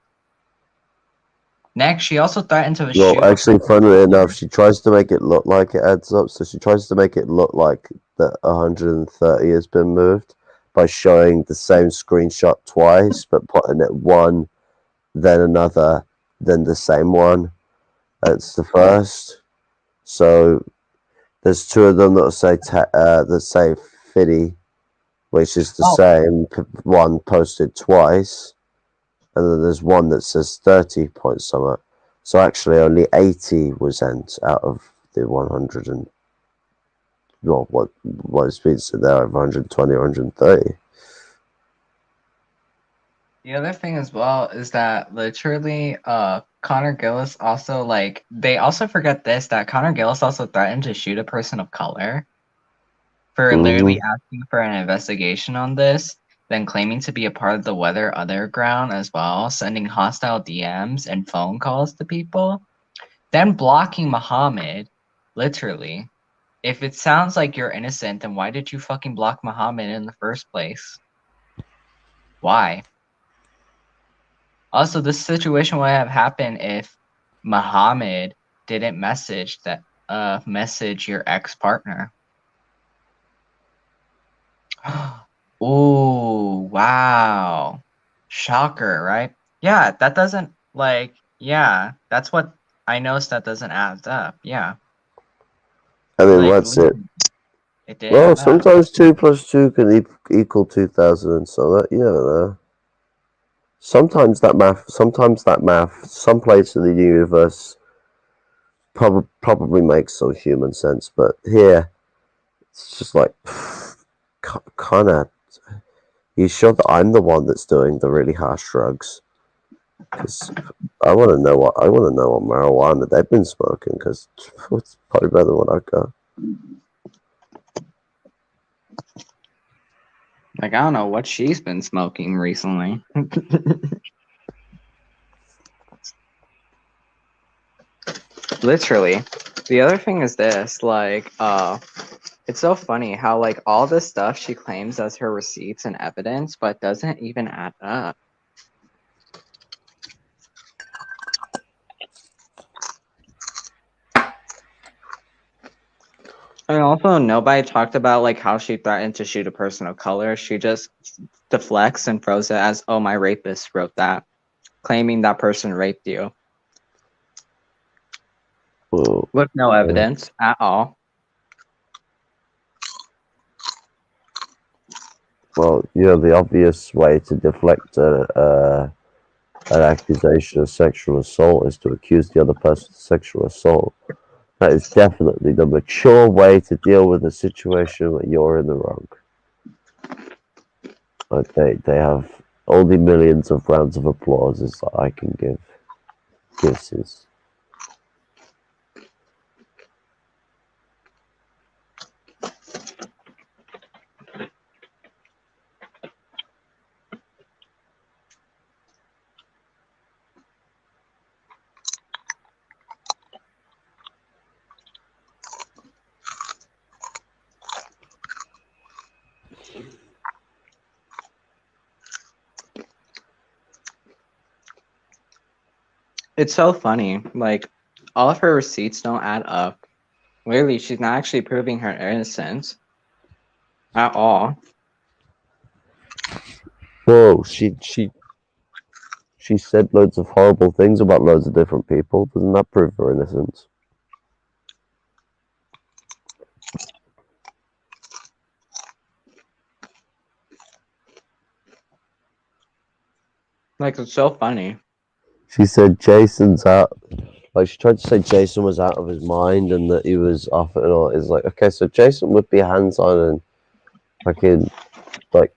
Next, she also threatened to shoot. Well, actually, funnily enough, she tries to make it look like it adds up. So she tries to make it look like that 130 has been moved by showing the same screenshot twice, but putting it one, then another, then the same one. That's the first. So there's two of them that say 50, which is the same one posted twice, and then there's one that says 30 point something. So actually, only 80 was sent out of the 100 and well, what has been said there of 120 or 130. The other thing as well is that literally, Connor Gillis also like they also forget this, that Connor Gillis also threatened to shoot a person of color for literally asking for an investigation on this, then claiming to be a part of the Weather Underground as well, sending hostile DMs and phone calls to people, then blocking Muhammad, literally. If it sounds like you're innocent, then why did you fucking block Muhammad in the first place? Why? Also, this situation would have happened if Muhammad didn't message your ex-partner. Ooh, wow. Shocker, right? Yeah, that doesn't that's what I noticed that doesn't add up. Yeah. I mean, Like that's it. it didn't Well, add up. sometimes 2 plus 2 can equal 2000, so that you never know. Sometimes that math, some place in the universe probably makes some human sense, but here it's just like, kind of. You sure that I'm the one that's doing the really harsh drugs? Because I want to know what marijuana they've been smoking. Because it's probably better than what I got. Like I don't know what she's been smoking recently. Literally. The other thing is this, like, it's so funny how like all this stuff she claims as her receipts and evidence, but doesn't even add up. And also, nobody talked about like how she threatened to shoot a person of color. She just deflects and throws it as, "Oh, my rapist wrote that," claiming that person raped you. Well, With no evidence at all. well, the obvious way to deflect an accusation of sexual assault is to accuse the other person of sexual assault. That is definitely the mature way to deal with a situation where you're in the wrong. Like they have all the millions of rounds of applauses that I can give kisses. It's so funny. Like, all of her receipts don't add up. Really, she's not actually proving her innocence at all. Whoa, she said loads of horrible things about loads of different people. Doesn't that prove her innocence? Like, it's so funny. She said Jason's out. Like she tried to say Jason was out of his mind and that he was off it and all. It's like, okay, so Jason would be hands on and fucking like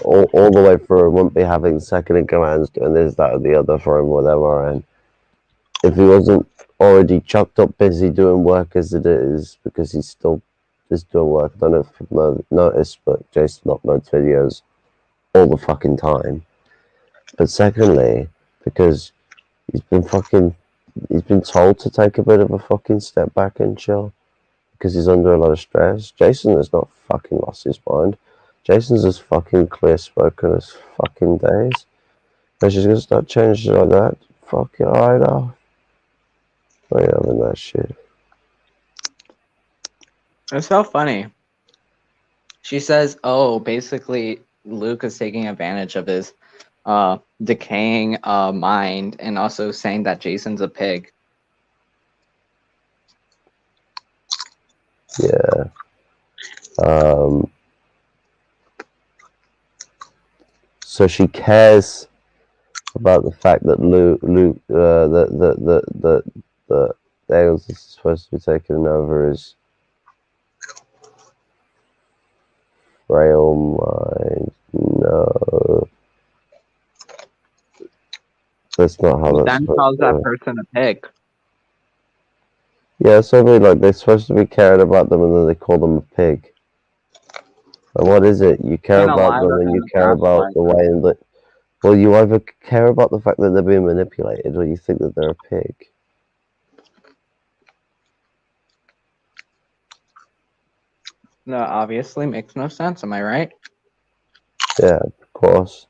all the way through and wouldn't be having second in commands doing this, that, or the other for him, whatever. And if he wasn't already chucked up busy doing work as it is, because he's still just doing work. I don't know if you've noticed, but Jason uploads videos all the fucking time. But secondly, because he's been fucking he's been told to take a bit of a fucking step back and chill because he's under a lot of stress. Jason has not fucking lost his mind. Jason's as fucking clear spoken as fucking days. And she's gonna start changing like that. Fuck it, I know. I ain't having that shit. It's so funny. She says, oh, basically, Luke is taking advantage of his decaying mind and also saying that Jason's a pig. Yeah. So she cares about the fact that Luke, the Dales is supposed to be taking over his frail mind. No, that's not how that's Then supposed calls to that work. person a pig. Yeah, so they like they're supposed to be caring about them, and then they call them a pig. And what is it? You care And a about them, liar and you and a care about the gaslighter. way in that. Well, you either care about the fact that they're being manipulated, or you think that they're a pig. No, obviously makes no sense. Am I right? Yeah, of course.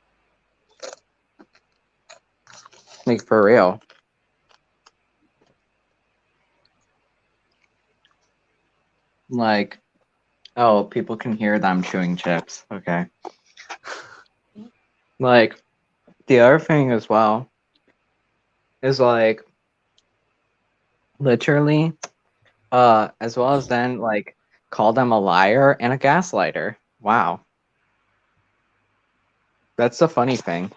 Like, for real. Like, oh, people can hear that I'm chewing chips. Okay. Like, the other thing as well is like, literally, as well as then, like, call them a liar and a gaslighter. Wow. That's the funny thing.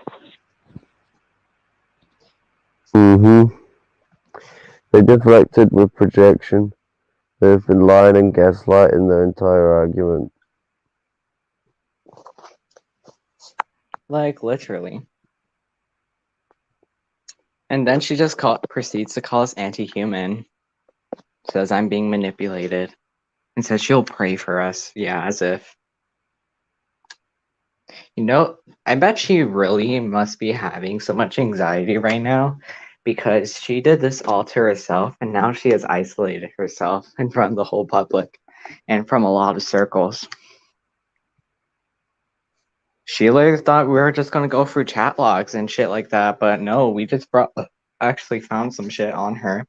Mm-hmm. They deflected with projection. They've been lying and gaslighting their entire argument. Like, literally. And then she just proceeds to call us anti-human. Says I'm being manipulated. And says she'll pray for us. Yeah, as if. You know, I bet she really must be having so much anxiety right now because she did this all to herself and now she has isolated herself in front of the whole public and from a lot of circles. She like thought we were just gonna go through chat logs and shit like that, but no, we just actually found some shit on her.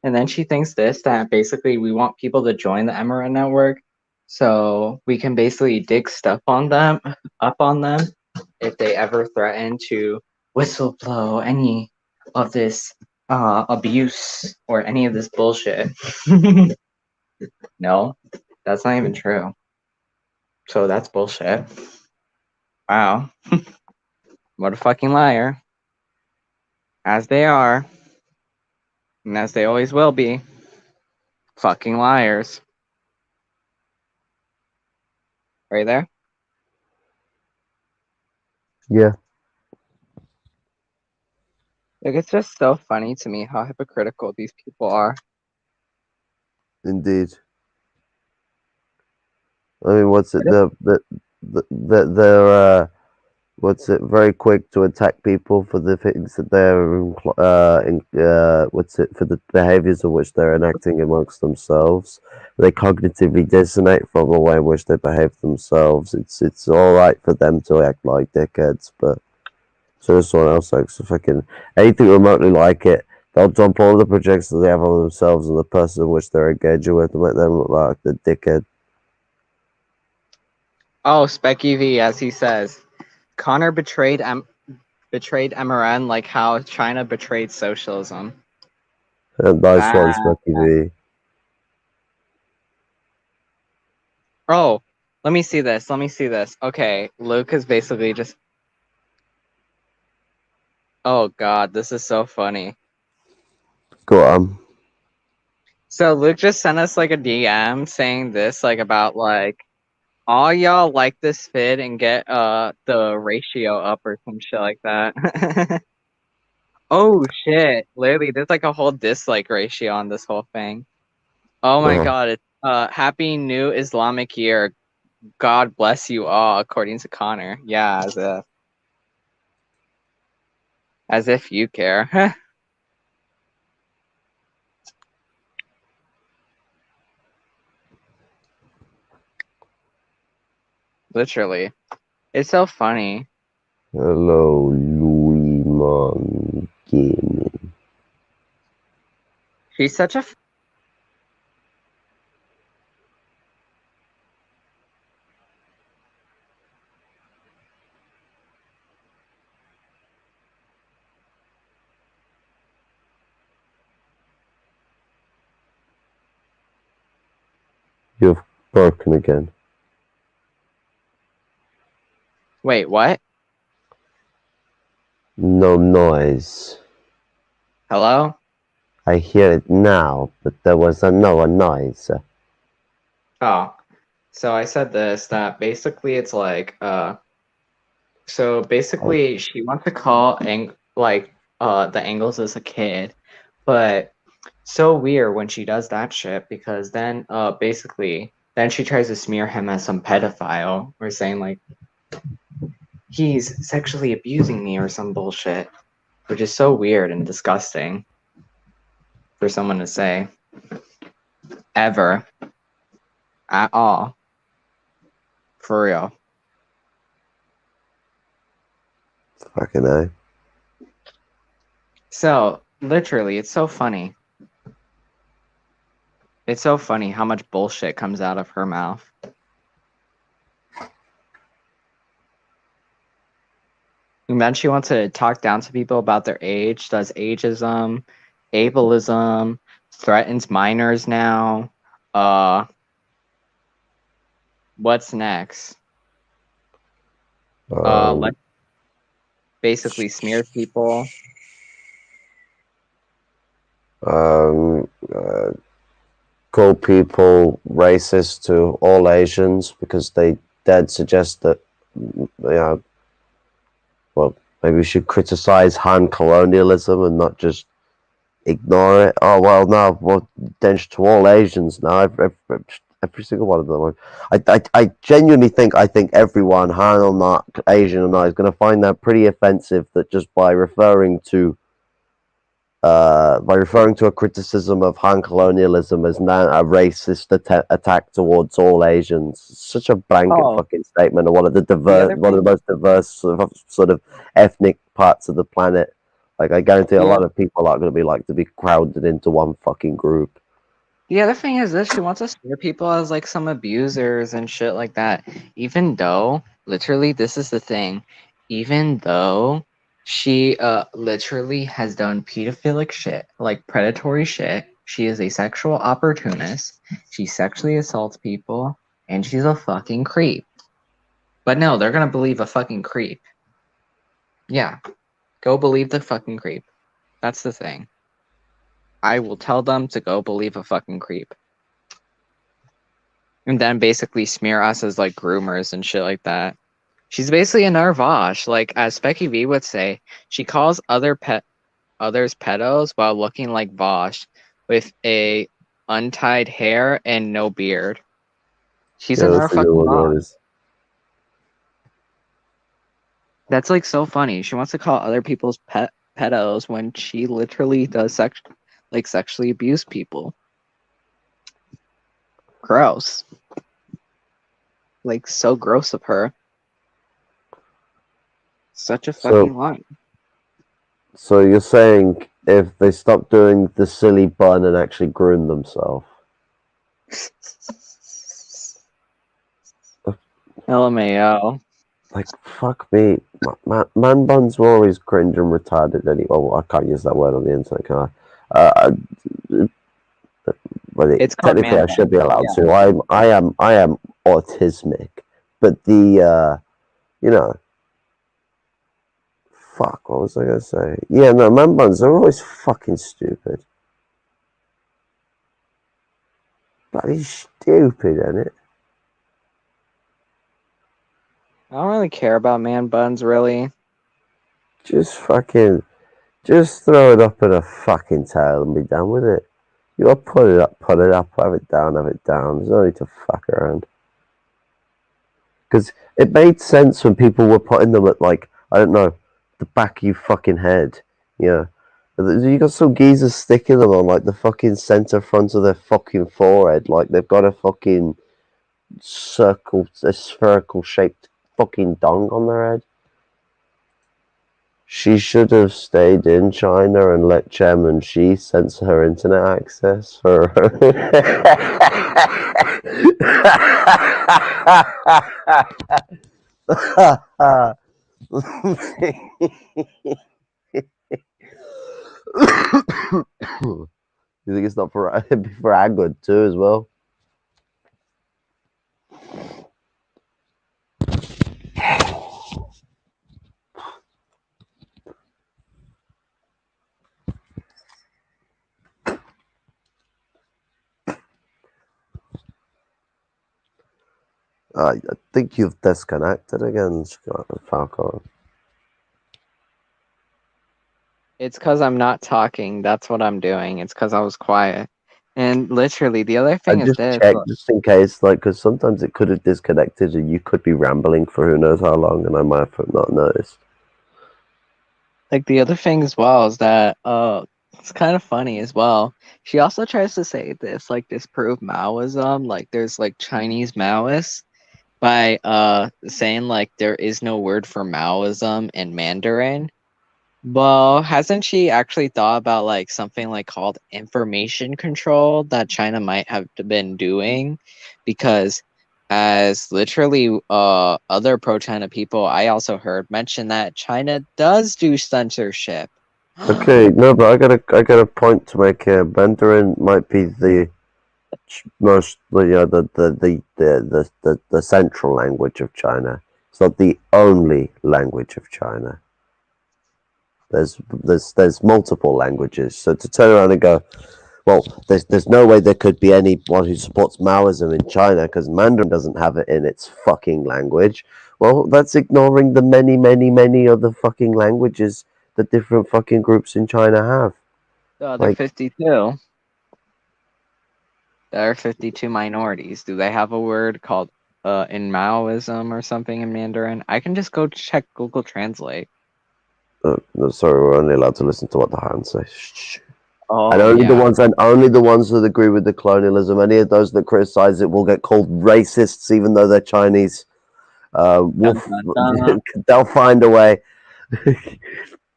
And then she thinks that basically we want people to join the Emera network so we can basically dig stuff on them, up on them, if they ever threaten to whistleblow any of this abuse or any of this bullshit. No, that's not even true. So that's bullshit. Wow. What a fucking liar. As they are, and as they always will be. Fucking liars. Are you there? Yeah, Like, it's just so funny to me how hypocritical these people are. indeed. I mean, what's it? They're what's it? Very quick to attack people for the things that what's it, for the behaviors of which they're enacting amongst themselves. They cognitively dissonate from the way in which they behave themselves. It's all right for them to act like dickheads, but so if someone else acts fucking anything remotely like it, they'll dump all the projections they have on themselves and the person in which they're engaging with and make them look like the dickhead. Oh, Specky V, as he says, Connor betrayed MRN like how China betrayed socialism. Nice one, Bad. Smoky V. Oh, let me see this. Let me see this. Okay, Luke is basically just. Oh God, this is so funny. Go on. So Luke just sent us like a DM saying this, like about like all y'all like this vid and get the ratio up or some shit like that. Oh shit! Literally, there's like a whole dislike ratio on this whole thing. Oh my Uh, God! It's Happy New Islamic Year. God bless you all, according to Connor. Yeah, as if you care. Literally, it's so funny. hello, Louis Mon Gaming. She's such a. You've broken again. Wait, what? No noise. Hello? I hear it now, but there was no noise. Oh, so I said this that basically it's like so Oh, basically she wants to call the Angles as a kid, but so weird when she does that shit because then basically then she tries to smear him as some pedophile or saying like he's sexually abusing me or some bullshit, which is so weird and disgusting for someone to say ever at all. For real. fucking A. So literally it's so funny. It's so funny how much bullshit comes out of her mouth. And then she wants to talk down to people about their age, does ageism, ableism, threatens minors now. What's next? Um, Let basically smear people. um, uh, call people racist to all Asians because they dared suggest that, well, maybe we should criticize Han colonialism and not just ignore it. Oh well, no, well, attention to all Asians now. Every single one of them. I genuinely think everyone, Han or not, Asian or not, is going to find that pretty offensive. That just by referring to a criticism of Han colonialism as now a racist attack towards all Asians. It's such a blanket Oh, fucking statement of the other one of the thing, most diverse sort of ethnic parts of the planet. Like I guarantee a the lot other, of people are going to be like to be crowded into one fucking group. the other thing is this: she wants to smear people as like some abusers and shit like that. Even though, literally, this is the thing. Even though she literally has done pedophilic shit, like predatory shit. She is a sexual opportunist. She sexually assaults people, and she's a fucking creep. But no, they're gonna believe a fucking creep. Yeah, go believe the fucking creep. That's the thing. I will tell them to go believe a fucking creep. And then basically smear us as like groomers and shit like that. She's basically a narvash. Like as Becky V would say, she calls others pedos while looking like Vosh with a untied hair and no beard. She's Yeah, a that's a good fucking one. Vosh. That is. That's like so funny. She wants to call other people's pedos when she literally does sexually abuse people. Gross. Like so gross of her. Such a fucking So, lie. so you're saying if they stop doing the silly bun and actually groom themselves? LMAO. Like, fuck me. Man buns were always cringe and retarded anyway. Well, I can't use that word on the internet, can I? It's called Technically, man I should be bun. allowed Yeah. to. I am autismic, but you know, fuck. What was I gonna say? Yeah, no, man buns are always fucking stupid. Bloody stupid, isn't it? I don't really care about man buns, really. Just fucking, just throw it up in a fucking tail and be done with it. You gotta put it up, have it down, have it down. There's no need to fuck around. Because it made sense when people were putting them at, like, I don't know, the back of your fucking head. Yeah. You got some geezers sticking them on, like, the fucking center front of their fucking forehead. Like, they've got a fucking a spherical shaped fucking dong on their head. She should have stayed in China and let Chem and Shi censor her internet access for her. You think it's not for our good too as well? I think you've disconnected again, Falco. It's because I'm not talking. That's what I'm doing. It's because I was quiet. And literally, the other I thing is just this. checked just in case, like, because sometimes it could have disconnected and you could be rambling for who knows how long, and I might have not noticed. Like the other thing as well is that it's kind of funny as well. She also tries to say this, like disprove Maoism, like there's like Chinese Maoists by saying like there is no word for Maoism in Mandarin. Well, hasn't she actually thought about like something like called information control that China might have been doing? Because as literally other pro-China people I also heard mention that China does do censorship. Okay, no, but I got a point to make here. Mandarin might be the most, the central language of China. It's not the only language of China. There's multiple languages. So to turn around and go, well, there's no way there could be anyone who supports Maoism in China because Mandarin doesn't have it in its fucking language. Well, that's ignoring the many other fucking languages that different fucking groups in China have. The other Like, 52. There are 52 minorities. Do they have a word called in Maoism or something in Mandarin? I can just go check Google Translate. no, sorry, we're only allowed to listen to what the Han say. Shh. Oh And yeah. only the ones that agree with the colonialism. Any of those that criticize it will get called racists, even though they're Chinese. Dun, dun, dun. They'll find a way.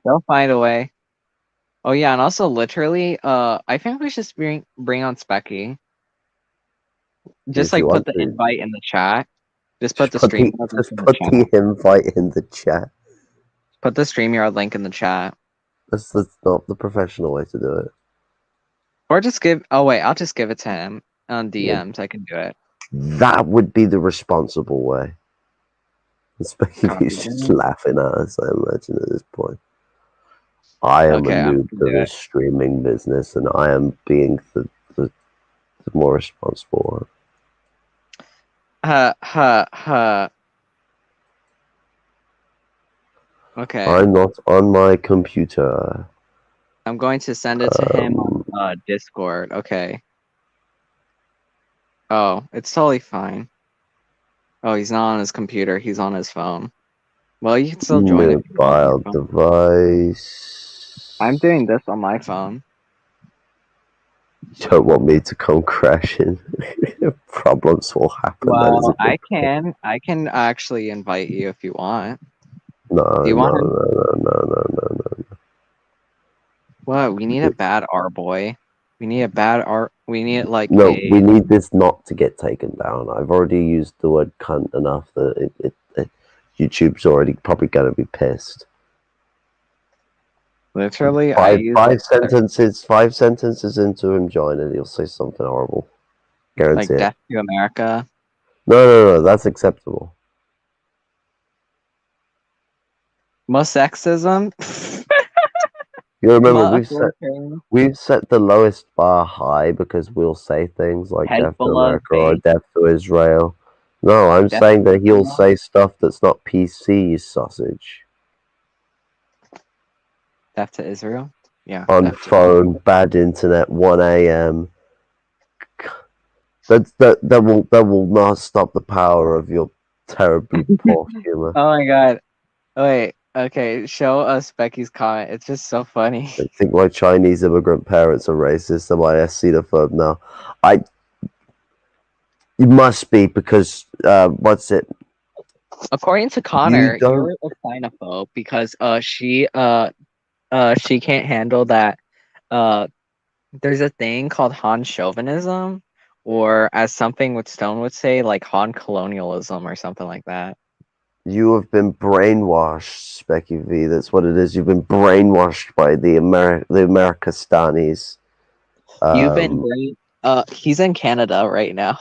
They'll find a way. Oh yeah, and also literally, I think we should bring on Specky. Just If you like put want the to, invite in the chat. Just put the StreamYard link just in the put chat. the invite in the chat. Put the StreamYard link in the chat. That's not the professional way to do it. Or just give. Oh wait, I'll just give it to him on Yeah. DMs. I can do it. That would be the responsible way. He's just laughing at us, I imagine, at this point. I am Okay, a I'm noob gonna to do this streaming business, and I am being the more responsible one. Ha ha ha. Okay. I'm not on my computer. I'm going to send it to him Um, on Discord. Okay. Oh, it's totally fine. Oh, he's not on his computer. He's on his phone. Well, you can still join if you want on your mobile phone. device. I'm doing this on my phone. You don't want me to come crashing. Problems will happen. That is a Well, good. I can actually invite you if you want. No, Do you no, want to? no, no, no, no, no, no. What? We need a bad R boy. We need a bad R. We need like No, we a need this not to get taken down. I've already used the word cunt enough that YouTube's already probably going to be pissed. literally. I Five use five sentences, 5 sentences into him joining, he'll say something horrible. like Guarantee it. Death to America. No, no, no, that's acceptable. Most sexism. You remember Authoritarian. we've set the lowest bar high because we'll say things like death to Hezbollah America or base. death to Israel. No, I'm Death saying to that he'll Israel. say stuff that's not PC, you sausage. Death to Israel. Yeah. On Death to Israel. phone, bad internet, 1 a.m. That will not stop the power of your terribly poor humor. Oh my god. Wait. Okay. Show us Becky's comment. It's just so funny. I think my Chinese immigrant parents are racist and my xenophobe now. You must be because what's it? According to You Connor, don't. you're a xenophobe because she can't handle that there's a thing called Han chauvinism, or as something what Stone would say, like Han colonialism or something like that. You have been brainwashed, Specky V. That's what it is. You've been brainwashed by the Americastanis. You've been great. He's in Canada right now.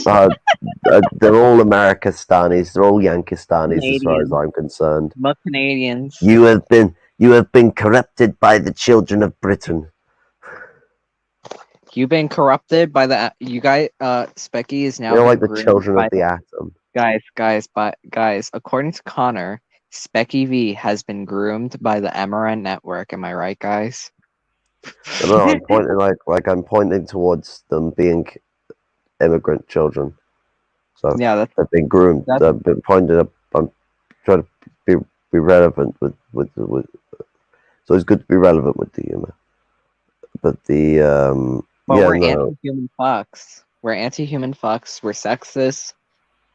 They're all Americastanis. They're all Yankistanis, as far as Canadians. I'm concerned. But Canadians. You have been corrupted by the children of Britain. You've been corrupted by the you guys. Specky is now You're been like the groomed children by of the atom. guys. According to Connor, Specky V has been groomed by the MRN network. Am I right, guys? No, I'm pointing I'm pointing towards them being immigrant children. So Yeah, they've been groomed. that's I've been pointed up. I'm trying to be relevant with. So it's good to be relevant with the humor. But the But yeah, we're no, anti-human fucks. We're anti-human fucks. We're sexist.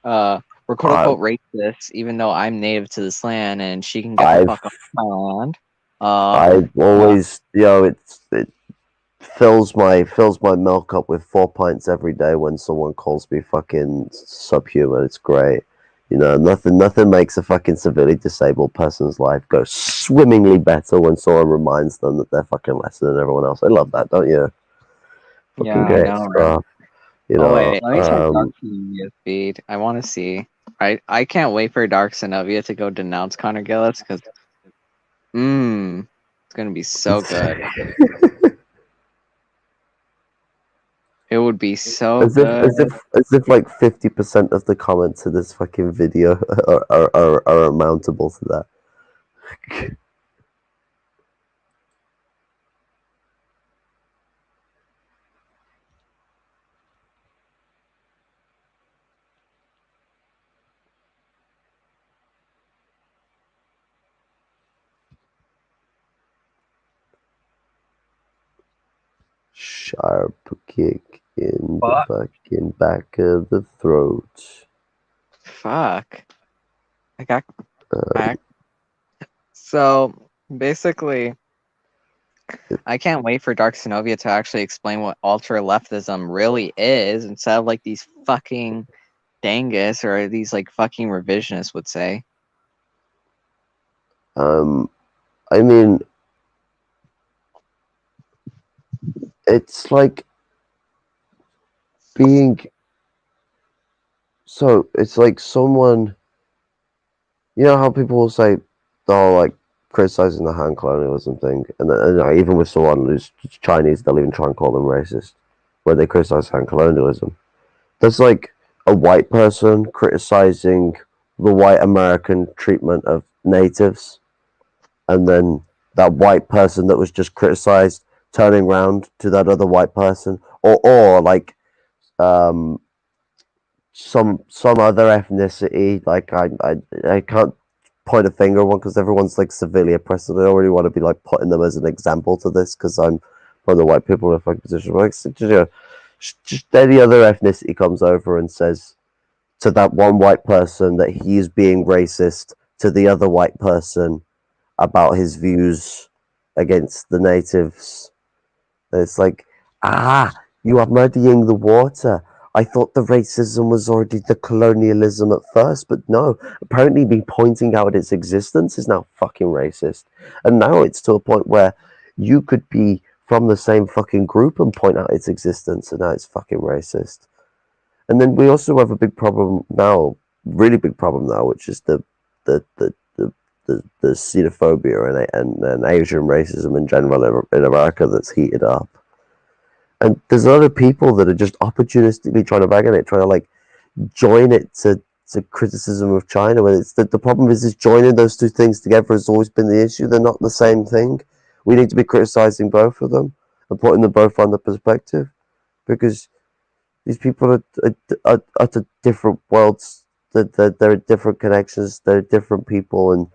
We're quote I unquote racist, even though I'm native to this land and she can get the I've fuck off my land. I've always it fills my milk up with 4 pints every day when someone calls me fucking subhuman. It's great. You know, nothing makes a fucking severely disabled person's life go swimmingly better when someone reminds them that they're fucking lesser than everyone else. I love that, don't you? Yeah, Fucking I great know, right? stuff. You Oh know, wait, let me check Dark Zenobia feed. I want to see. I can't wait for Dark Zenobia to go denounce Connor Gillis because, it's gonna be so good. It would be so good. as if like 50% of the comments in this fucking video are amountable to that. Sharp kick in the fucking back of the throat. Fuck. I got. So basically, I can't wait for Dark Synovia to actually explain what ultra leftism really is instead of like these fucking dangus or these like fucking revisionists would say. I mean, it's like being so. It's like someone. You know how people will say, "Oh, like criticizing the Han colonialism thing," and even with someone who's Chinese, they'll even try and call them racist, where they criticize Han colonialism. That's like a white person criticizing the white American treatment of natives. and then that white person that was just criticized turning around to that other white person, or like um some other ethnicity. Like I can't point a finger at one because everyone's like severely oppressed. And I don't really want to be like putting them as an example to this because I'm one of the white people in a fucking position. Like, just any other ethnicity comes over and says to that one white person that he is being racist to the other white person about his views against the natives. It's like, you are muddying the water. I thought the racism was already the colonialism at first, but no. Apparently, me pointing out its existence is now fucking racist. And now it's to a point where you could be from the same fucking group and point out its existence, and now it's fucking racist. And then we also have a big problem now, really big problem now, which is the the the, the xenophobia and Asian racism in general in America that's heated up. And there's a lot of people that are just opportunistically trying to bag on it, trying to like join it to criticism of China. When it's the problem is joining those two things together has always been the issue. They're not the same thing. We need to be criticizing both of them and putting them both on the perspective because these people are at different worlds. They're different connections. They're different people, and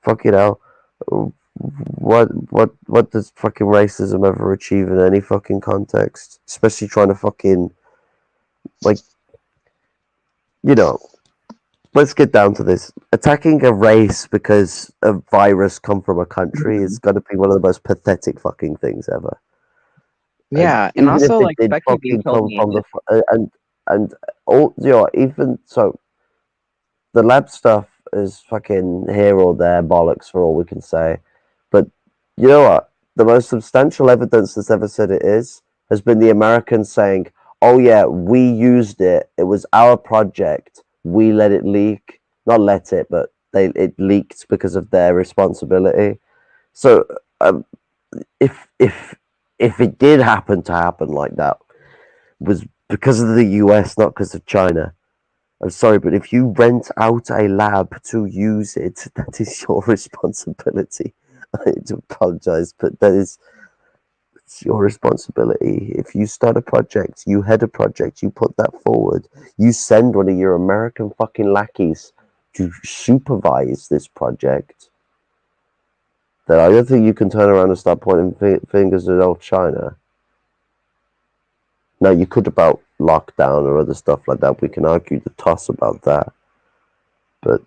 fucking hell, what does fucking racism ever achieve in any fucking context? Especially trying to fucking like, you know. Let's get down to this. Attacking a race because a virus come from a country is going to be one of the most pathetic fucking things ever. Yeah, and Even if also it like did that could be fucking come totally from the and all even so, the lab stuff is fucking here or there bollocks for all we can say. But you know what? The most substantial evidence that's ever said it is has been the Americans saying, "Oh yeah, we used it. It was our project. We let it leak. Not let it, but it leaked because of their responsibility." So um, if it did happen to happen like that, was because of the US, not because of China. I'm sorry, but if you rent out a lab to use it, that is your responsibility. I need to apologize, but it's your responsibility. If you start a project, you head a project, you put that forward, you send one of your American fucking lackeys to supervise this project, then I don't think you can turn around and start pointing fingers at old China. Now, you could about lockdown or other stuff like that. We can argue the toss about that. But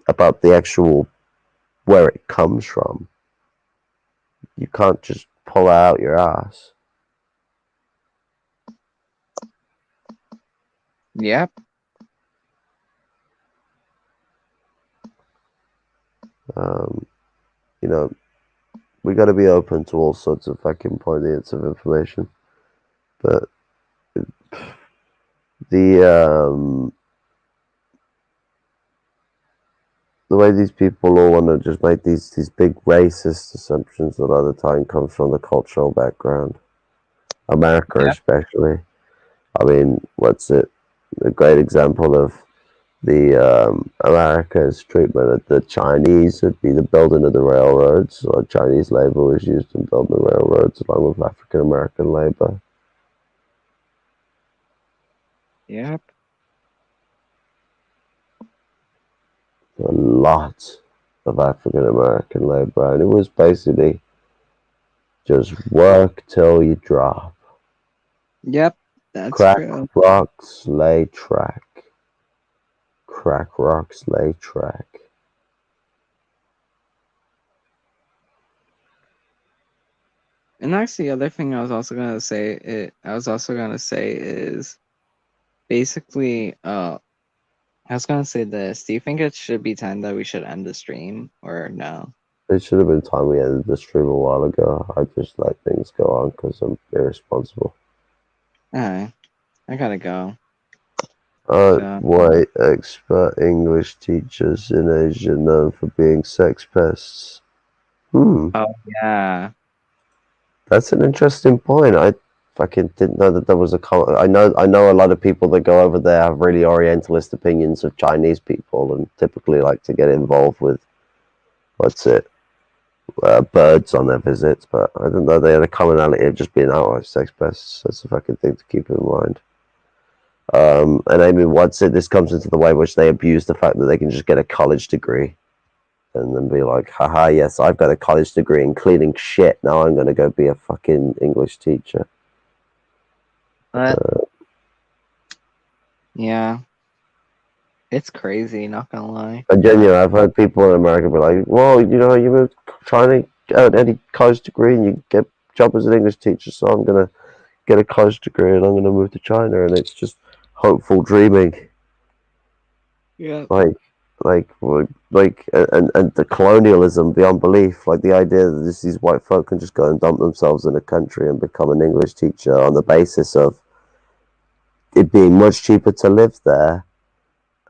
about the actual where it comes from, you can't just pull it out your ass. Yep. You know, we got to be open to all sorts of fucking points of information. But the the way these people all want to just make these big racist assumptions a lot of the time comes from the cultural background. America, Yep. especially. I mean, what's it? A great example of the America's treatment of the Chinese would be the building of the railroads. So Chinese labor was used in building the railroads along with African American labor. Yep. A lot of African American labor, and it was basically just work till you drop. Yep. That's Crack true. rocks, lay track. Crack rocks, lay track. And actually, the other thing I was also gonna say, is basically, I was gonna say this. Do you think it should be time that we should end the stream or no? It should have been time we ended the stream a while ago. I just let things go on because I'm irresponsible. Alright, I gotta go. White expert English teachers in Asia known for being sex pests. Oh yeah. That's an interesting point. I fucking didn't know that there was a. I know a lot of people that go over there have really Orientalist opinions of Chinese people and typically like to get involved with. What's it? birds on their visits, but I don't know. They had a commonality of just being outright sex pests. That's a fucking thing to keep in mind. And I mean, once this comes into the way in which they abuse the fact that they can just get a college degree and then be like, haha, yes, I've got a college degree in cleaning shit. Now I'm going to go be a fucking English teacher. But yeah, it's crazy. Not gonna lie. And genuinely, I've heard people in America be like, well, you know, you moved trying to get any college degree and you get a job as an English teacher, so I'm going to get a college degree and I'm going to move to China. And it's just hopeful dreaming. Yeah. like and the colonialism beyond belief, like the idea that these white folk can just go and dump themselves in a country and become an English teacher on the basis of it being much cheaper to live there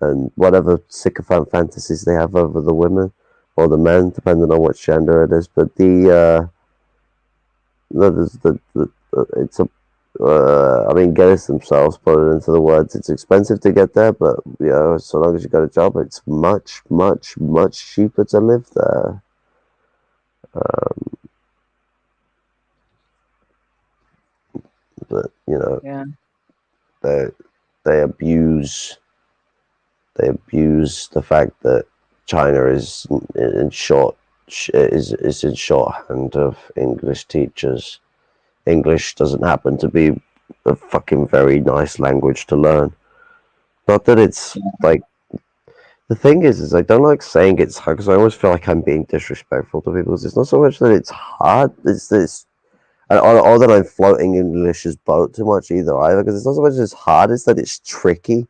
and whatever sycophant fantasies they have over the women or the men, depending on which gender it is. But it's a I mean, Guinness themselves put it into the words. It's expensive to get there, but you know, so long as you got a job, it's much, much, much cheaper to live there. But you know, Yeah. they they abuse the fact that China is in short is in shorthand of English teachers. English doesn't happen to be a fucking very nice language to learn. Not that it's like the thing is I don't like saying it's hard because I always feel like I'm being disrespectful to people. It's not so much that it's hard; it's this, or that I'm floating English's boat too much either. Because it's not so much as hard; it's that it's tricky.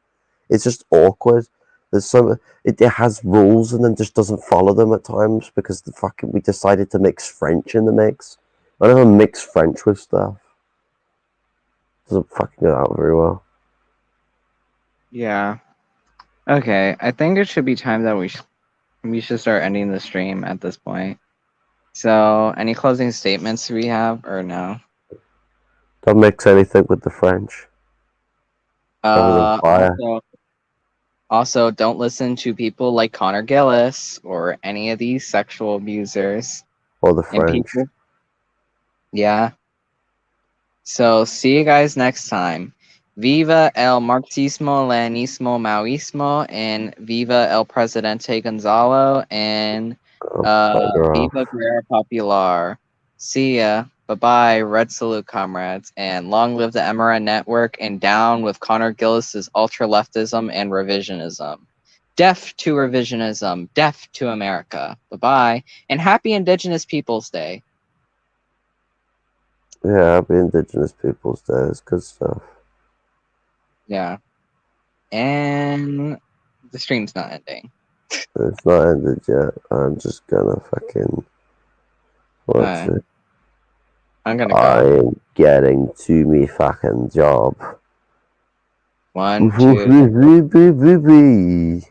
It's just awkward. There's some it has rules and then just doesn't follow them at times because the fucking we decided to mix French in the mix. I never mix French with stuff. It doesn't fucking go out very well. Yeah. Okay. I think it should be time that we should start ending the stream at this point. So, any closing statements we have or no? Don't mix anything with the French. Everything fire. Also, don't listen to people like Connor Gillis or any of these sexual abusers. Or the And French. people, yeah. So, see you guys next time. Viva el marxismo, leninismo, maoísmo, and viva el presidente Gonzalo, and viva Guerra Popular. See ya. Bye-bye. Red salute, comrades. And long live the MRN network, and down with Connor Gillis's ultra-leftism and revisionism. Deaf to revisionism. Deaf to America. Bye-bye. And happy Indigenous Peoples Day. Yeah, happy Indigenous Peoples Day. It's good stuff. Yeah. And the stream's not ending. It's not ended yet. I'm just gonna fucking watch it. I'm gonna go. I'm getting to me fucking job. 1, 2.